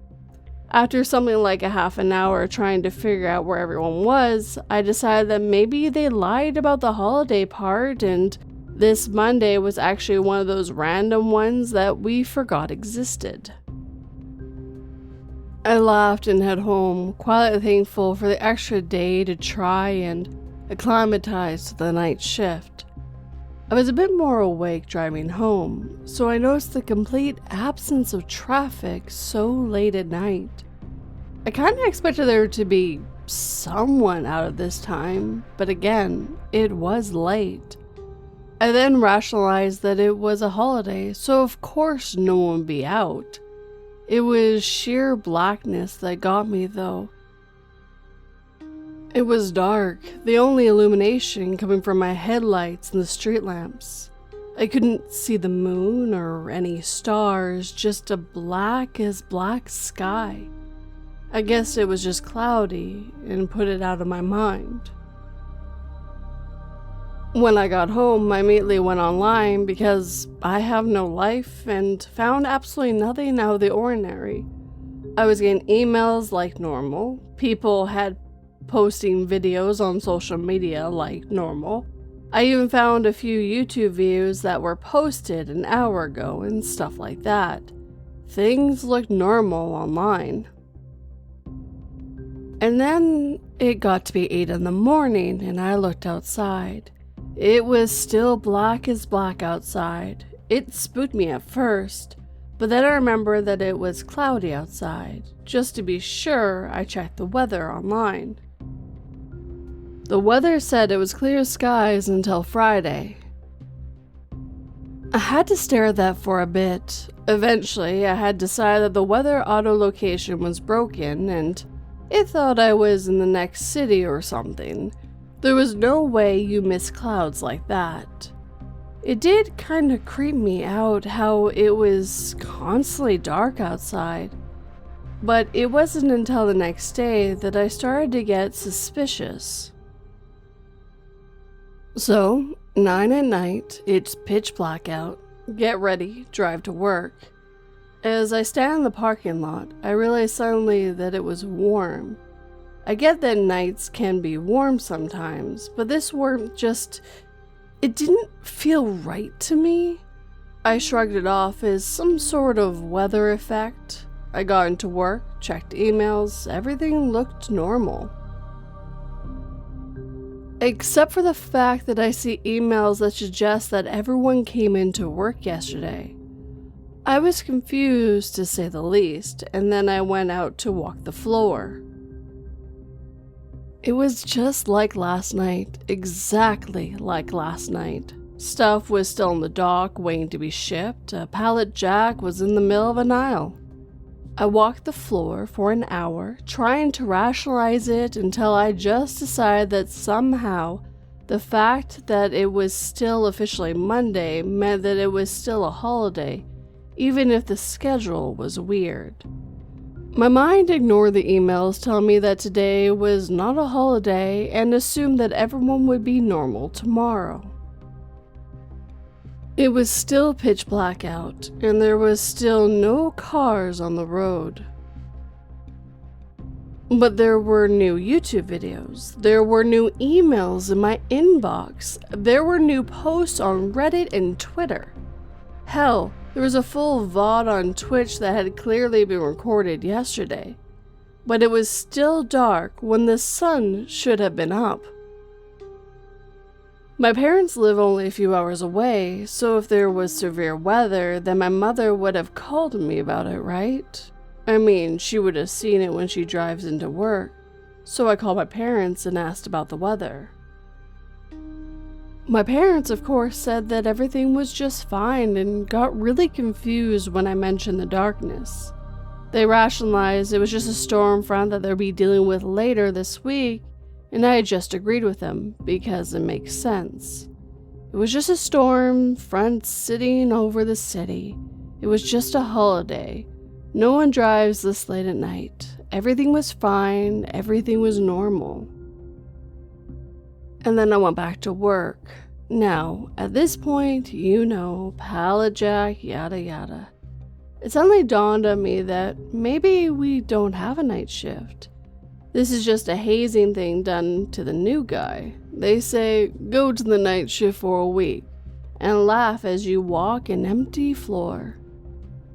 S1: After something like a half an hour trying to figure out where everyone was, I decided that maybe they lied about the holiday part and this Monday was actually one of those random ones that we forgot existed. I laughed and head home, quietly thankful for the extra day to try and acclimatize to the night shift. I was a bit more awake driving home, so I noticed the complete absence of traffic so late at night. I kind of expected there to be someone out at this time, but again, it was late. I then rationalized that it was a holiday, so of course no one would be out. It was sheer blackness that got me though. It was dark, the only illumination coming from my headlights and the street lamps. I couldn't see the moon or any stars, just a black as black sky. I guess it was just cloudy and put it out of my mind. When I got home, I immediately went online because I have no life and found absolutely nothing out of the ordinary. I was getting emails like normal. People had posting videos on social media like normal. I even found a few YouTube videos that were posted an hour ago and stuff like that. Things looked normal online. And then it got to be 8 in the morning and I looked outside. It was still black as black outside. It spooked me at first, but then I remembered that it was cloudy outside. Just to be sure, I checked the weather online. The weather said it was clear skies until Friday. I had to stare at that for a bit. Eventually, I had decided that the weather auto location was broken and it thought I was in the next city or something. There was no way you miss clouds like that. It did kind of creep me out how it was constantly dark outside. But it wasn't until the next day that I started to get suspicious. So, 9 at night, it's pitch black out. Get ready, drive to work. As I stand in the parking lot, I realize suddenly that it was warm. I get that nights can be warm sometimes, but this warmth it didn't feel right to me. I shrugged it off as some sort of weather effect. I got into work, checked emails, everything looked normal. Except for the fact that I see emails that suggest that everyone came into work yesterday. I was confused to say the least, and then I went out to walk the floor. It was just like last night, exactly like last night. Stuff was still in the dock waiting to be shipped. A pallet jack was in the middle of an aisle. I walked the floor for an hour, trying to rationalize it until I just decided that somehow the fact that it was still officially Monday meant that it was still a holiday, even if the schedule was weird. My mind ignored the emails telling me that today was not a holiday and assumed that everyone would be normal tomorrow. It was still pitch black out, and there was still no cars on the road. But there were new YouTube videos, there were new emails in my inbox, there were new posts on Reddit and Twitter. Hell, there was a full VOD on Twitch that had clearly been recorded yesterday, but it was still dark when the sun should have been up. My parents live only a few hours away, so if there was severe weather, then my mother would have called me about it, right? I mean, she would have seen it when she drives into work, so I called my parents and asked about the weather. My parents, of course, said that everything was just fine and got really confused when I mentioned the darkness. They rationalized it was just a storm front that they'll be dealing with later this week, and I just agreed with them because it makes sense. It was just a storm front sitting over the city. It was just a holiday. No one drives this late at night. Everything was fine. Everything was normal. And then I went back to work. Now, at this point, pallet jack, yada yada. It suddenly dawned on me that maybe we don't have a night shift. This is just a hazing thing done to the new guy. They say, go to the night shift for a week, and laugh as you walk an empty floor.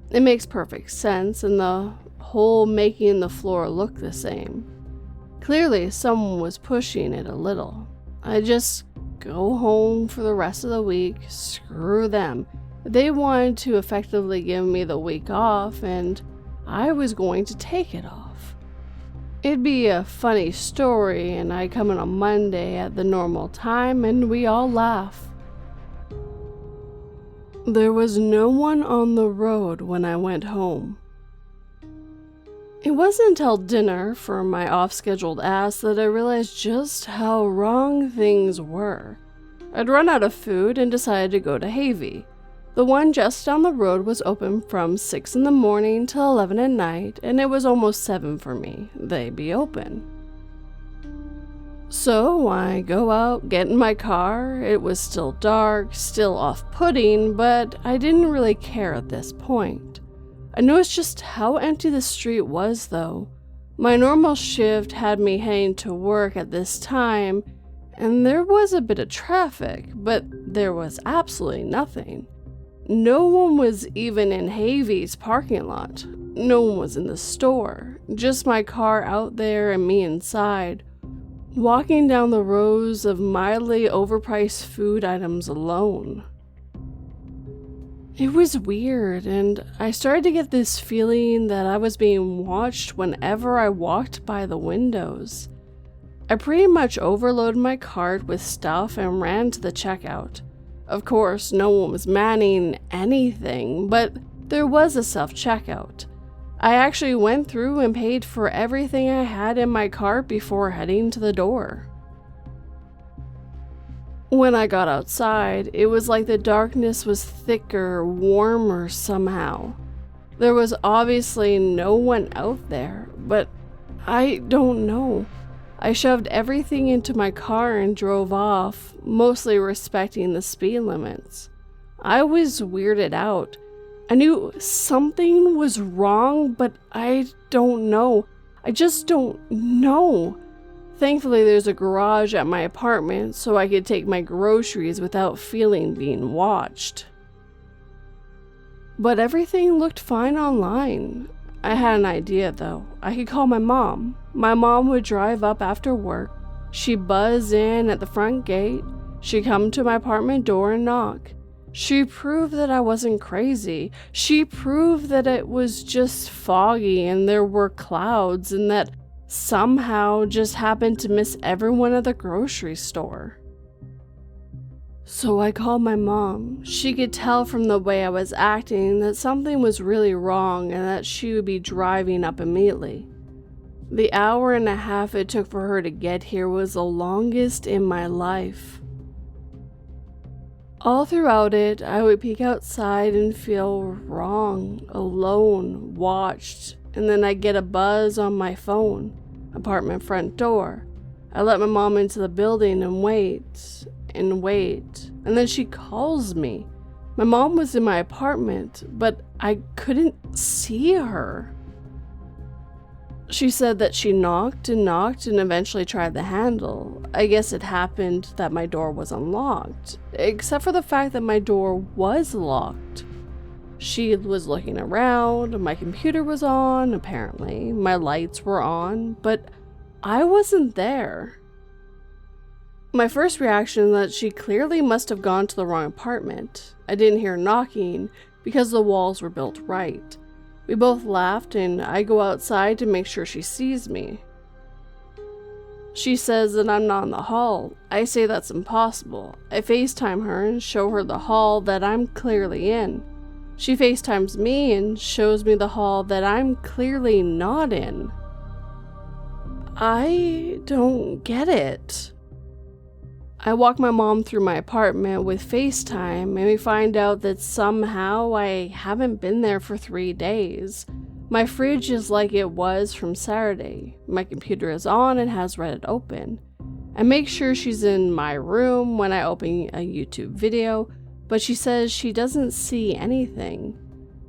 S1: It makes perfect sense, and the whole making the floor look the same. Clearly, someone was pushing it a little. I just go home for the rest of the week. Screw them. They wanted to effectively give me the week off, and I was going to take it off. It'd be a funny story, and I come in on Monday at the normal time, and we all laugh. There was no one on the road when I went home. It wasn't until dinner for my off-scheduled ass that I realized just how wrong things were. I'd run out of food and decided to go to Havy. The one just down the road was open from 6 in the morning till 11 at night, and it was almost 7 for me. They'd be open. So I go out, get in my car. It was still dark, still off-putting, but I didn't really care at this point. I noticed just how empty the street was, though. My normal shift had me heading to work at this time, and there was a bit of traffic, but there was absolutely nothing. No one was even in Havy's parking lot. No one was in the store. Just my car out there and me inside, walking down the rows of mildly overpriced food items alone. It was weird, and I started to get this feeling that I was being watched whenever I walked by the windows. I pretty much overloaded my cart with stuff and ran to the checkout. Of course, no one was manning anything, but there was a self-checkout. I actually went through and paid for everything I had in my cart before heading to the door. When I got outside, it was like the darkness was thicker, warmer somehow. There was obviously no one out there, but I don't know. I shoved everything into my car and drove off, mostly respecting the speed limits. I was weirded out. I knew something was wrong, but I don't know. I just don't know. Thankfully, there's a garage at my apartment, so I could take my groceries without feeling being watched. But everything looked fine online. I had an idea, though. I could call my mom. My mom would drive up after work. She'd buzz in at the front gate. She'd come to my apartment door and knock. She proved that I wasn't crazy. She proved that it was just foggy and there were clouds and that somehow just happened to miss everyone at the grocery store. So I called my mom. She could tell from the way I was acting that something was really wrong and that she would be driving up immediately. The hour and a half it took for her to get here was the longest in my life. All throughout it, I would peek outside and feel wrong, alone, watched, and then I'd get a buzz on my phone. Apartment front door. I let my mom into the building and wait, and then she calls me. My mom was in my apartment, but I couldn't see her. She said that she knocked and eventually tried the handle. I guess it happened that my door was unlocked, except for the fact that my door was locked. She was looking around, my computer was on, apparently, my lights were on, but I wasn't there. My first reaction was that she clearly must have gone to the wrong apartment. I didn't hear knocking because the walls were built right. We both laughed and I go outside to make sure she sees me. She says that I'm not in the hall. I say that's impossible. I FaceTime her and show her the hall that I'm clearly in. She FaceTimes me and shows me the hall that I'm clearly not in. I don't get it. I walk my mom through my apartment with FaceTime and we find out that somehow I haven't been there for 3 days. My fridge is like it was from Saturday. My computer is on and has Reddit open. I make sure she's in my room when I open a YouTube video, but she says she doesn't see anything.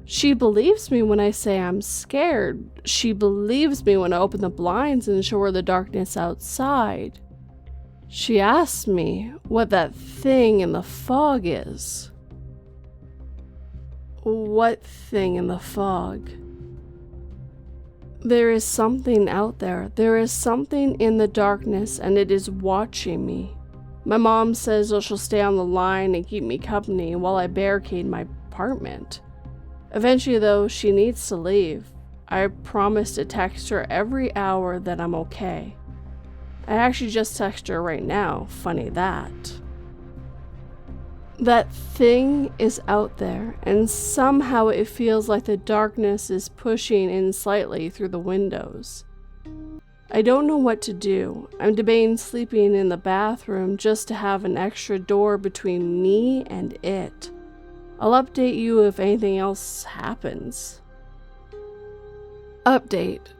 S1: She believes me when I say I'm scared. She believes me when I open the blinds and show her the darkness outside. She asks me what that thing in the fog is. What thing in the fog? There is something out there. There is something in the darkness and it is watching me. My mom says she'll stay on the line and keep me company while I barricade my apartment. Eventually, though, she needs to leave. I promise to text her every hour that I'm okay. I actually just texted her right now, funny that. That thing is out there, and somehow it feels like the darkness is pushing in slightly through the windows. I don't know what to do. I'm debating sleeping in the bathroom just to have an extra door between me and it. I'll update you if anything else happens. Update.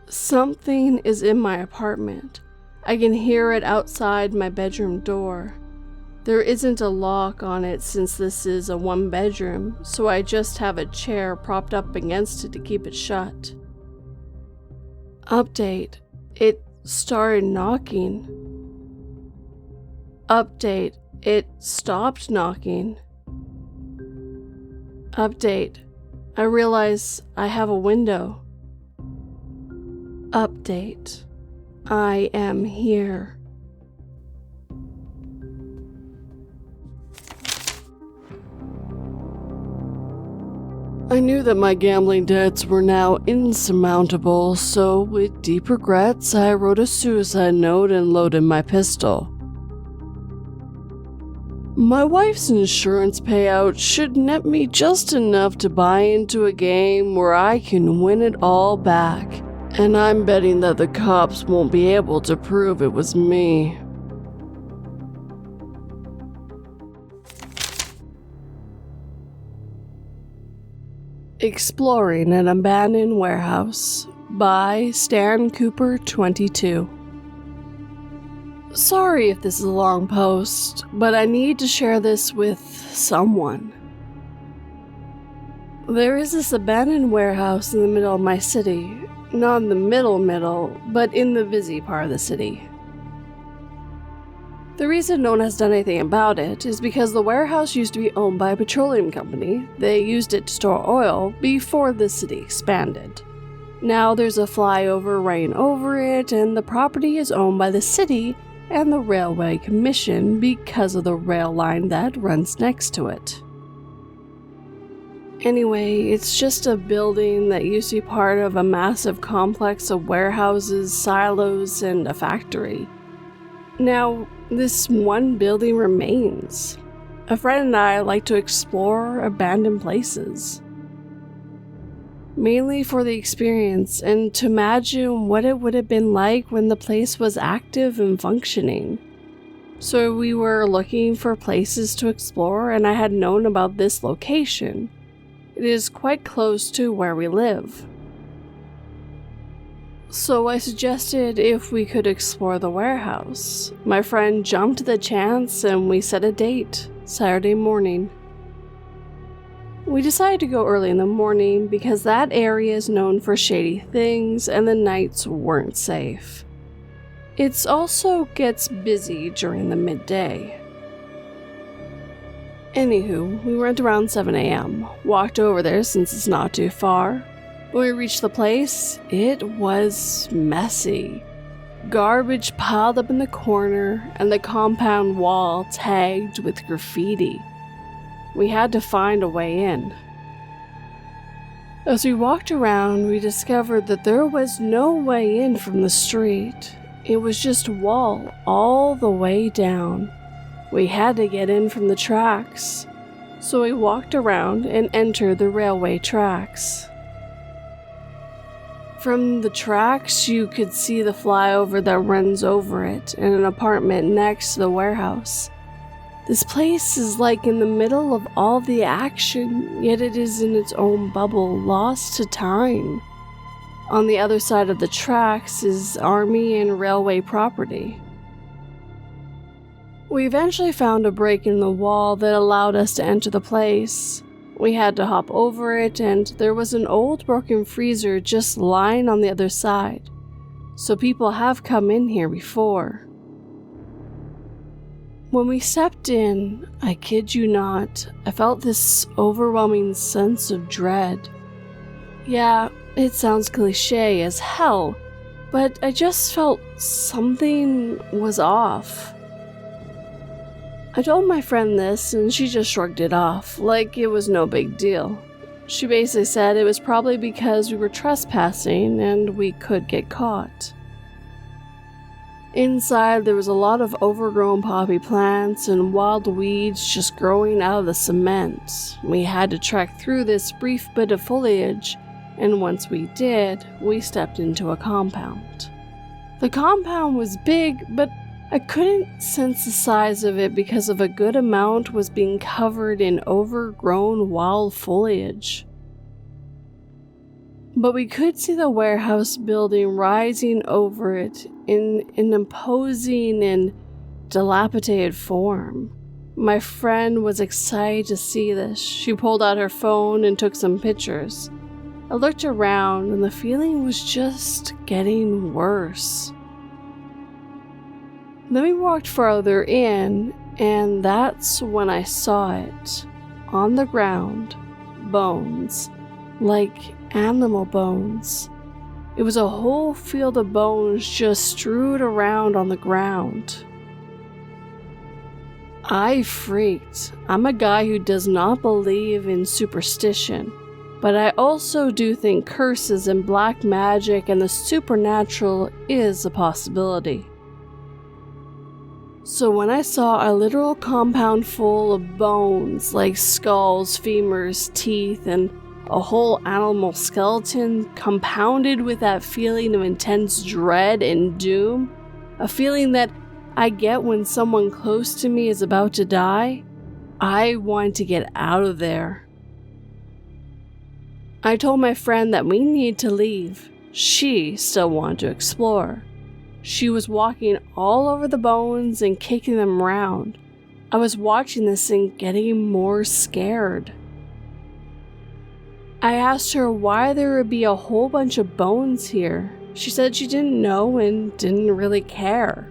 S1: Something is in my apartment. I can hear it outside my bedroom door. There isn't a lock on it since this is a one-bedroom, so I just have a chair propped up against it to keep it shut. Update. It started knocking. Update. It stopped knocking. Update. I realize I have a window. Update. I am here. I knew that my gambling debts were now insurmountable, so with deep regrets, I wrote a suicide note and loaded my pistol. My wife's insurance payout should net me just enough to buy into a game where I can win it all back, and I'm betting that the cops won't be able to prove it was me. Exploring an Abandoned Warehouse by Stan Cooper 22. Sorry if this is a long post, but I need to share this with someone. There is this abandoned warehouse in the middle of my city. Not in the middle, but in the busy part of the city. The reason no one has done anything about it is because the warehouse used to be owned by a petroleum company. They used it to store oil before the city expanded. Now there's a flyover running over it, and the property is owned by the city and the Railway Commission because of the rail line that runs next to it. Anyway, it's just a building that used to be part of a massive complex of warehouses, silos, and a factory. Now, this one building remains. A friend and I like to explore abandoned places. Mainly for the experience and to imagine what it would have been like when the place was active and functioning. So we were looking for places to explore, and I had known about this location. It is quite close to where we live. So I suggested if we could explore the warehouse. My friend jumped at the chance and we set a date, Saturday morning. We decided to go early in the morning because that area is known for shady things and the nights weren't safe. It also gets busy during the midday. Anywho, we went around 7 a.m., walked over there since it's not too far. When we reached the place, it was messy. Garbage piled up in the corner and the compound wall tagged with graffiti. We had to find a way in. As we walked around, we discovered that there was no way in from the street. It was just a wall all the way down. We had to get in from the tracks. So we walked around and entered the railway tracks. From the tracks, you could see the flyover that runs over it and an apartment next to the warehouse. This place is like in the middle of all the action, yet it is in its own bubble, lost to time. On the other side of the tracks is army and railway property. We eventually found a break in the wall that allowed us to enter the place. We had to hop over it, and there was an old broken freezer just lying on the other side. So people have come in here before. When we stepped in, I kid you not, I felt this overwhelming sense of dread. Yeah, it sounds cliche as hell, but I just felt something was off. I told my friend this, and she just shrugged it off, like it was no big deal. She basically said it was probably because we were trespassing and we could get caught. Inside, there was a lot of overgrown poppy plants and wild weeds just growing out of the cement. We had to trek through this brief bit of foliage, and once we did, we stepped into a compound. The compound was big, but I couldn't sense the size of it because of a good amount was being covered in overgrown wild foliage. But we could see the warehouse building rising over it in an imposing and dilapidated form. My friend was excited to see this. She pulled out her phone and took some pictures. I looked around and the feeling was just getting worse. Then we walked farther in, and that's when I saw it. On the ground, bones, like animal bones. It was a whole field of bones just strewed around on the ground. I freaked. I'm a guy who does not believe in superstition, but I also do think curses and black magic and the supernatural is a possibility. So when I saw a literal compound full of bones, like skulls, femurs, teeth, and a whole animal skeleton compounded with that feeling of intense dread and doom, a feeling that I get when someone close to me is about to die, I want to get out of there. I told my friend that we need to leave. She still wanted to explore. She was walking all over the bones and kicking them around. I was watching this and getting more scared. I asked her why there would be a whole bunch of bones here. She said she didn't know and didn't really care.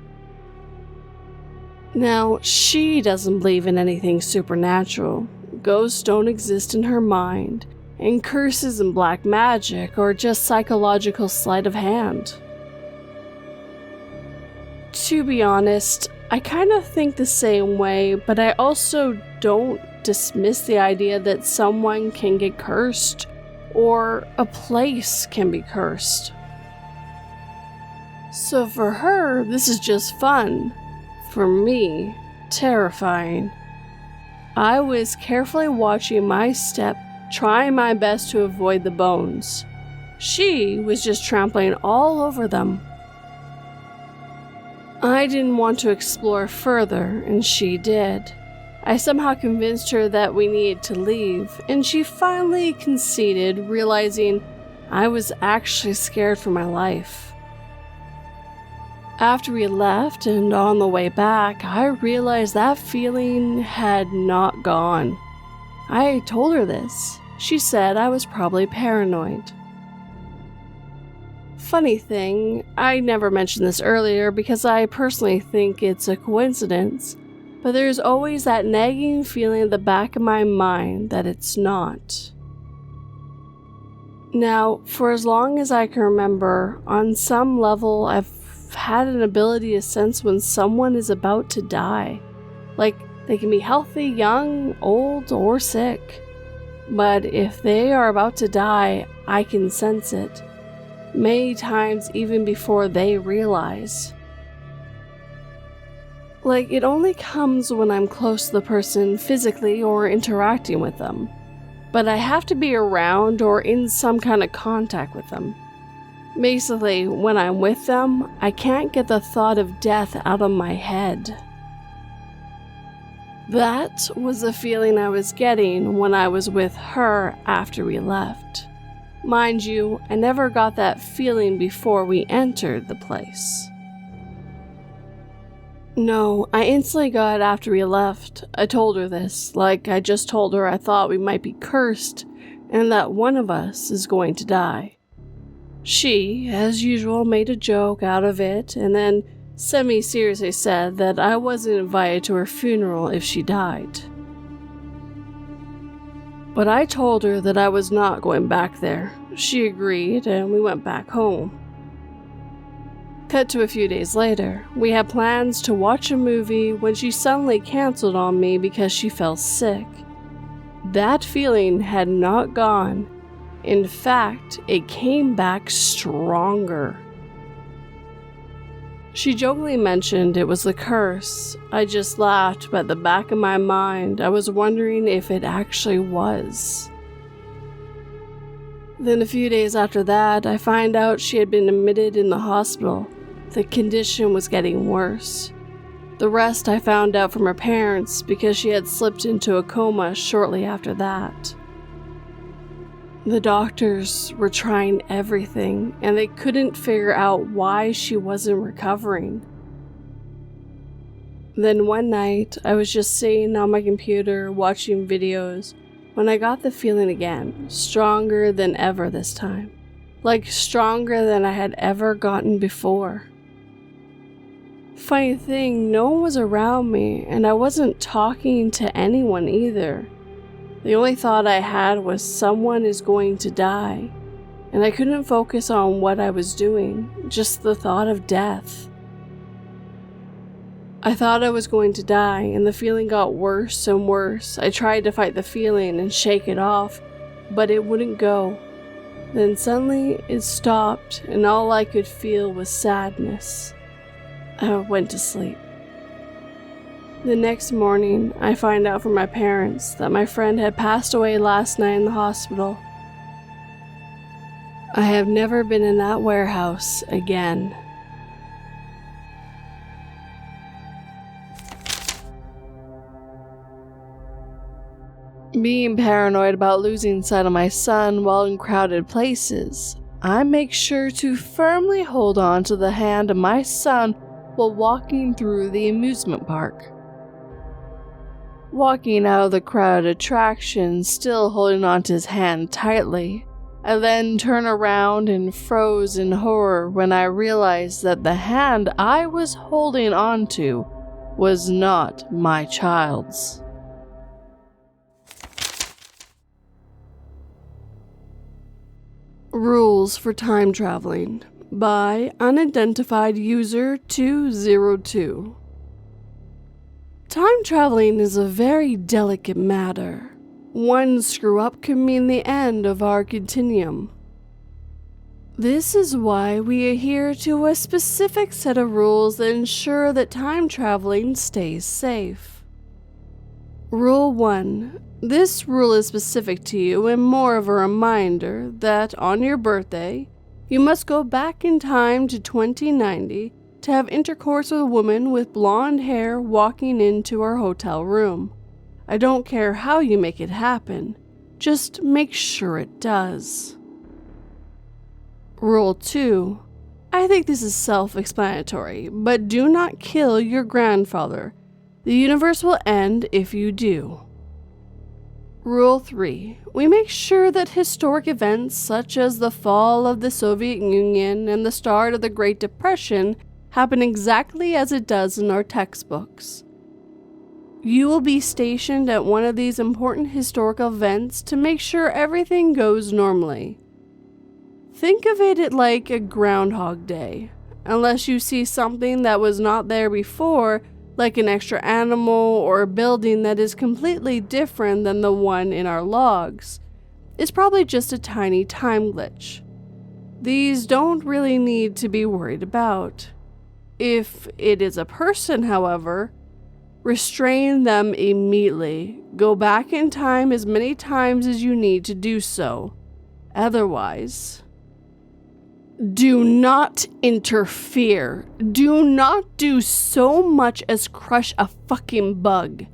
S1: Now, she doesn't believe in anything supernatural. Ghosts don't exist in her mind, and curses and black magic are just psychological sleight of hand. To be honest, I kind of think the same way, but I also don't dismiss the idea that someone can get cursed or a place can be cursed. So for her, this is just fun. For me, terrifying. I was carefully watching my step, trying my best to avoid the bones. She was just trampling all over them. I didn't want to explore further, and she did. I somehow convinced her that we needed to leave, and she finally conceded, realizing I was actually scared for my life. After we left and on the way back, I realized that feeling had not gone. I told her this. She said I was probably paranoid. Funny thing, I never mentioned this earlier because I personally think it's a coincidence, but there's always that nagging feeling at the back of my mind that it's not. Now, for as long as I can remember, on some level I've had an ability to sense when someone is about to die. Like, they can be healthy, young, old, or sick. But if they are about to die, I can sense it. Many times even before they realize. Like, it only comes when I'm close to the person physically or interacting with them. But I have to be around or in some kind of contact with them. Basically, when I'm with them, I can't get the thought of death out of my head. That was the feeling I was getting when I was with her after we left. Mind you, I never got that feeling before we entered the place. No, I instantly got it after we left. I told her this, like I just told her I thought we might be cursed and that one of us is going to die. She, as usual, made a joke out of it and then semi-seriously said that I wasn't invited to her funeral if she died. But I told her that I was not going back there. She agreed and we went back home. Cut to a few days later. We had plans to watch a movie when she suddenly canceled on me because she fell sick. That feeling had not gone. In fact, it came back stronger. She jokingly mentioned it was the curse. I just laughed, but at the back of my mind, I was wondering if it actually was. Then a few days after that, I find out she had been admitted in the hospital. The condition was getting worse. The rest I found out from her parents because she had slipped into a coma shortly after that. The doctors were trying everything, and they couldn't figure out why she wasn't recovering. Then one night, I was just sitting on my computer watching videos when I got the feeling again, stronger than ever this time. Like stronger than I had ever gotten before. Funny thing, no one was around me, and I wasn't talking to anyone either. The only thought I had was someone is going to die, and I couldn't focus on what I was doing, just the thought of death. I thought I was going to die, and the feeling got worse and worse. I tried to fight the feeling and shake it off, but it wouldn't go. Then suddenly it stopped, and all I could feel was sadness. I went to sleep. The next morning, I find out from my parents that my friend had passed away last night in the hospital. I have never been in that warehouse again. Being paranoid about losing sight of my son while in crowded places, I make sure to firmly hold on to the hand of my son while walking through the amusement park. Walking out of the crowded attraction, still holding onto his hand tightly, I then turn around and froze in horror when I realized that the hand I was holding onto was not my child's. Rules for Time Traveling by Unidentified User 202. Time traveling is a very delicate matter. One screw-up can mean the end of our continuum. This is why we adhere to a specific set of rules that ensure that time traveling stays safe. Rule 1. This rule is specific to you and more of a reminder that on your birthday, you must go back in time to 2090 to have intercourse with a woman with blonde hair walking into our hotel room. I don't care how you make it happen, just make sure it does. Rule 2. I think this is self-explanatory, but do not kill your grandfather. The universe will end if you do. Rule 3. We make sure that historic events such as the fall of the Soviet Union and the start of the Great Depression happen exactly as it does in our textbooks. You will be stationed at one of these important historical events to make sure everything goes normally. Think of it like a Groundhog Day, unless you see something that was not there before, like an extra animal or a building that is completely different than the one in our logs. It's probably just a tiny time glitch. These don't really need to be worried about. If it is a person, however, restrain them immediately. Go back in time as many times as you need to do so. Otherwise, do not interfere. Do not do so much as crush a fucking bug.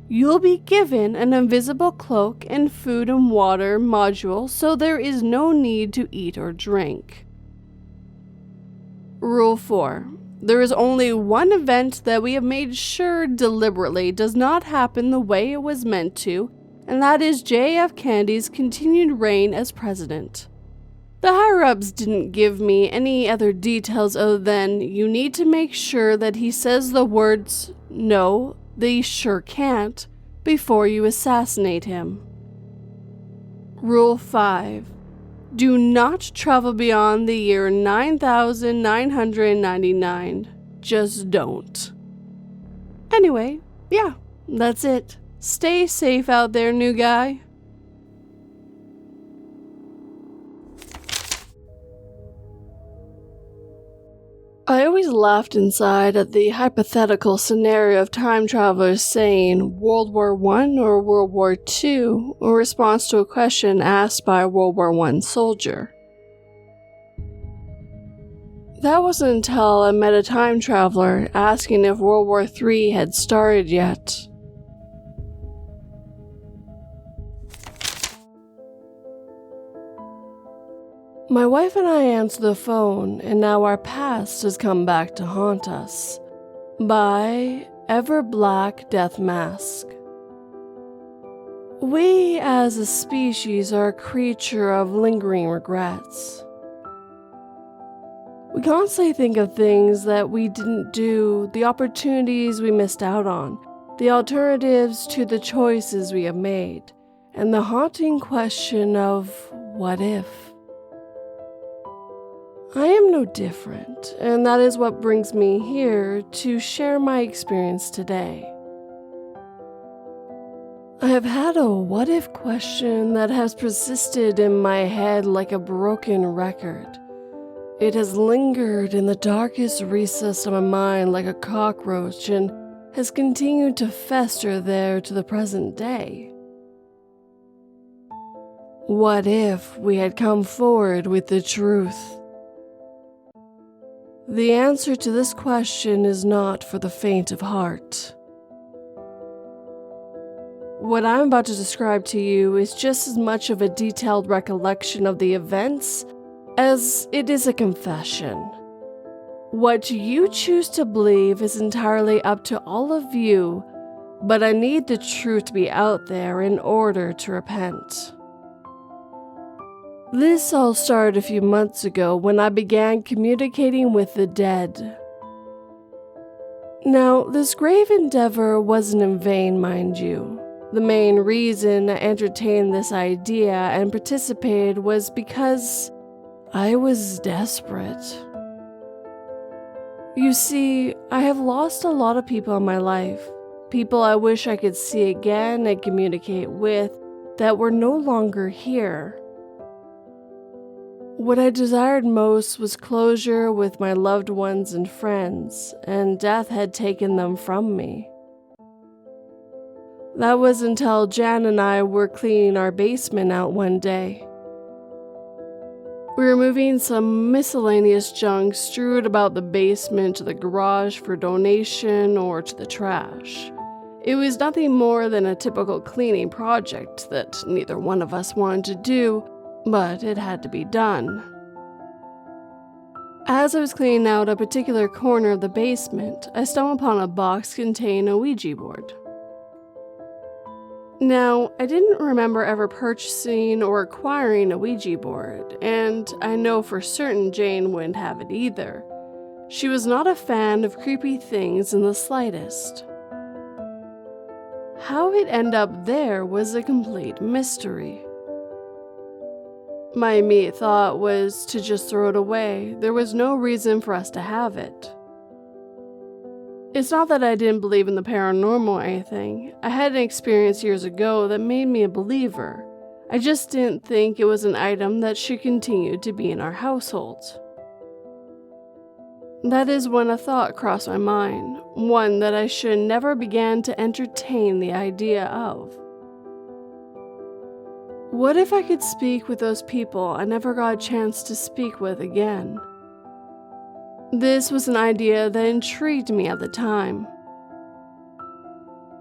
S1: You'll be given an invisible cloak and food and water module, so there is no need to eat or drink. Rule 4. There is only one event that we have made sure deliberately does not happen the way it was meant to, and that is J.F. Kennedy's continued reign as president. The higher-ups didn't give me any other details other than you need to make sure that he says the words, "No, they sure can't," before you assassinate him. Rule 5. Do not travel beyond the year 9999. Just don't. Anyway, yeah, that's it. Stay safe out there, new guy. I always laughed inside at the hypothetical scenario of time travelers saying World War I or World War II in response to a question asked by a World War I soldier. That wasn't until I met a time traveler asking if World War III had started yet. My wife and I answered the phone, and now our past has come back to haunt us. By Ever Black Death Mask. We as a species are a creature of lingering regrets. We constantly think of things that we didn't do, the opportunities we missed out on, the alternatives to the choices we have made, and the haunting question of what if? I am no different, and that is what brings me here to share my experience today. I have had a what if question that has persisted in my head like a broken record. It has lingered in the darkest recess of my mind like a cockroach and has continued to fester there to the present day. What if we had come forward with the truth? The answer to this question is not for the faint of heart. What I'm about to describe to you is just as much of a detailed recollection of the events as it is a confession. What you choose to believe is entirely up to all of you, but I need the truth to be out there in order to repent. This all started a few months ago when I began communicating with the dead. Now, this grave endeavor wasn't in vain, mind you. The main reason I entertained this idea and participated was because I was desperate. You see, I have lost a lot of people in my life, people I wish I could see again and communicate with that were no longer here. What I desired most was closure with my loved ones and friends, and death had taken them from me. That was until Jan and I were cleaning our basement out one day. We were moving some miscellaneous junk strewed about the basement to the garage for donation or to the trash. It was nothing more than a typical cleaning project that neither one of us wanted to do, but it had to be done. As I was cleaning out a particular corner of the basement, I stumbled upon a box containing a Ouija board. Now, I didn't remember ever purchasing or acquiring a Ouija board, and I know for certain Jane wouldn't have it either. She was not a fan of creepy things in the slightest. How it ended up there was a complete mystery. My immediate thought was to just throw it away. There was no reason for us to have it. It's not that I didn't believe in the paranormal or anything. I had an experience years ago that made me a believer. I just didn't think it was an item that should continue to be in our household. That is when a thought crossed my mind, one that I should never began to entertain the idea of. What if I could speak with those people I never got a chance to speak with again? This was an idea that intrigued me at the time.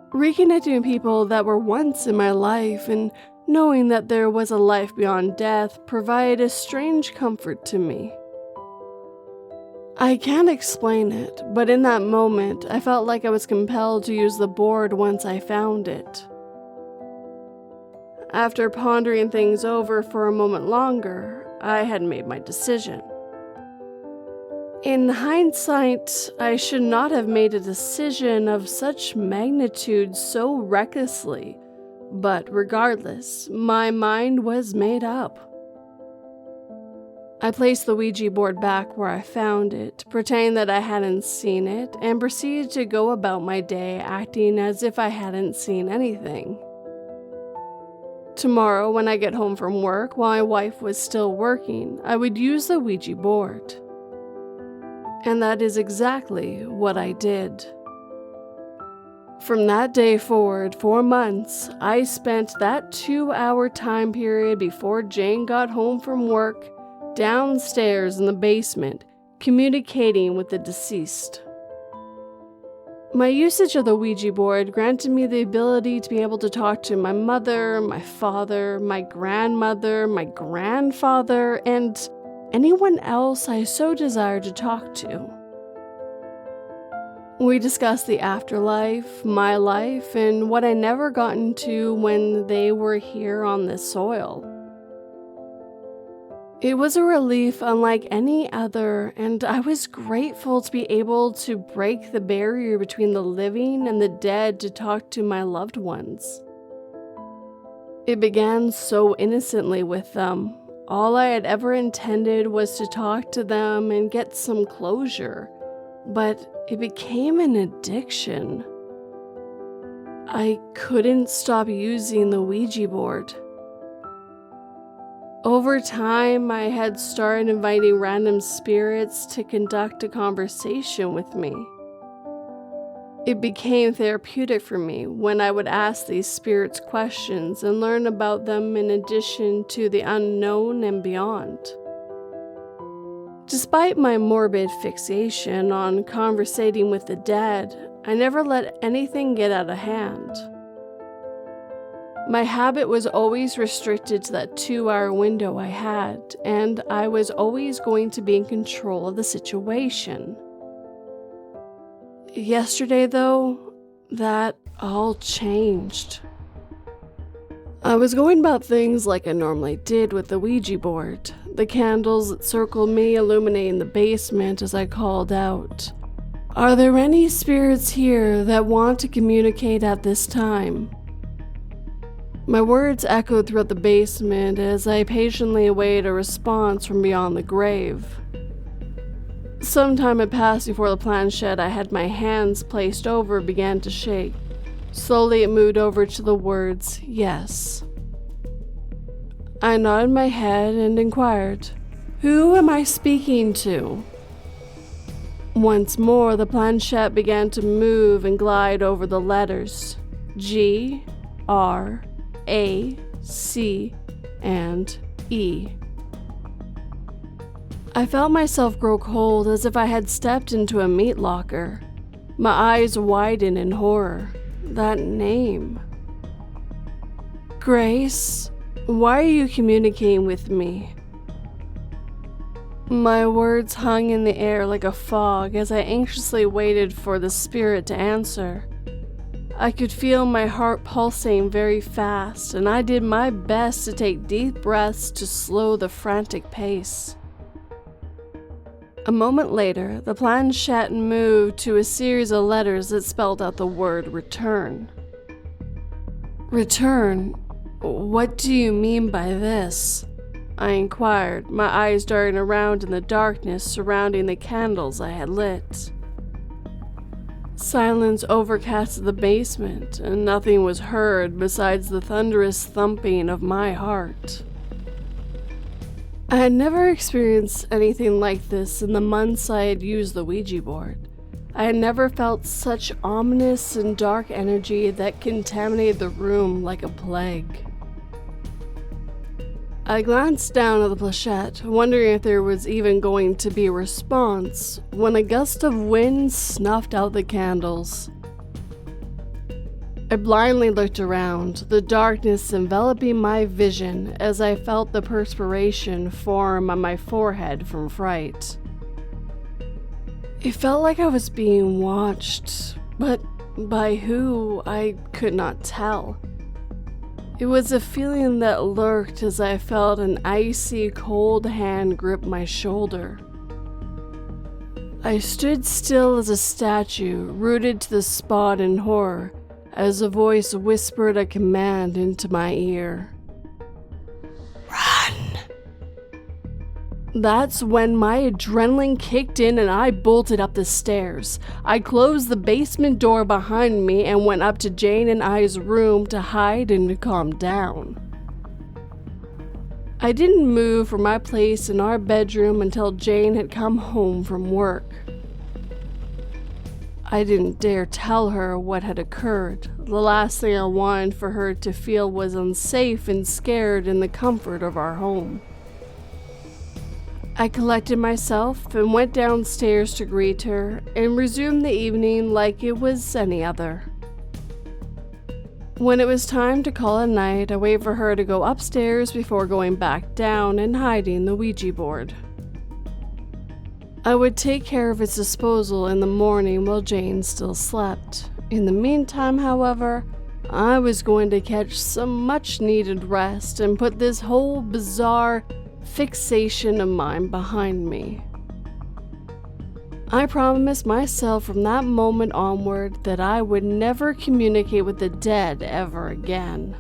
S1: Reconnecting with people that were once in my life and knowing that there was a life beyond death provided a strange comfort to me. I can't explain it, but in that moment, I felt like I was compelled to use the board once I found it. After pondering things over for a moment longer, I had made my decision. In hindsight, I should not have made a decision of such magnitude so recklessly, but regardless, my mind was made up. I placed the Ouija board back where I found it, pretending that I hadn't seen it, and proceeded to go about my day acting as if I hadn't seen anything. Tomorrow, when I get home from work, while my wife was still working, I would use the Ouija board. And that is exactly what I did. From that day forward, for months, I spent that 2-hour time period before Jane got home from work downstairs in the basement, communicating with the deceased. My usage of the Ouija board granted me the ability to be able to talk to my mother, my father, my grandmother, my grandfather, and anyone else I so desired to talk to. We discussed the afterlife, my life, and what I never got into when they were here on this soil. It was a relief unlike any other, and I was grateful to be able to break the barrier between the living and the dead to talk to my loved ones. It began so innocently with them. All I had ever intended was to talk to them and get some closure, but it became an addiction. I couldn't stop using the Ouija board. Over time, I had started inviting random spirits to conduct a conversation with me. It became therapeutic for me when I would ask these spirits questions and learn about them in addition to the unknown and beyond. Despite my morbid fixation on conversating with the dead, I never let anything get out of hand. My habit was always restricted to that 2-hour window I had, and I was always going to be in control of the situation. Yesterday, though, that all changed. I was going about things like I normally did with the Ouija board, the candles that circled me illuminating the basement as I called out, "Are there any spirits here that want to communicate at this time?" My words echoed throughout the basement as I patiently awaited a response from beyond the grave. Some time had passed before the planchette I had my hands placed over began to shake. Slowly it moved over to the words, "Yes." I nodded my head and inquired, "Who am I speaking to?" Once more, the planchette began to move and glide over the letters G, R, A, C, and E. I felt myself grow cold as if I had stepped into a meat locker. My eyes widened in horror. That name. "Grace, why are you communicating with me?" My words hung in the air like a fog as I anxiously waited for the spirit to answer. I could feel my heart pulsating very fast, and I did my best to take deep breaths to slow the frantic pace. A moment later, the planchette moved to a series of letters that spelled out the word return. "Return? What do you mean by this?" I inquired, my eyes darting around in the darkness surrounding the candles I had lit. Silence overcast the basement, and nothing was heard besides the thunderous thumping of my heart. I had never experienced anything like this in the months I had used the Ouija board. I had never felt such ominous and dark energy that contaminated the room like a plague. I glanced down at the planchette, wondering if there was even going to be a response, when a gust of wind snuffed out the candles. I blindly looked around, the darkness enveloping my vision as I felt the perspiration form on my forehead from fright. It felt like I was being watched, but by who, I could not tell. It was a feeling that lurked as I felt an icy, cold hand grip my shoulder. I stood still as a statue, rooted to the spot in horror, as a voice whispered a command into my ear. "Run!" That's when my adrenaline kicked in and I bolted up the stairs. I closed the basement door behind me and went up to Jane and I's room to hide and to calm down. I didn't move from my place in our bedroom until Jane had come home from work. I didn't dare tell her what had occurred. The last thing I wanted for her to feel was unsafe and scared in the comfort of our home. I collected myself and went downstairs to greet her and resumed the evening like it was any other. When it was time to call it night, I waited for her to go upstairs before going back down and hiding the Ouija board. I would take care of its disposal in the morning while Jane still slept. In the meantime, however, I was going to catch some much-needed rest and put this whole bizarre fixation of mine behind me. I promised myself from that moment onward that I would never communicate with the dead ever again.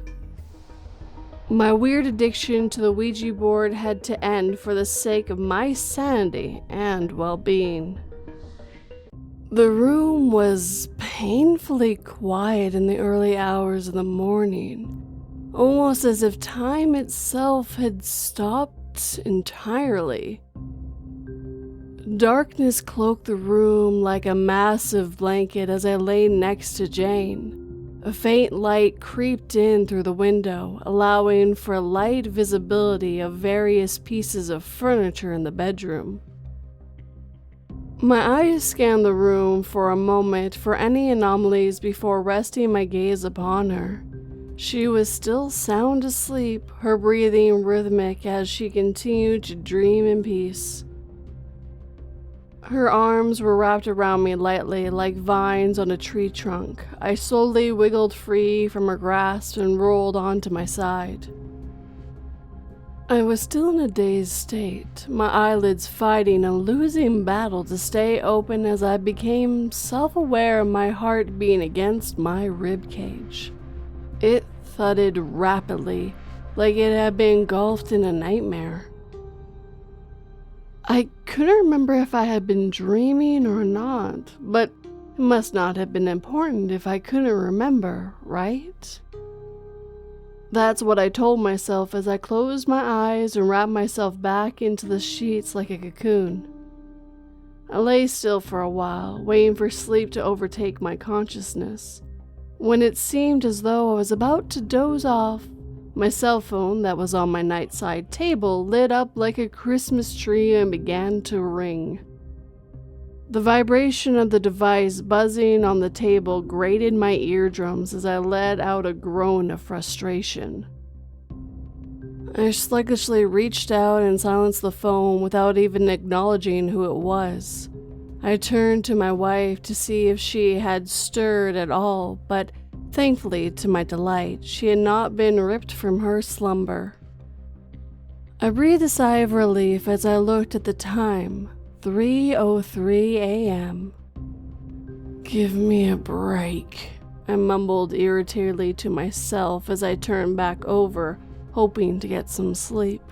S1: My weird addiction to the Ouija board had to end for the sake of my sanity and well-being. The room was painfully quiet in the early hours of the morning, almost as if time itself had stopped entirely. Darkness cloaked the room like a massive blanket as I lay next to Jane. A faint light creeped in through the window, allowing for light visibility of various pieces of furniture in the bedroom. My eyes scanned the room for a moment for any anomalies before resting my gaze upon her. She was still sound asleep, her breathing rhythmic as she continued to dream in peace. Her arms were wrapped around me lightly like vines on a tree trunk. I slowly wiggled free from her grasp and rolled onto my side. I was still in a dazed state, my eyelids fighting a losing battle to stay open as I became self-aware of my heart being against my ribcage. It thudded rapidly, like it had been engulfed in a nightmare. I couldn't remember if I had been dreaming or not, but it must not have been important if I couldn't remember, right? That's what I told myself as I closed my eyes and wrapped myself back into the sheets like a cocoon. I lay still for a while, waiting for sleep to overtake my consciousness. When it seemed as though I was about to doze off, my cell phone that was on my nightside table lit up like a Christmas tree and began to ring. The vibration of the device buzzing on the table grated my eardrums as I let out a groan of frustration. I sluggishly reached out and silenced the phone without even acknowledging who it was. I turned to my wife to see if she had stirred at all, but thankfully, to my delight, she had not been ripped from her slumber. I breathed a sigh of relief as I looked at the time, 3:03 a.m. "Give me a break," I mumbled irritatedly to myself as I turned back over, hoping to get some sleep.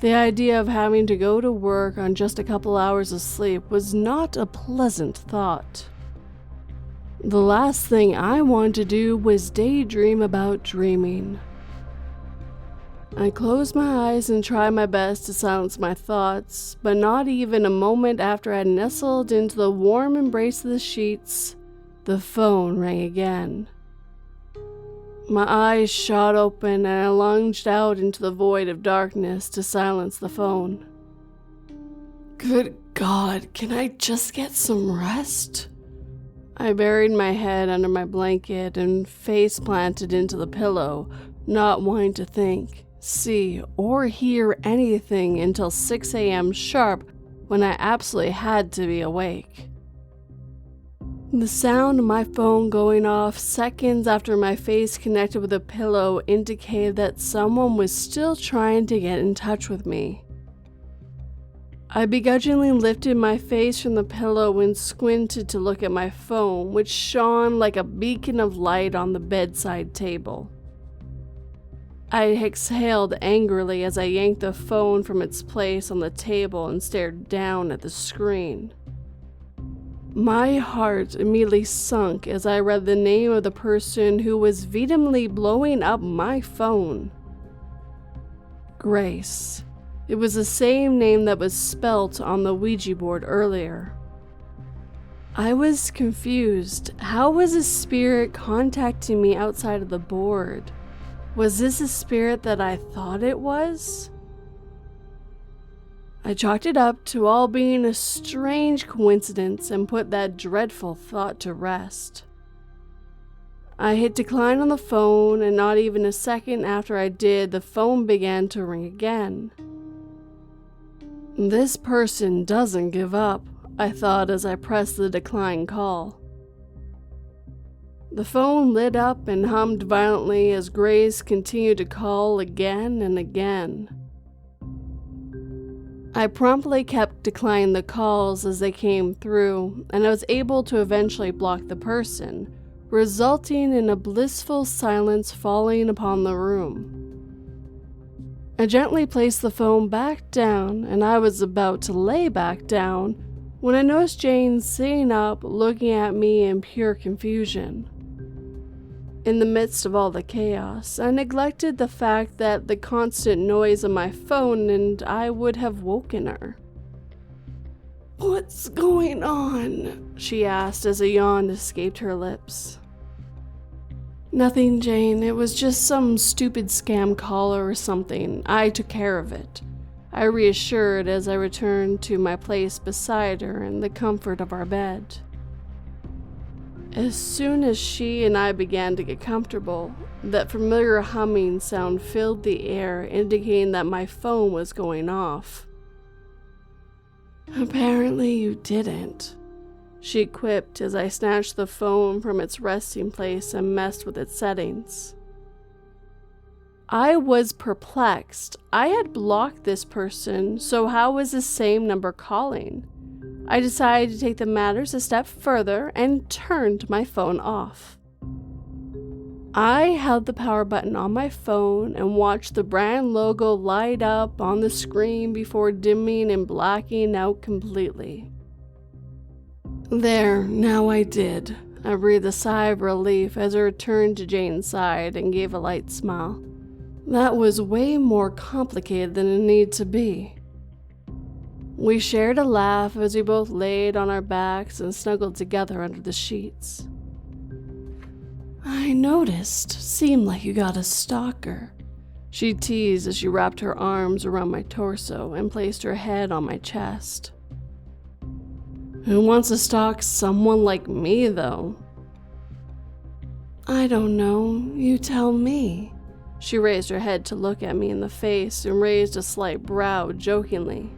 S1: The idea of having to go to work on just a couple hours of sleep was not a pleasant thought. The last thing I wanted to do was daydream about dreaming. I closed my eyes and tried my best to silence my thoughts, but not even a moment after I had nestled into the warm embrace of the sheets, the phone rang again. My eyes shot open and I lunged out into the void of darkness to silence the phone. Good God, can I just get some rest? I buried my head under my blanket and face planted into the pillow, not wanting to think, see, or hear anything until 6 a.m. sharp when I absolutely had to be awake. The sound of my phone going off seconds after my face connected with the pillow indicated that someone was still trying to get in touch with me. I begrudgingly lifted my face from the pillow and squinted to look at my phone, which shone like a beacon of light on the bedside table. I exhaled angrily as I yanked the phone from its place on the table and stared down at the screen. My heart immediately sunk as I read the name of the person who was vehemently blowing up my phone. Grace. It was the same name that was spelt on the Ouija board earlier. I was confused. How was a spirit contacting me outside of the board? Was this a spirit that I thought it was? I chalked it up to all being a strange coincidence and put that dreadful thought to rest. I hit decline on the phone, and not even a second after I did, the phone began to ring again. This person doesn't give up, I thought as I pressed the decline call. The phone lit up and hummed violently as Grace continued to call again and again. I promptly kept declining the calls as they came through, and I was able to eventually block the person, resulting in a blissful silence falling upon the room. I gently placed the phone back down, and I was about to lay back down when I noticed Jane sitting up, looking at me in pure confusion. In the midst of all the chaos, I neglected the fact that the constant noise of my phone and I would have woken her. "What's going on?" she asked as a yawn escaped her lips. "Nothing, Jane. It was just some stupid scam caller or something. I took care of it," I reassured as I returned to my place beside her in the comfort of our bed. As soon as she and I began to get comfortable, that familiar humming sound filled the air, indicating that my phone was going off. "Apparently you didn't," she quipped as I snatched the phone from its resting place and messed with its settings. I was perplexed. I had blocked this person, so how was the same number calling? I decided to take the matters a step further and turned my phone off. I held the power button on my phone and watched the brand logo light up on the screen before dimming and blacking out completely. There, now I did. I breathed a sigh of relief as I returned to Jane's side and gave a light smile. That was way more complicated than it needed to be. We shared a laugh as we both laid on our backs and snuggled together under the sheets. "I noticed. Seemed like you got a stalker," she teased as she wrapped her arms around my torso and placed her head on my chest. "Who wants to stalk someone like me, though?" "I don't know. You tell me." She raised her head to look at me in the face and raised a slight brow jokingly.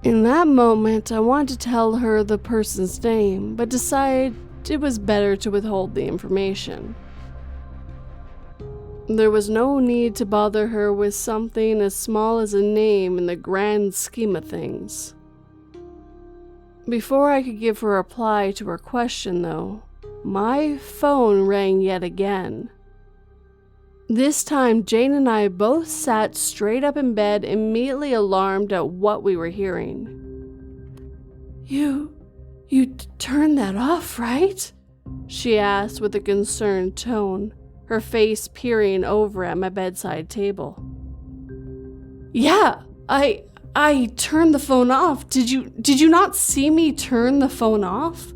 S1: In that moment, I wanted to tell her the person's name, but decided it was better to withhold the information. There was no need to bother her with something as small as a name in the grand scheme of things. Before I could give a reply to her question, though, my phone rang yet again. This time, Jane and I both sat straight up in bed, immediately alarmed at what we were hearing. You turned that off, right?" she asked with a concerned tone, her face peering over at my bedside table. "Yeah, I turned the phone off. Did you not see me turn the phone off?"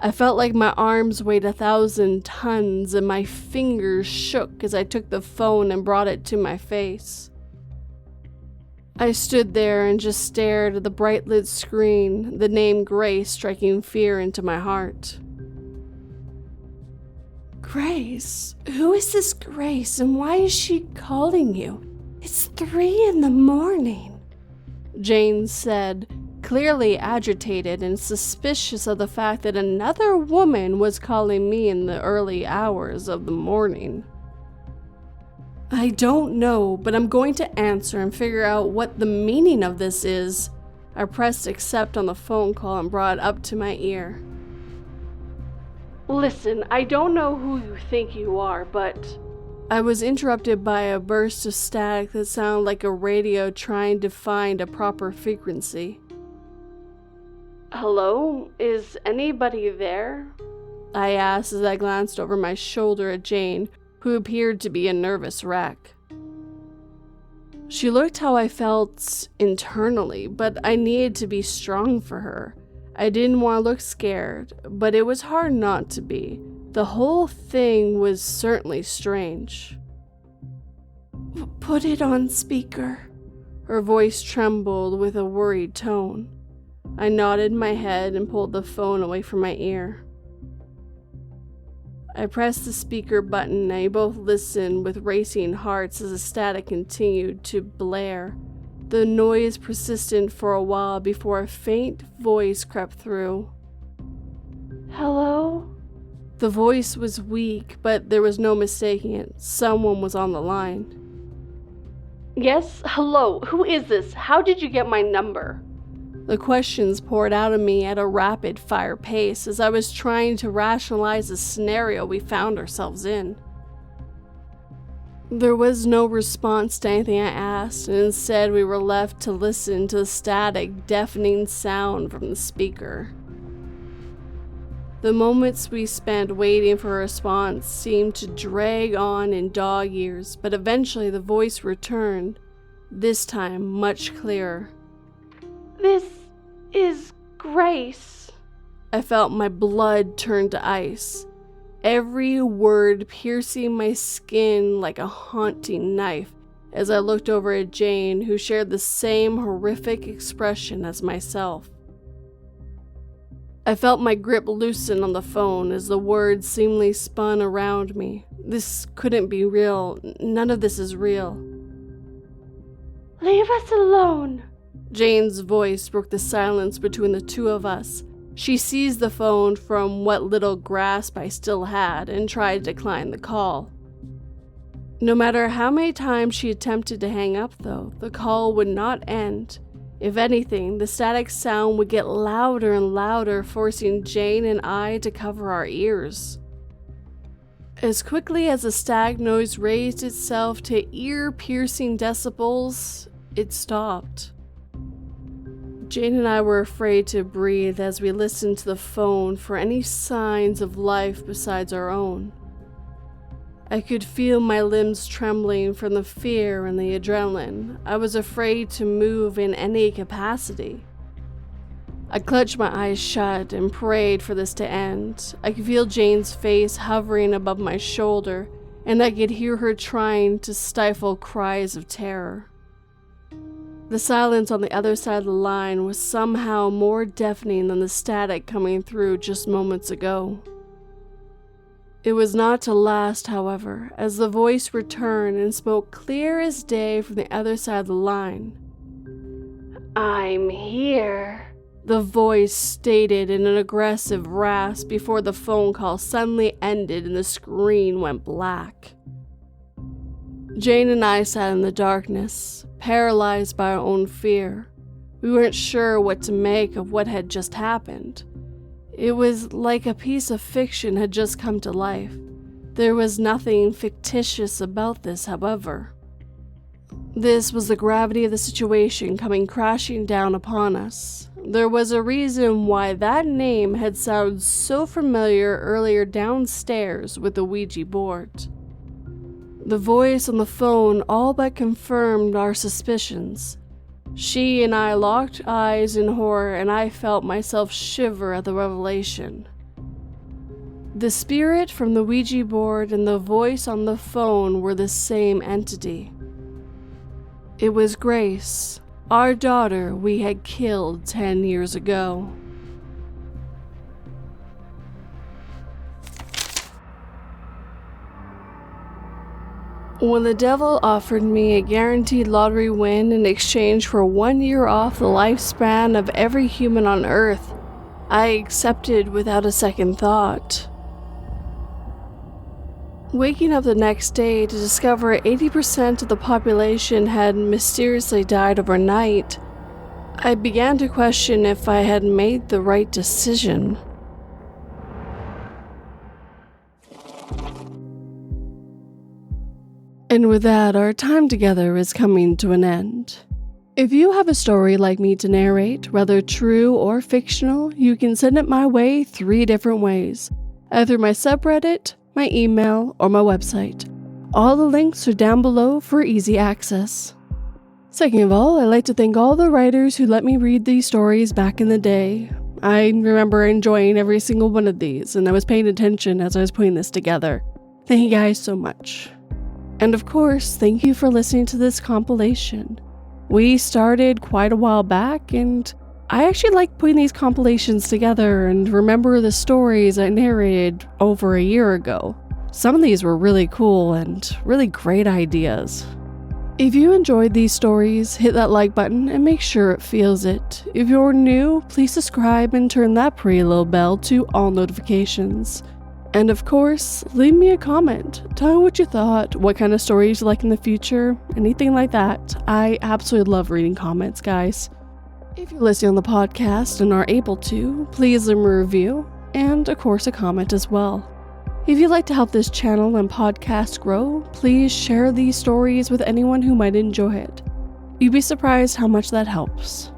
S1: I felt like my arms weighed 1,000 tons and my fingers shook as I took the phone and brought it to my face. I stood there and just stared at the bright lit screen, the name Grace striking fear into my heart. "Grace? Who is this Grace and why is she calling you? It's 3 a.m, Jane said, clearly agitated and suspicious of the fact that another woman was calling me in the early hours of the morning. "I don't know, but I'm going to answer and figure out what the meaning of this is." I pressed accept on the phone call and brought it up to my ear. "Listen, I don't know who you think you are, but I was interrupted by a burst of static that sounded like a radio trying to find a proper frequency. "Hello? Is anybody there?" I asked as I glanced over my shoulder at Jane, who appeared to be a nervous wreck. She looked how I felt internally, but I needed to be strong for her. I didn't want to look scared, but it was hard not to be. The whole thing was certainly strange. "Put it on speaker." Her voice trembled with a worried tone. I nodded my head and pulled the phone away from my ear. I pressed the speaker button and we both listened with racing hearts as the static continued to blare. The noise persisted for a while before a faint voice crept through. "Hello?" The voice was weak, but there was no mistaking it. Someone was on the line. "Yes, hello. Who is this? How did you get my number?" The questions poured out of me at a rapid-fire pace as I was trying to rationalize the scenario we found ourselves in. There was no response to anything I asked, and instead we were left to listen to the static, deafening sound from the speaker. The moments we spent waiting for a response seemed to drag on in dog years, but eventually the voice returned, this time much clearer. "This is Grace." I felt my blood turn to ice, every word piercing my skin like a haunting knife as I looked over at Jane, who shared the same horrific expression as myself. I felt my grip loosen on the phone as the words seemingly spun around me. This couldn't be real. None of this is real. "Leave us alone." Jane's voice broke the silence between the two of us. She seized the phone from what little grasp I still had and tried to decline the call. No matter how many times she attempted to hang up, though, the call would not end. If anything, the static sound would get louder and louder, forcing Jane and I to cover our ears. As quickly as the static noise raised itself to ear-piercing decibels, it stopped. Jane and I were afraid to breathe as we listened to the phone for any signs of life besides our own. I could feel my limbs trembling from the fear and the adrenaline. I was afraid to move in any capacity. I clutched my eyes shut and prayed for this to end. I could feel Jane's face hovering above my shoulder, and I could hear her trying to stifle cries of terror. The silence on the other side of the line was somehow more deafening than the static coming through just moments ago. It was not to last, however, as the voice returned and spoke clear as day from the other side of the line. "I'm here," the voice stated in an aggressive rasp before the phone call suddenly ended and the screen went black. Jane and I sat in the darkness, paralyzed by our own fear. We weren't sure what to make of what had just happened. It was like a piece of fiction had just come to life. There was nothing fictitious about this, however. This was the gravity of the situation coming crashing down upon us. There was a reason why that name had sounded so familiar earlier downstairs with the Ouija board. The voice on the phone all but confirmed our suspicions. She and I locked eyes in horror, and I felt myself shiver at the revelation. The spirit from the Ouija board and the voice on the phone were the same entity. It was Grace, our daughter we had killed 10 years ago. When the devil offered me a guaranteed lottery win in exchange for 1 year off the lifespan of every human on Earth, I accepted without a second thought. Waking up the next day to discover 80% of the population had mysteriously died overnight, I began to question if I had made the right decision. And with that, our time together is coming to an end. If you have a story like me to narrate, whether true or fictional, you can send it my way 3 different ways, either my subreddit, my email, or my website. All the links are down below for easy access. Second of all, I'd like to thank all the writers who let me read these stories back in the day. I remember enjoying every single one of these, and I was paying attention as I was putting this together. Thank you guys so much. And of course, thank you for listening to this compilation. We started quite a while back, and I actually like putting these compilations together and remember the stories I narrated over a year ago. Some of these were really cool and really great ideas. If you enjoyed these stories, hit that like button and make sure it feels it. If you're new, please subscribe and turn that pretty little bell to all notifications. And of course, leave me a comment. Tell me what you thought, what kind of stories you like in the future, anything like that. I absolutely love reading comments, guys. If you're listening on the podcast and are able to, please leave me a review, and of course a comment as well. If you'd like to help this channel and podcast grow, please share these stories with anyone who might enjoy it. You'd be surprised how much that helps.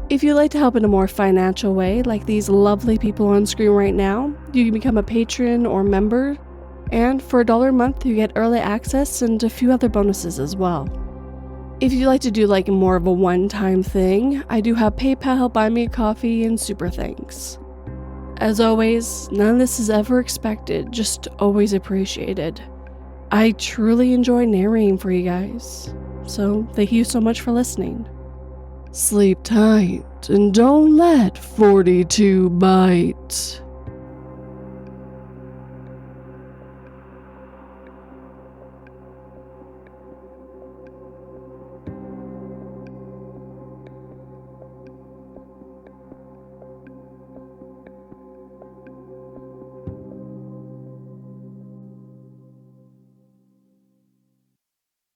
S1: If you'd like to help in a more financial way, like these lovely people on screen right now, you can become a patron or member, and for $1 a month you get early access and a few other bonuses as well. If you'd like to do like more of a one-time thing, I do have PayPal, Buy Me a Coffee, and Super Thanks. As always, none of this is ever expected, just always appreciated. I truly enjoy narrating for you guys, so thank you so much for listening. Sleep tight and don't let 42 bite.